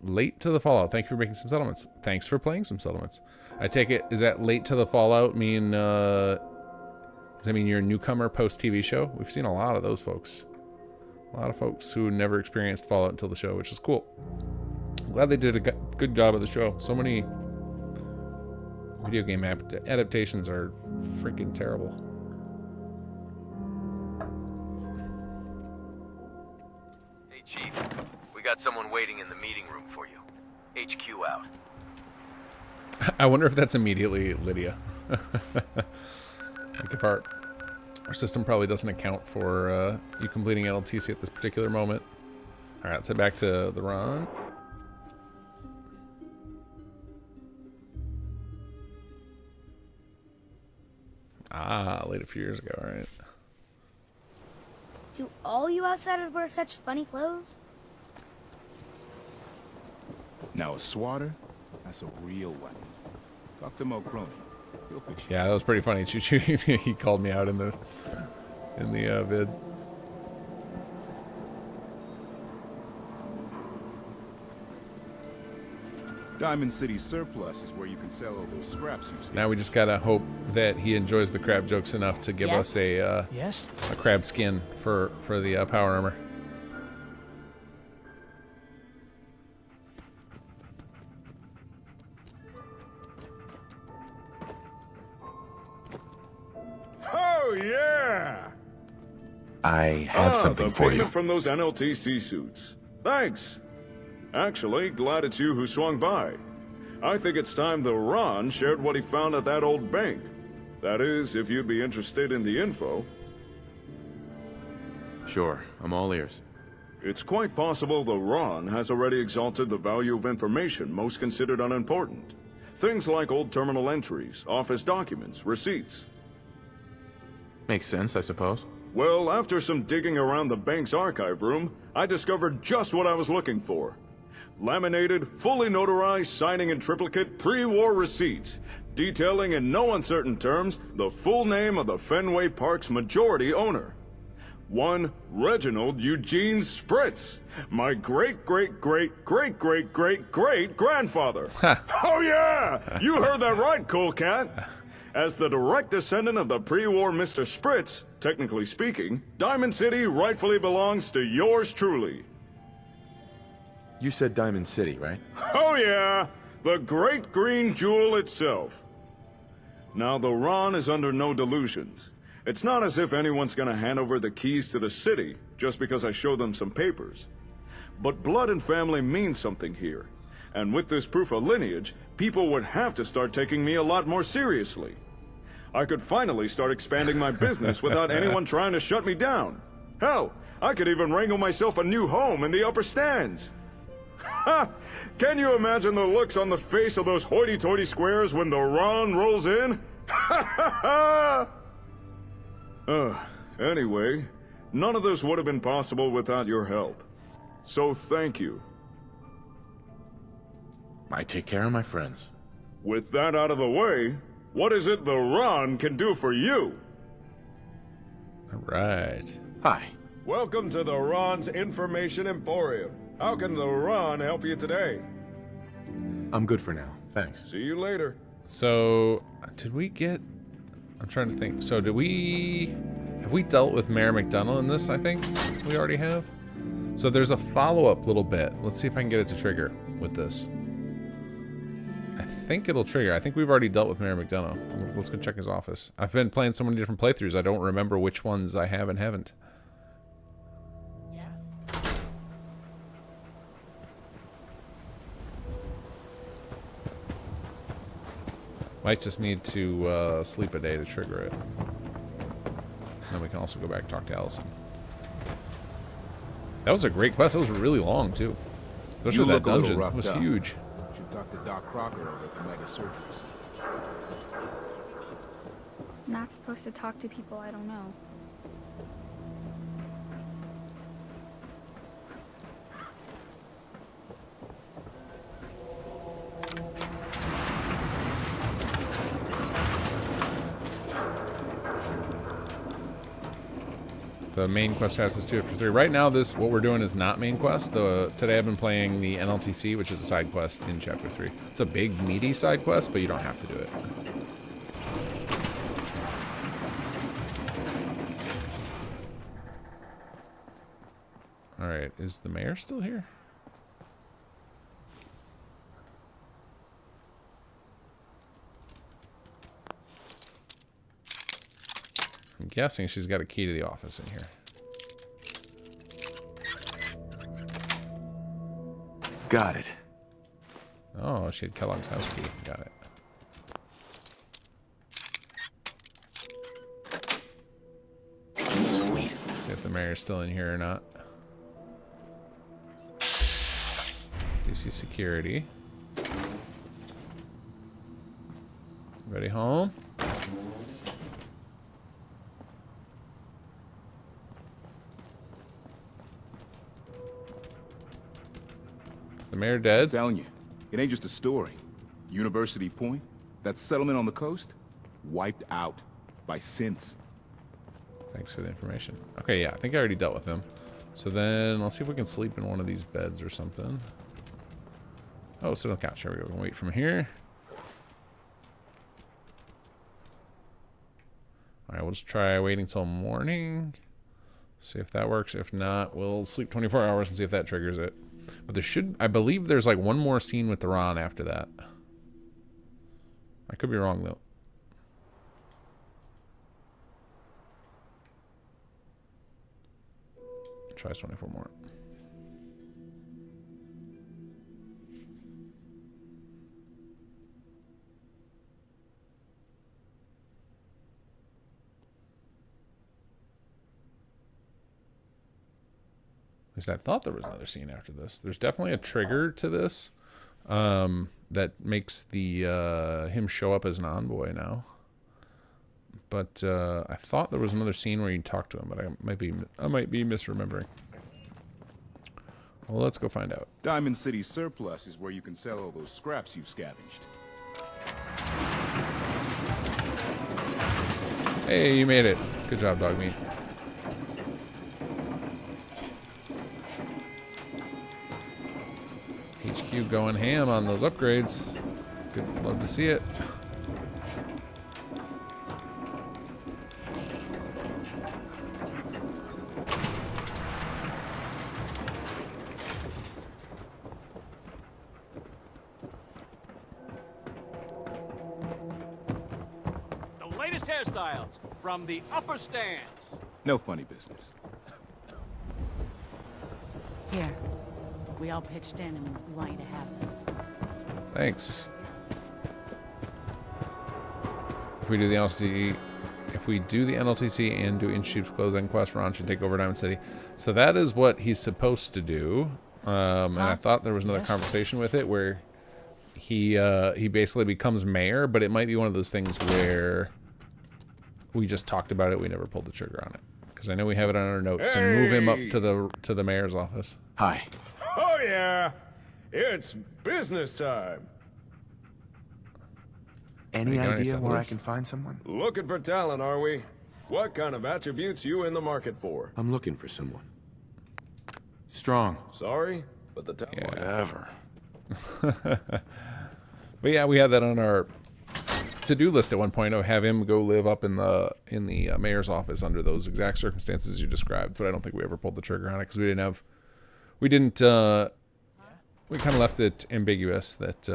Late to the Fallout. Thank you for making some settlements. Thanks for playing some settlements. I take it, is that late to the Fallout mean, does that mean you're a newcomer post-TV show? We've seen a lot of those folks. A lot of folks who never experienced Fallout until the show, which is cool. I'm glad they did a good job of the show. So many video game adaptations are freaking terrible. Hey, Chief. We got someone waiting in the meeting room for you. HQ out. I wonder if that's immediately Lydia. Like if our system probably doesn't account for you completing LTC at this particular moment. All right, let's head back to the Ron. Ah, late a few years ago. All right. Do all you outsiders wear such funny clothes? Now a swatter, that's a real one. Talk to Mulcrony. He'll fix you. Yeah, that was pretty funny. Choo-Choo, he called me out in the vid. Diamond City Surplus is where you can sell all those scraps you steal. Now we just gotta hope that he enjoys the crab jokes enough to give us a crab skin for the power armor. Oh, yeah! I have something for the you. payment from those NLTC suits. Thanks. Actually, glad it's you who swung by. I think it's time the Ron shared what he found at that old bank. That is, if you'd be interested in the info. Sure, I'm all ears. It's quite possible the Ron has already exalted the value of information most considered unimportant. Things like old terminal entries, office documents, receipts. Makes sense, I suppose. Well, after some digging around the bank's archive room, I discovered just what I was looking for. Laminated, fully notarized, signing in triplicate, pre-war receipts, detailing in no uncertain terms the full name of the Fenway Park's majority owner. One Reginald Eugene Spritz, my great-great-great-great-great-great-great-grandfather. Oh yeah! You heard that right, cool cat! As the direct descendant of the pre-war Mr. Spritz, technically speaking, Diamond City rightfully belongs to yours truly. You said Diamond City, right? Oh yeah! The great green jewel itself. Now the Ron is under no delusions. It's not as if anyone's gonna hand over the keys to the city just because I show them some papers. But blood and family mean something here. And with this proof of lineage, people would have to start taking me a lot more seriously. I could finally start expanding my business without anyone trying to shut me down. Hell, I could even wrangle myself a new home in the upper stands. Ha! Can you imagine the looks on the face of those hoity-toity squares when the Ron rolls in? Ha ha ha! Anyway, none of this would have been possible without your help. So thank you. I take care of my friends. With that out of the way, what is it the Ron can do for you? All right. Hi. Welcome to the Ron's Information Emporium. How can the Ron help you today? I'm good for now. Thanks. See you later. So, did we get... I'm trying to think. So, have we dealt with Mayor McDonough in this, I think? We already have? So there's a follow-up little bit. Let's see if I can get it to trigger with this. I think it'll trigger. I think we've already dealt with Mayor McDonough. Let's go check his office. I've been playing so many different playthroughs, I don't remember which ones I have and haven't. Might just need to sleep a day to trigger it. Then we can also go back and talk to Allison. That was a great quest. That was really long, too. Especially that dungeon. It was huge. Should talk to Doc Crocker over at the Mega Surgery. Not supposed to talk to people I don't know. The main quest has is 2 after 3. Right now, what we're doing is not main quest. Today I've been playing the NLTC, which is a side quest in Chapter 3. It's a big, meaty side quest, but you don't have to do it. Alright, is the mayor still here? I'm guessing she's got a key to the office in here. Got it. Oh, she had Kellogg's house key. Got it. Sweet. See if the mayor's still in here or not. DC security. Ready home? Is the mayor dead? I'm telling you, it ain't just a story. University Point, that settlement on the coast, wiped out by synths. Thanks for the information. Okay, yeah, I think I already dealt with him. So then, let's see if we can sleep in one of these beds or something. Oh, sit on the couch. Here we go. We can wait from here. Alright, we'll just try waiting till morning. See if that works. If not, we'll sleep 24 hours and see if that triggers it. But there should... I believe there's like one more scene with the Ron after that. I could be wrong, though. Tries 24 more. At least I thought there was another scene after this. There's definitely a trigger to this that makes the him show up as an envoy now. But I thought there was another scene where you can talk to him, but I might be misremembering. Well, let's go find out. Diamond City Surplus is where you can sell all those scraps you've scavenged. Hey, you made it. Good job, dog meat. HQ going ham on those upgrades. Good, love to see it. Hairstyles from the upper stands. No funny business. Here, we all pitched in and we want you to have this. Thanks. If we do the NLTC, and do in sheep's clothing quest, Ron should take over Diamond City. So that is what he's supposed to do. And I thought there was another conversation with it where he basically becomes mayor, but it might be one of those things where we just talked about it. We never pulled the trigger on it because I know we have it on our notes to move him up to the mayor's office. Hi. Oh yeah, it's business time. Any idea where I can find someone? Looking for talent, are we? What kind of attributes you in the market for? I'm looking for someone. Strong. Sorry, but the whatever. But yeah, we had that on our to-do list at one point. Of have him go live up in the mayor's office under those exact circumstances you described, but I don't think we ever pulled the trigger on it because we didn't have We didn't, we kind of left it ambiguous that,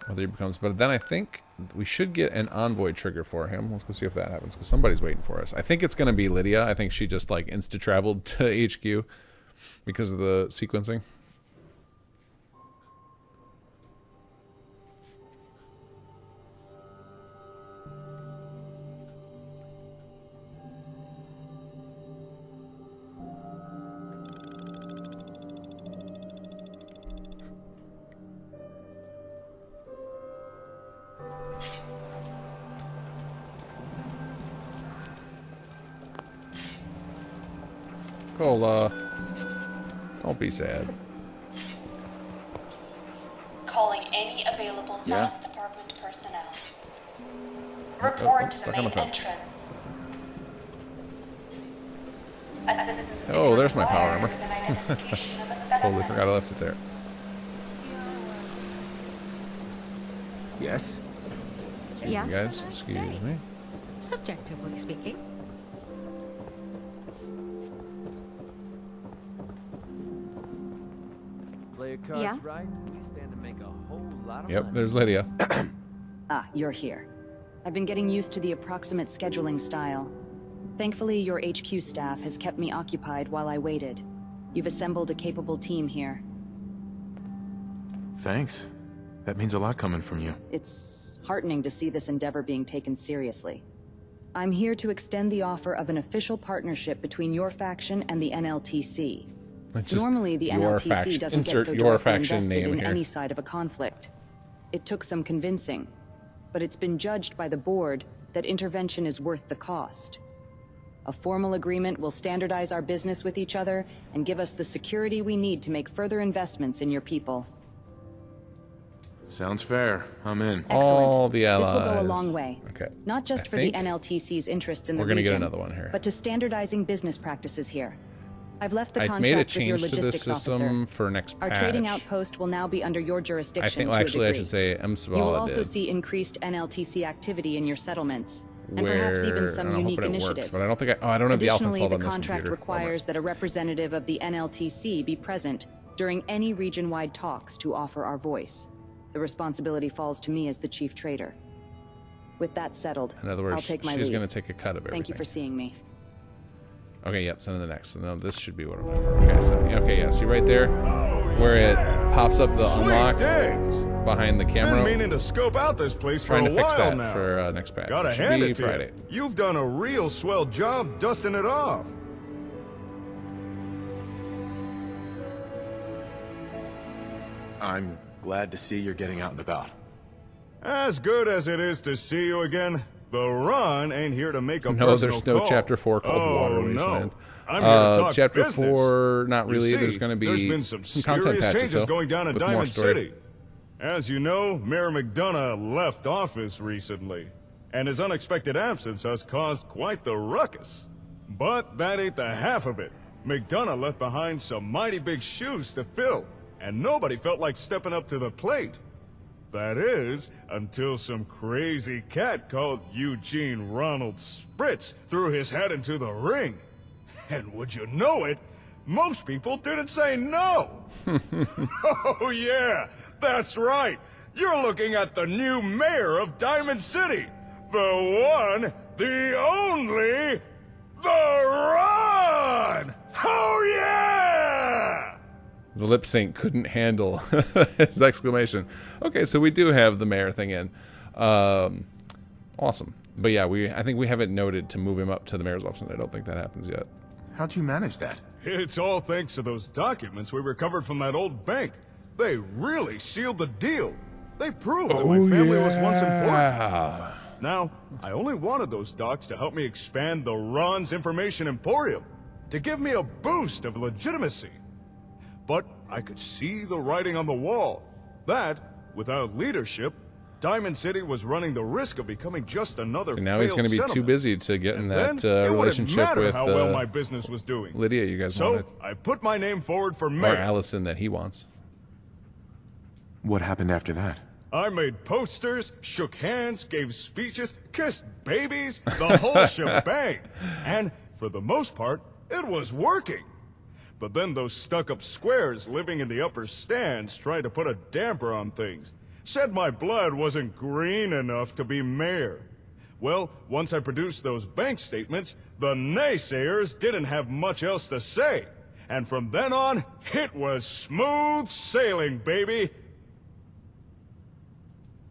whether he becomes, but then I think we should get an envoy trigger for him. Let's go see if that happens, because somebody's waiting for us. I think it's going to be Lydia. I think she just, like, insta-traveled to HQ because of the sequencing. Cola, don't be sad. Calling any available science department personnel. Report Oh, to the stuck on main the fence. entrance. Assistance Oh, is there's my power required armor. with an identification of a specimen. Totally forgot I left it there. Yes? Excuse me, guys. Excuse me. Subjectively speaking. Play your cards Yeah? right, we stand to make a whole lot of Yep, money. there's Lydia. Ah, you're here. I've been getting used to the approximate scheduling style. Thankfully, your HQ staff has kept me occupied while I waited. You've assembled a capable team here. Thanks. That means a lot coming from you. It's heartening to see this endeavor being taken seriously. I'm here to extend the offer of an official partnership between your faction and the NLTC. It's just Normally, the your NLTC faction. doesn't get Insert so your directly faction invested name in here. any side of a conflict. It took some convincing, but it's been judged by the board that intervention is worth the cost. A formal agreement will standardize our business with each other and give us the security we need to make further investments in your people. Sounds fair. I'm in. Excellent. All the allies. This will go a long way. Okay. Not just I for the think NLTC's interests in the we're gonna region, get another one here. but to standardizing business practices here. I've left the I contract made a with your change to this logistics system officer. for next Our patch. trading outpost will now be under your jurisdiction. I think, well, to a actually, I degree. should say You will Msvala also did. see increased NLTC activity in your settlements, and Where, perhaps even some and I'm unique hoping it initiatives. works, but I don't think I don't have the alpha Additionally, installed the on this contract computer. requires that a representative of the NLTC be present during any region-wide talks to offer our voice. The responsibility falls to me as the chief trader. With that settled, In other words, I'll take my she's leave. going to take a cut of everything. Thank you for seeing me. Okay, yep, send to the next. So now this should be what I'm looking for. Okay, so, okay, yeah, see right there? Where it pops up the Sweet unlock days. behind the camera. Been meaning to scope out this place for Trying a to fix while that now. for next patch. Gotta It should hand be it to Friday. you. You've done a real swell job dusting it off. I'm glad to see you're getting out and about. As good as it is to see you again, the run ain't here to make a No, personal there's no call. Chapter 4 called Oh, Water no. Wasteland. I'm here to talk Chapter business. 4, not You really. see, There's going to be there's been some content serious patches, changes though, going down in with more Diamond story. City. As you know, Mayor McDonough left office recently, and his unexpected absence has caused quite the ruckus. But that ain't the half of it. McDonough left behind some mighty big shoes to fill, and nobody felt like stepping up to the plate. That is, until some crazy cat called Eugene Ronald Spritz threw his hat into the ring. And would you know it, most people didn't say no. Oh yeah, that's right. You're looking at the new mayor of Diamond City. The one, the only, The Ron! Oh yeah! The lip sync couldn't handle his exclamation. Okay, so we do have the mayor thing in. Awesome. But yeah, I think we have it noted to move him up to the mayor's office, and I don't think that happens yet. How'd you manage that? It's all thanks to those documents we recovered from that old bank. They really sealed the deal. They proved that my family was once important. Now, I only wanted those docs to help me expand the Ron's Information Emporium, to give me a boost of legitimacy. But I could see the writing on the wall. That, without leadership, Diamond City was running the risk of becoming just another So now he's going to be too busy to get in that it wouldn't relationship matter with how well my business was doing. Lydia, you guys So wanted. I put my name forward for Or mayor. Allison that he wants. What happened after that? I made posters, shook hands, gave speeches, kissed babies, the whole shebang. And for the most part, it was working. But then those stuck-up squares living in the upper stands trying to put a damper on things said my blood wasn't green enough to be mayor. Well, once I produced those bank statements, the naysayers didn't have much else to say. And from then on, it was smooth sailing, baby.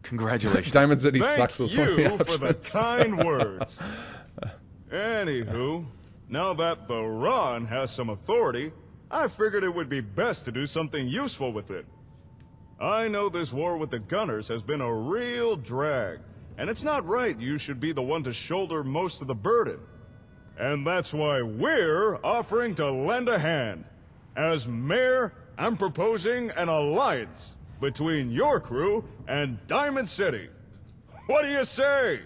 Congratulations. Diamond City Thank sucks was one of the you for the options. kind words. Anywho, now that the Ron has some authority, I figured it would be best to do something useful with it. I know this war with the Gunners has been a real drag, and it's not right you should be the one to shoulder most of the burden. And that's why we're offering to lend a hand. As mayor, I'm proposing an alliance between your crew and Diamond City. What do you say?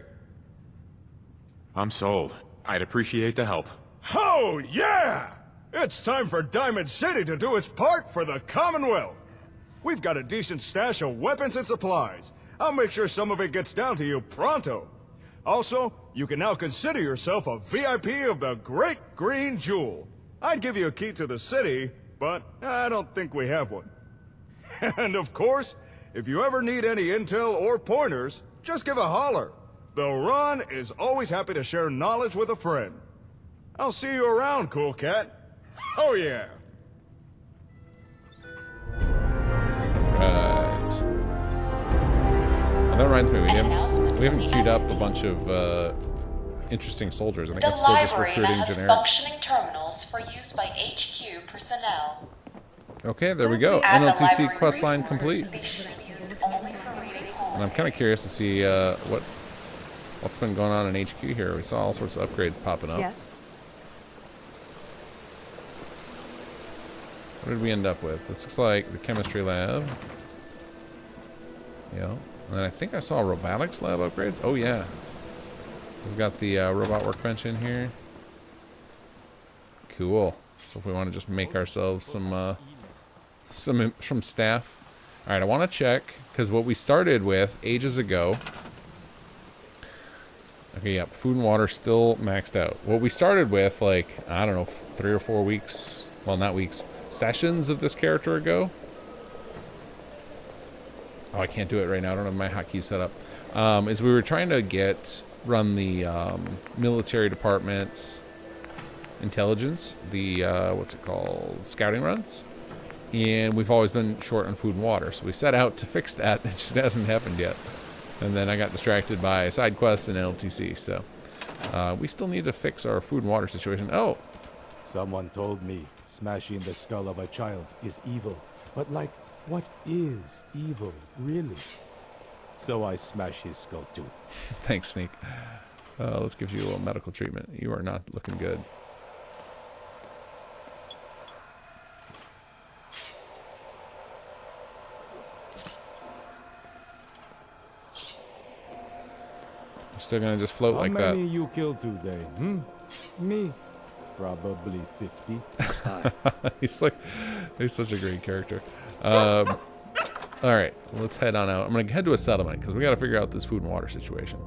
I'm sold. I'd appreciate the help. Oh, yeah! It's time for Diamond City to do its part for the Commonwealth. We've got a decent stash of weapons and supplies. I'll make sure some of it gets down to you pronto. Also, you can now consider yourself a VIP of the Great Green Jewel. I'd give you a key to the city, but I don't think we have one. And of course, if you ever need any intel or pointers, just give a holler. The Ron is always happy to share knowledge with a friend. I'll see you around, cool cat. Oh yeah. Right. Well, that reminds me, we haven't queued up a bunch of interesting soldiers. I think I'm still just recruiting has generic. functioning terminals for use by HQ personnel. Okay, there we go. As a NLTC library questline resource, complete. they should be used only for reading And I'm kind of curious to see what's been going on in HQ here. We saw all sorts of upgrades popping up. Yes. What did we end up with? This looks like the chemistry lab. Yeah. And then I think I saw robotics lab upgrades. Oh, yeah. We've got the robot workbench in here. Cool. So if we want to just make ourselves some staff. All right, I want to check, because what we started with ages ago. Okay, yep, food and water still maxed out. What we started with, like, I don't know, 3 or 4 weeks, well, not weeks, sessions of this character ago. Oh, I can't do it right now. I don't have my hotkeys set up. Is we were trying to run the military department's intelligence, the, what's it called, scouting runs. And we've always been short on food and water. So we set out to fix that. It just hasn't happened yet. And then I got distracted by side quests and LTC. So we still need to fix our food and water situation. Oh. Someone told me smashing the skull of a child is evil. But like, what is evil, really? So I smash his skull too. Thanks, Sneak. Let's give you a little medical treatment. You are not looking good. You're still gonna just float like that. How many you killed today? Me? Probably 50. He's such a great character. All right, let's head on out. I'm gonna head to a settlement because we got to figure out this food and water situation.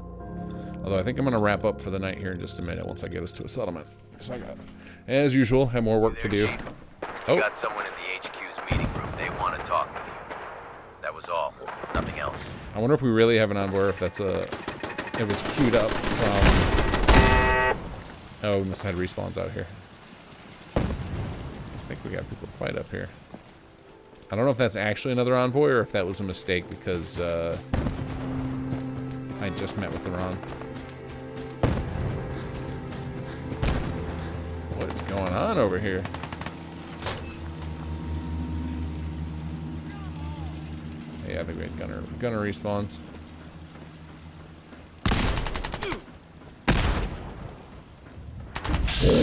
Although I think I'm gonna wrap up for the night here in just a minute once I get us to a settlement. Because I got, as usual, have more work to do. Oh. We got someone in the HQ's meeting room. They want to talk with you. That was all. Nothing else. I wonder if we really have an envoy, or if that's it was queued up from. Oh, we must have had respawns out here. I think we got people to fight up here. I don't know if that's actually another envoy or if that was a mistake because I just met with the Ron. What is going on over here? Yeah, I think we had gunner respawns. He's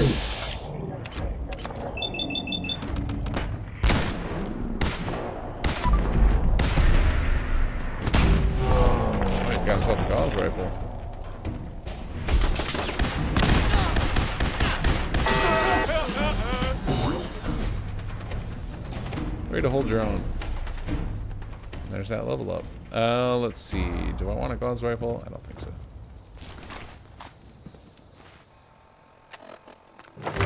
got himself a Gauss rifle. Way to hold your own. There's that level up. Let's see. Do I want a Gauss rifle? I don't think so.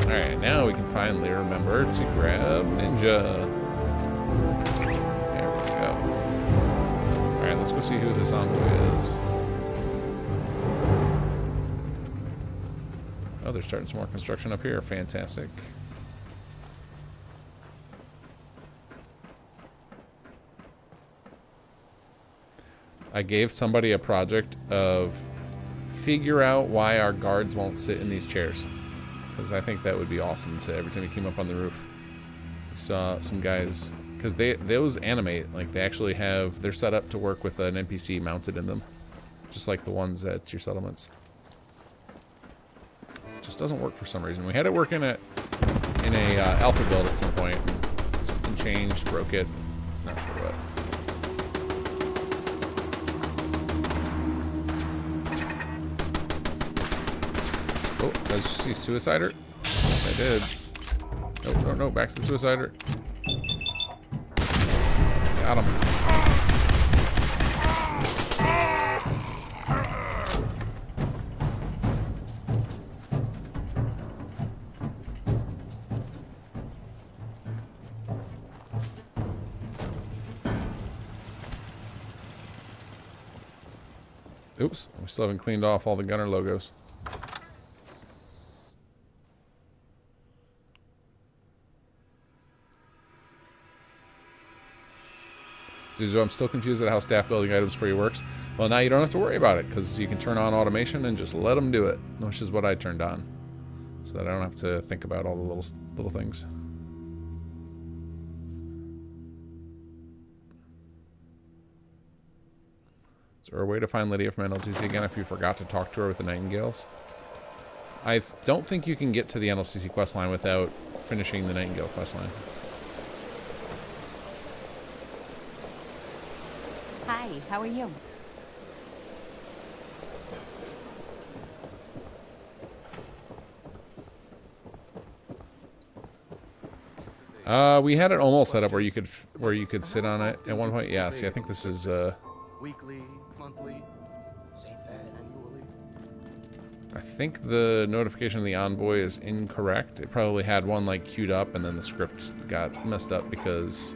Alright, now we can finally remember to grab Ninja. There we go. Alright, let's go see who this envoy is. Oh, they're starting some more construction up here. Fantastic. I gave somebody a project of figure out why our guards won't sit in these chairs. Because I think that would be awesome to every time you came up on the roof. Saw some guys, because those animate, like they actually have, they're set up to work with an NPC mounted in them. Just like the ones at your settlements. Just doesn't work for some reason. We had it working in a alpha build at some point. Something changed, broke it. Not sure what. Oh, did I see Suicider? Yes, I did. No, no, back to the Suicider. Got him. Oops, we still haven't cleaned off all the gunner logos. So I'm still confused at how staff building items for you works. Well, now you don't have to worry about it because you can turn on automation and just let them do it, which is what I turned on, so that I don't have to think about all the little things. Is there a way to find Lydia from NLTC again if you forgot to talk to her with the Nightingales? I don't think you can get to the NLTC questline without finishing the Nightingale questline. Hi, how are you? We had it almost set up where you could sit on it at one point. Yeah, see, I think this is weekly, monthly, annually. I think the notification of the envoy is incorrect. It probably had one like queued up and then the script got messed up because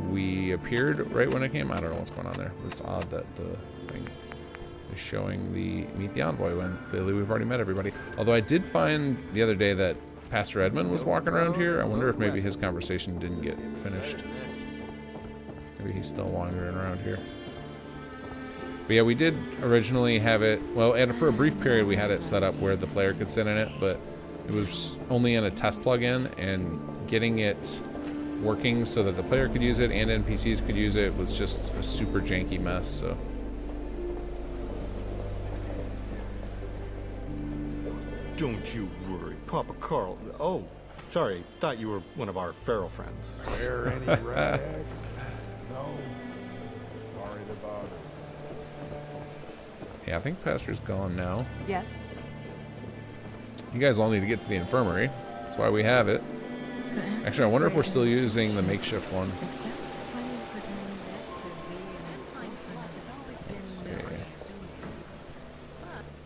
we appeared right when it came. I don't know what's going on there. It's odd that the thing is showing the meet the envoy when clearly we've already met everybody. Although I did find the other day that Pastor Edmund was walking around here. I wonder if maybe his conversation didn't get finished. Maybe he's still wandering around here. But yeah, we did originally have it, well, and for a brief period we had it set up where the player could sit in it, but it was only in a test plugin, and getting it working so that the player could use it and NPCs could use it was just a super janky mess, so. Don't you worry, Papa Carl. Oh, sorry, thought you were one of our feral friends. Are there any rat eggs? No. Sorry to bother. Yeah, I think Pastor's gone now. Yes. You guys all need to get to the infirmary. That's why we have it. Actually, I wonder if we're still using the makeshift one. Let's see.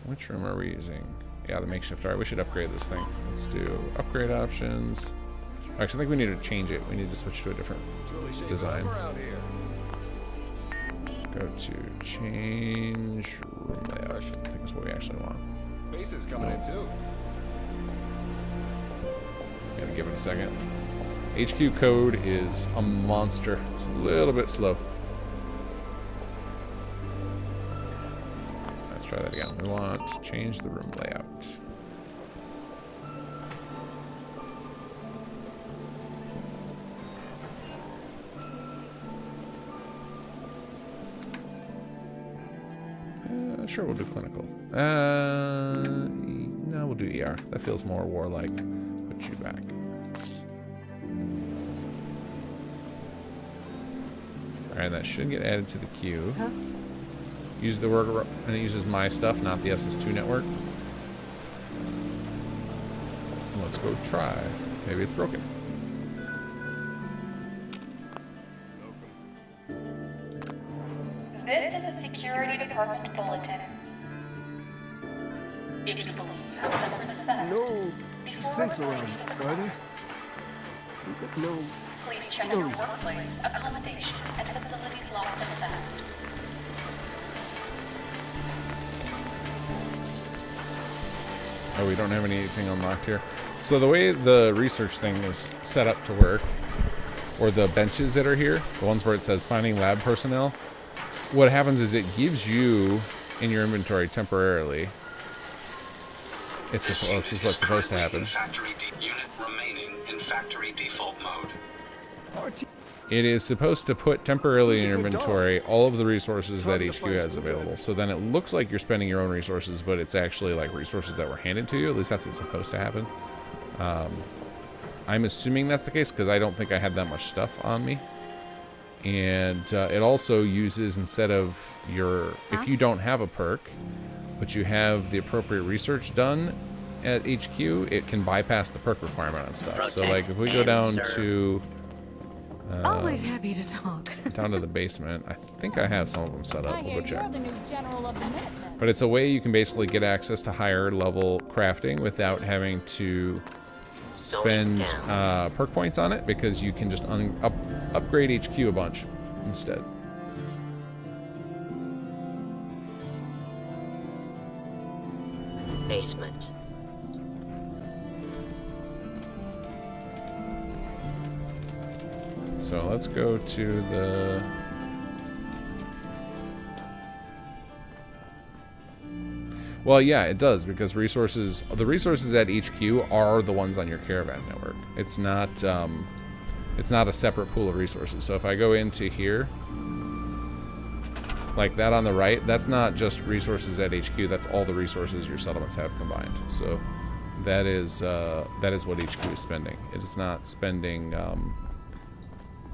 Which room are we using? Yeah, the makeshift. Alright, we should upgrade this thing. Let's do upgrade options. Actually, I think we need to change it. We need to switch to a different design. Go to change room layout. I think that's what we actually want. Base is coming in too. Gotta give it a second. HQ code is a monster. It's a little bit slow. Let's try that again. We want to change the room layout. Sure, we'll do clinical. No, we'll do ER. That feels more warlike. Put you back. Alright, that should get added to the queue. Huh? Use the worker, and it uses my stuff, not the SS2 network. Let's go try. Maybe it's broken. This is a security department bulletin. If you believe you have suffered a theft, synths around, are there? No. Please check your workplace, accommodation, and facilities lost and found. Oh, we don't have anything unlocked here. So the way the research thing is set up to work, or the benches that are here, the ones where it says finding lab personnel, what happens is it gives you in your inventory temporarily. This is what's supposed to happen. Unit remaining in factory default mode. It is supposed to put temporarily in your inventory all of the resources that HQ has available. So then it looks like you're spending your own resources, but it's actually like resources that were handed to you. At least that's what's supposed to happen. I'm assuming that's the case because I don't think I had that much stuff on me. And it also uses, instead of your, if you don't have a perk, but you have the appropriate research done at HQ, it can bypass the perk requirement on stuff. So like if we go down to Always happy to talk. down to the basement, I think I have some of them set up. We'll go check. You're the new general of the Minutemen. But it's a way you can basically get access to higher level crafting without having to spend perk points on it, because you can just upgrade HQ a bunch instead. Basement. So let's go to the... Well, yeah, it does, because the resources at HQ are the ones on your caravan network. It's not a separate pool of resources. So if I go into here, like that on the right, that's not just resources at HQ, that's all the resources your settlements have combined. So that is what HQ is spending. It is not spending,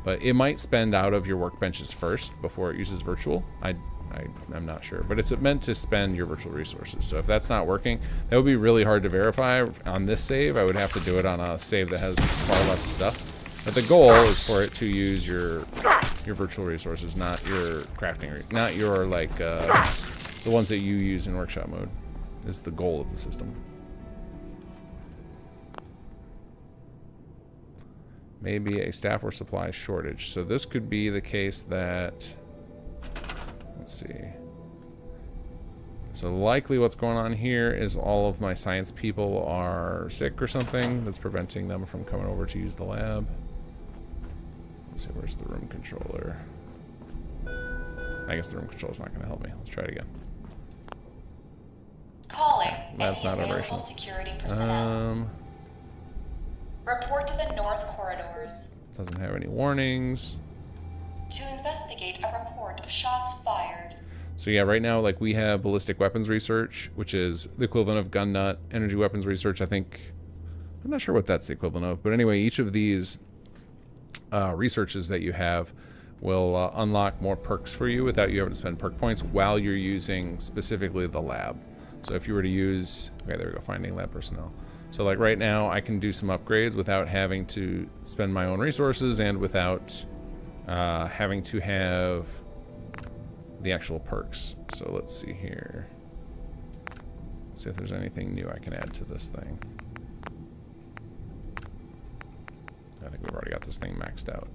but it might spend out of your workbenches first before it uses virtual. I'm not sure, but it's meant to spend your virtual resources. So if that's not working, that would be really hard to verify on this save. I would have to do it on a save that has far less stuff. But the goal is for it to use your virtual resources, not your crafting, not your like the ones that you use in workshop mode. Is the goal of the system. Maybe a staff or supply shortage. So this could be the case that. Let's see. So likely what's going on here is all of my science people are sick or something that's preventing them from coming over to use the lab. Let's see, where's the room controller? I guess the room controller's not going to help me. Let's try it again. Calling. Lab's not operational. Security personnel. Report to the north corridors. Doesn't have any warnings. To investigate a report of shots fired. So yeah, right now, like, we have ballistic weapons research, which is the equivalent of gun nut. Energy weapons research, I think, I'm not sure what that's the equivalent of, but anyway, each of these researches that you have will unlock more perks for you without you having to spend perk points while you're using specifically the lab. So if you were to use, okay, there we go, finding lab personnel. So like right now, I can do some upgrades without having to spend my own resources and without having to have the actual perks. So let's see here. Let's see if there's anything new I can add to this thing. I think we've already got this thing maxed out.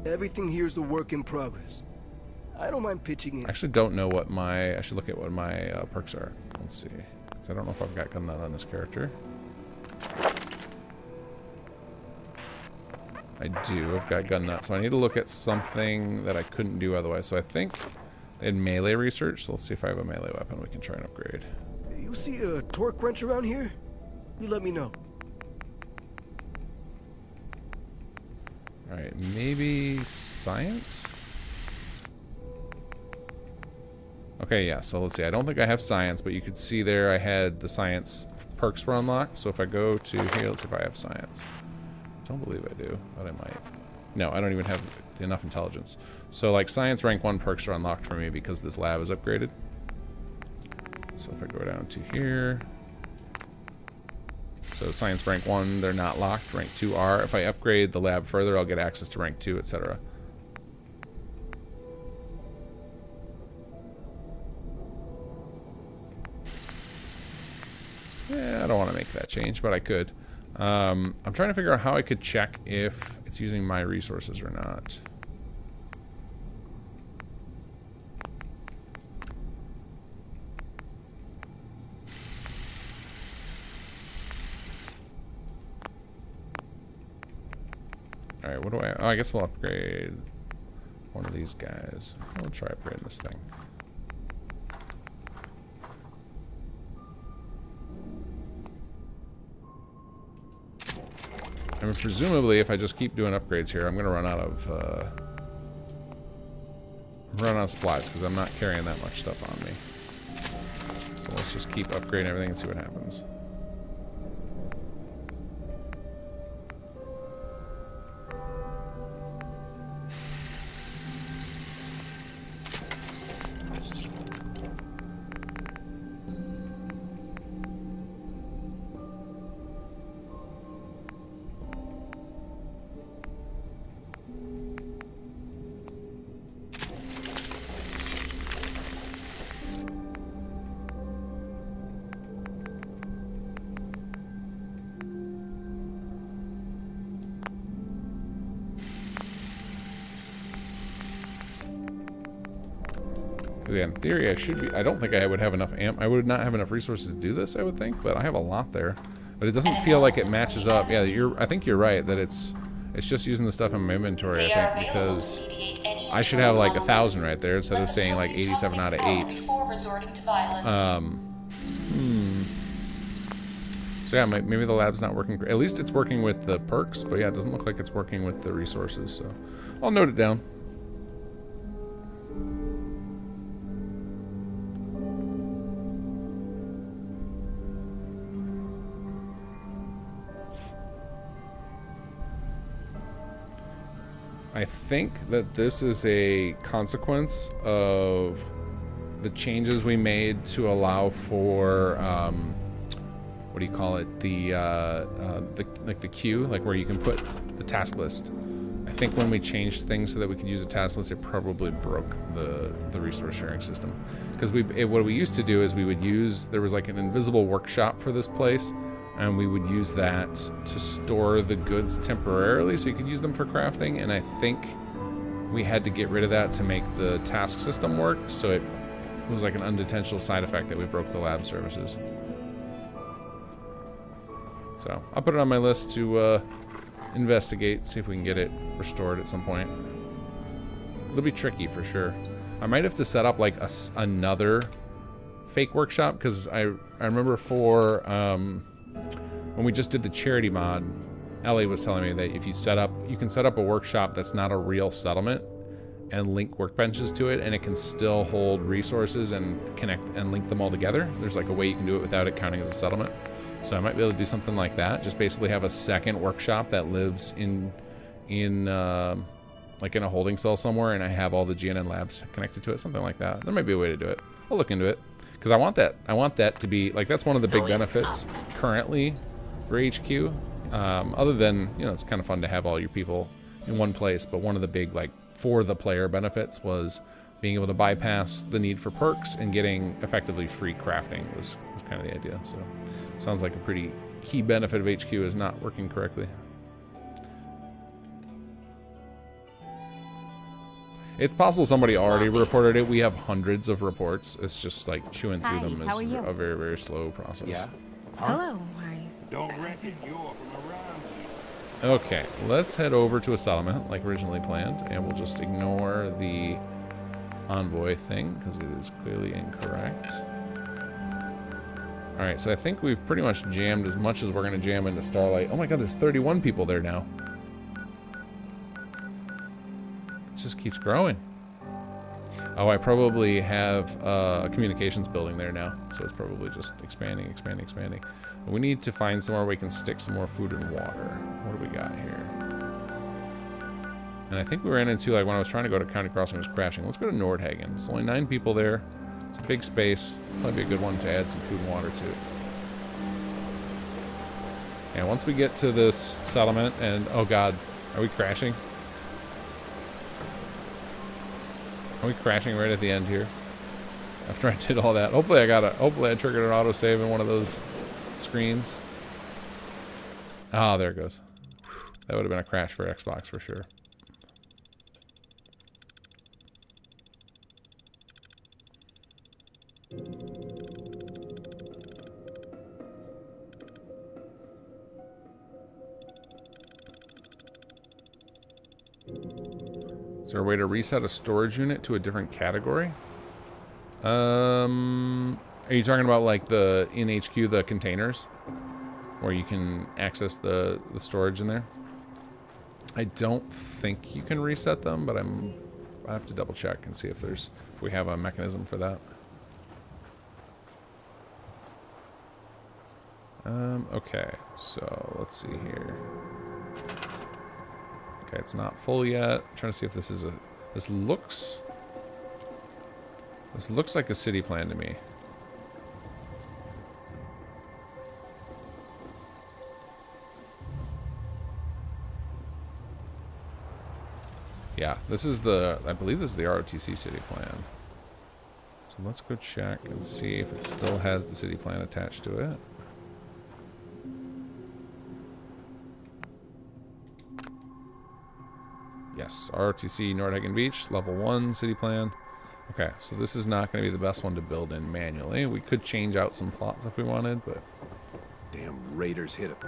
Everything here's a work in progress. I don't mind pitching in. I actually don't know what my... I should look at what my perks are. Let's see. 'Cause I don't know if I've got gun nut on this character. I do. I've got gun nut. So I need to look at something that I couldn't do otherwise. So I think they had melee research. So let's see if I have a melee weapon we can try and upgrade. You see a torque wrench around here? You let me know. Alright, maybe science? Okay, yeah, so let's see. I don't think I have science, but you could see there I had the science perks were unlocked. So if I go to here, let's see if I have science. Don't believe I do, but I might. No, I don't even have enough intelligence. So like science rank 1 perks are unlocked for me because this lab is upgraded. So if I go down to here. So science rank 1, they're not locked. Rank 2 are. If I upgrade the lab further, I'll get access to rank 2, etc. I don't want to make that change, but I could. I'm trying to figure out how I could check if it's using my resources or not. Alright, what do I... Oh, I guess we'll upgrade one of these guys. We'll try upgrading this thing. I mean, presumably, if I just keep doing upgrades here, I'm going to run out of supplies, because I'm not carrying that much stuff on me. So let's just keep upgrading everything and see what happens. Yeah, in theory, I should be. I don't think I would have enough I would not have enough resources to do this, I would think, but I have a lot there. But it doesn't feel like it matches up. Yeah, I think you're right that it's just using the stuff in my inventory, I think, because I should have like 1,000 right there instead of saying like 87 out of 8. So yeah, maybe the lab's not working. At least it's working with the perks, but yeah, it doesn't look like it's working with the resources. So I'll note it down. I think that this is a consequence of the changes we made to allow for what do you call it? The queue, like where you can put the task list. I think when we changed things so that we could use a task list, it probably broke the resource sharing system. Because what we used to do is there was like an invisible workshop for this place, and we would use that to store the goods temporarily so you could use them for crafting, and I think we had to get rid of that to make the task system work, so it was like an unintentional side effect that we broke the lab services. So I'll put it on my list to investigate, see if we can get it restored at some point. It'll be tricky for sure. I might have to set up like another fake workshop, because I remember for when we just did the charity mod, Ellie was telling me that if you can set up a workshop that's not a real settlement and link workbenches to it, and it can still hold resources and connect and link them all together. There's like a way you can do it without it counting as a settlement. So I might be able to do something like that. Just basically have a second workshop that lives in like in a holding cell somewhere, and I have all the GNN labs connected to it, something like that. There might be a way to do it. I'll look into it, because I want that to be like, that's one of the big benefits currently for HQ. Other than, you know, it's kind of fun to have all your people in one place, but one of the big like for the player benefits was being able to bypass the need for perks and getting effectively free crafting was kind of the idea. So sounds like a pretty key benefit of HQ is not working correctly. It's possible somebody already reported it. We have hundreds of reports. It's just like chewing through them is a very, very slow process. Yeah. Hello. Don't reckon you're from around. Okay, let's head over to a settlement like originally planned, and we'll just ignore the envoy thing because it is clearly incorrect. Alright, so I think we've pretty much jammed as much as we're going to jam into Starlight. Oh my god, there's 31 people there now. It just keeps growing. Oh, I probably have a communications building there now, so it's probably just expanding, expanding, expanding. But we need to find somewhere we can stick some more food and water. What do we got here? And I think we ran into, like, when I was trying to go to County Crossing, it was crashing. Let's go to Nordhagen. There's only 9 people there. It's a big space. Probably be a good one to add some food and water to. And once we get to this settlement, and oh god, are we crashing? Are we crashing right at the end here? After I did all that. Hopefully I triggered an autosave in one of those screens. Oh, there it goes. That would have been a crash for Xbox for sure. Is there a way to reset a storage unit to a different category? Are you talking about like the in HQ, the containers, where you can access the storage in there? I don't think you can reset them, but I have to double check and see if we have a mechanism for that. Okay, so let's see here. Okay, it's not full yet. I'm trying to see if this is this looks like a city plan to me. Yeah, this is I believe this is the ROTC city plan. So let's go check and see if it still has the city plan attached to it. Yes, ROTC Nordhagen Beach, level 1 city plan. Okay, so this is not going to be the best one to build in manually. We could change out some plots if we wanted, but... Damn raiders hit it.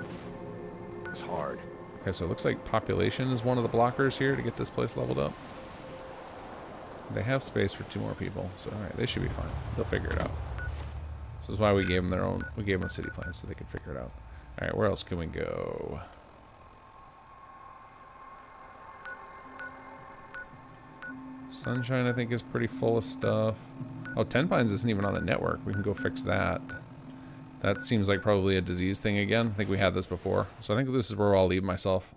It's hard. Okay, so it looks like population is one of the blockers here to get this place leveled up. They have space for 2 more people, so alright, they should be fine. They'll figure it out. This is why we gave them we gave them a city plan so they could figure it out. Alright, where else can we go? Sunshine, I think, is pretty full of stuff. Oh, Ten Pines isn't even on the network. We can go fix that. That seems like probably a disease thing again. I think we had this before. So I think this is where I'll leave myself.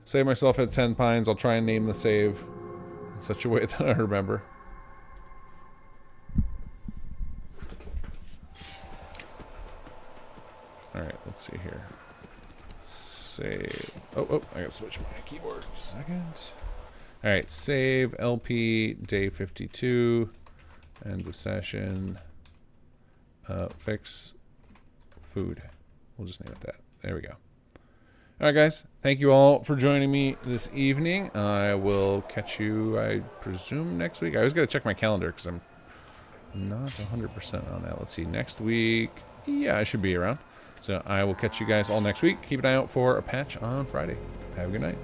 Save myself at 10 Pines. I'll try and name the save in such a way that I remember. Alright, let's see here. Save. Oh, I gotta switch my keyboard. Just a second. Alright, save LP day 52. End of session. Fix food. We'll just name it that. There we go. Alright guys, thank you all for joining me this evening. I will catch you, I presume, next week. I always gotta check my calendar because I'm not 100% on that. Let's see, next week, yeah, I should be around. So I will catch you guys all next week. Keep an eye out for a patch on Friday. Have a good night.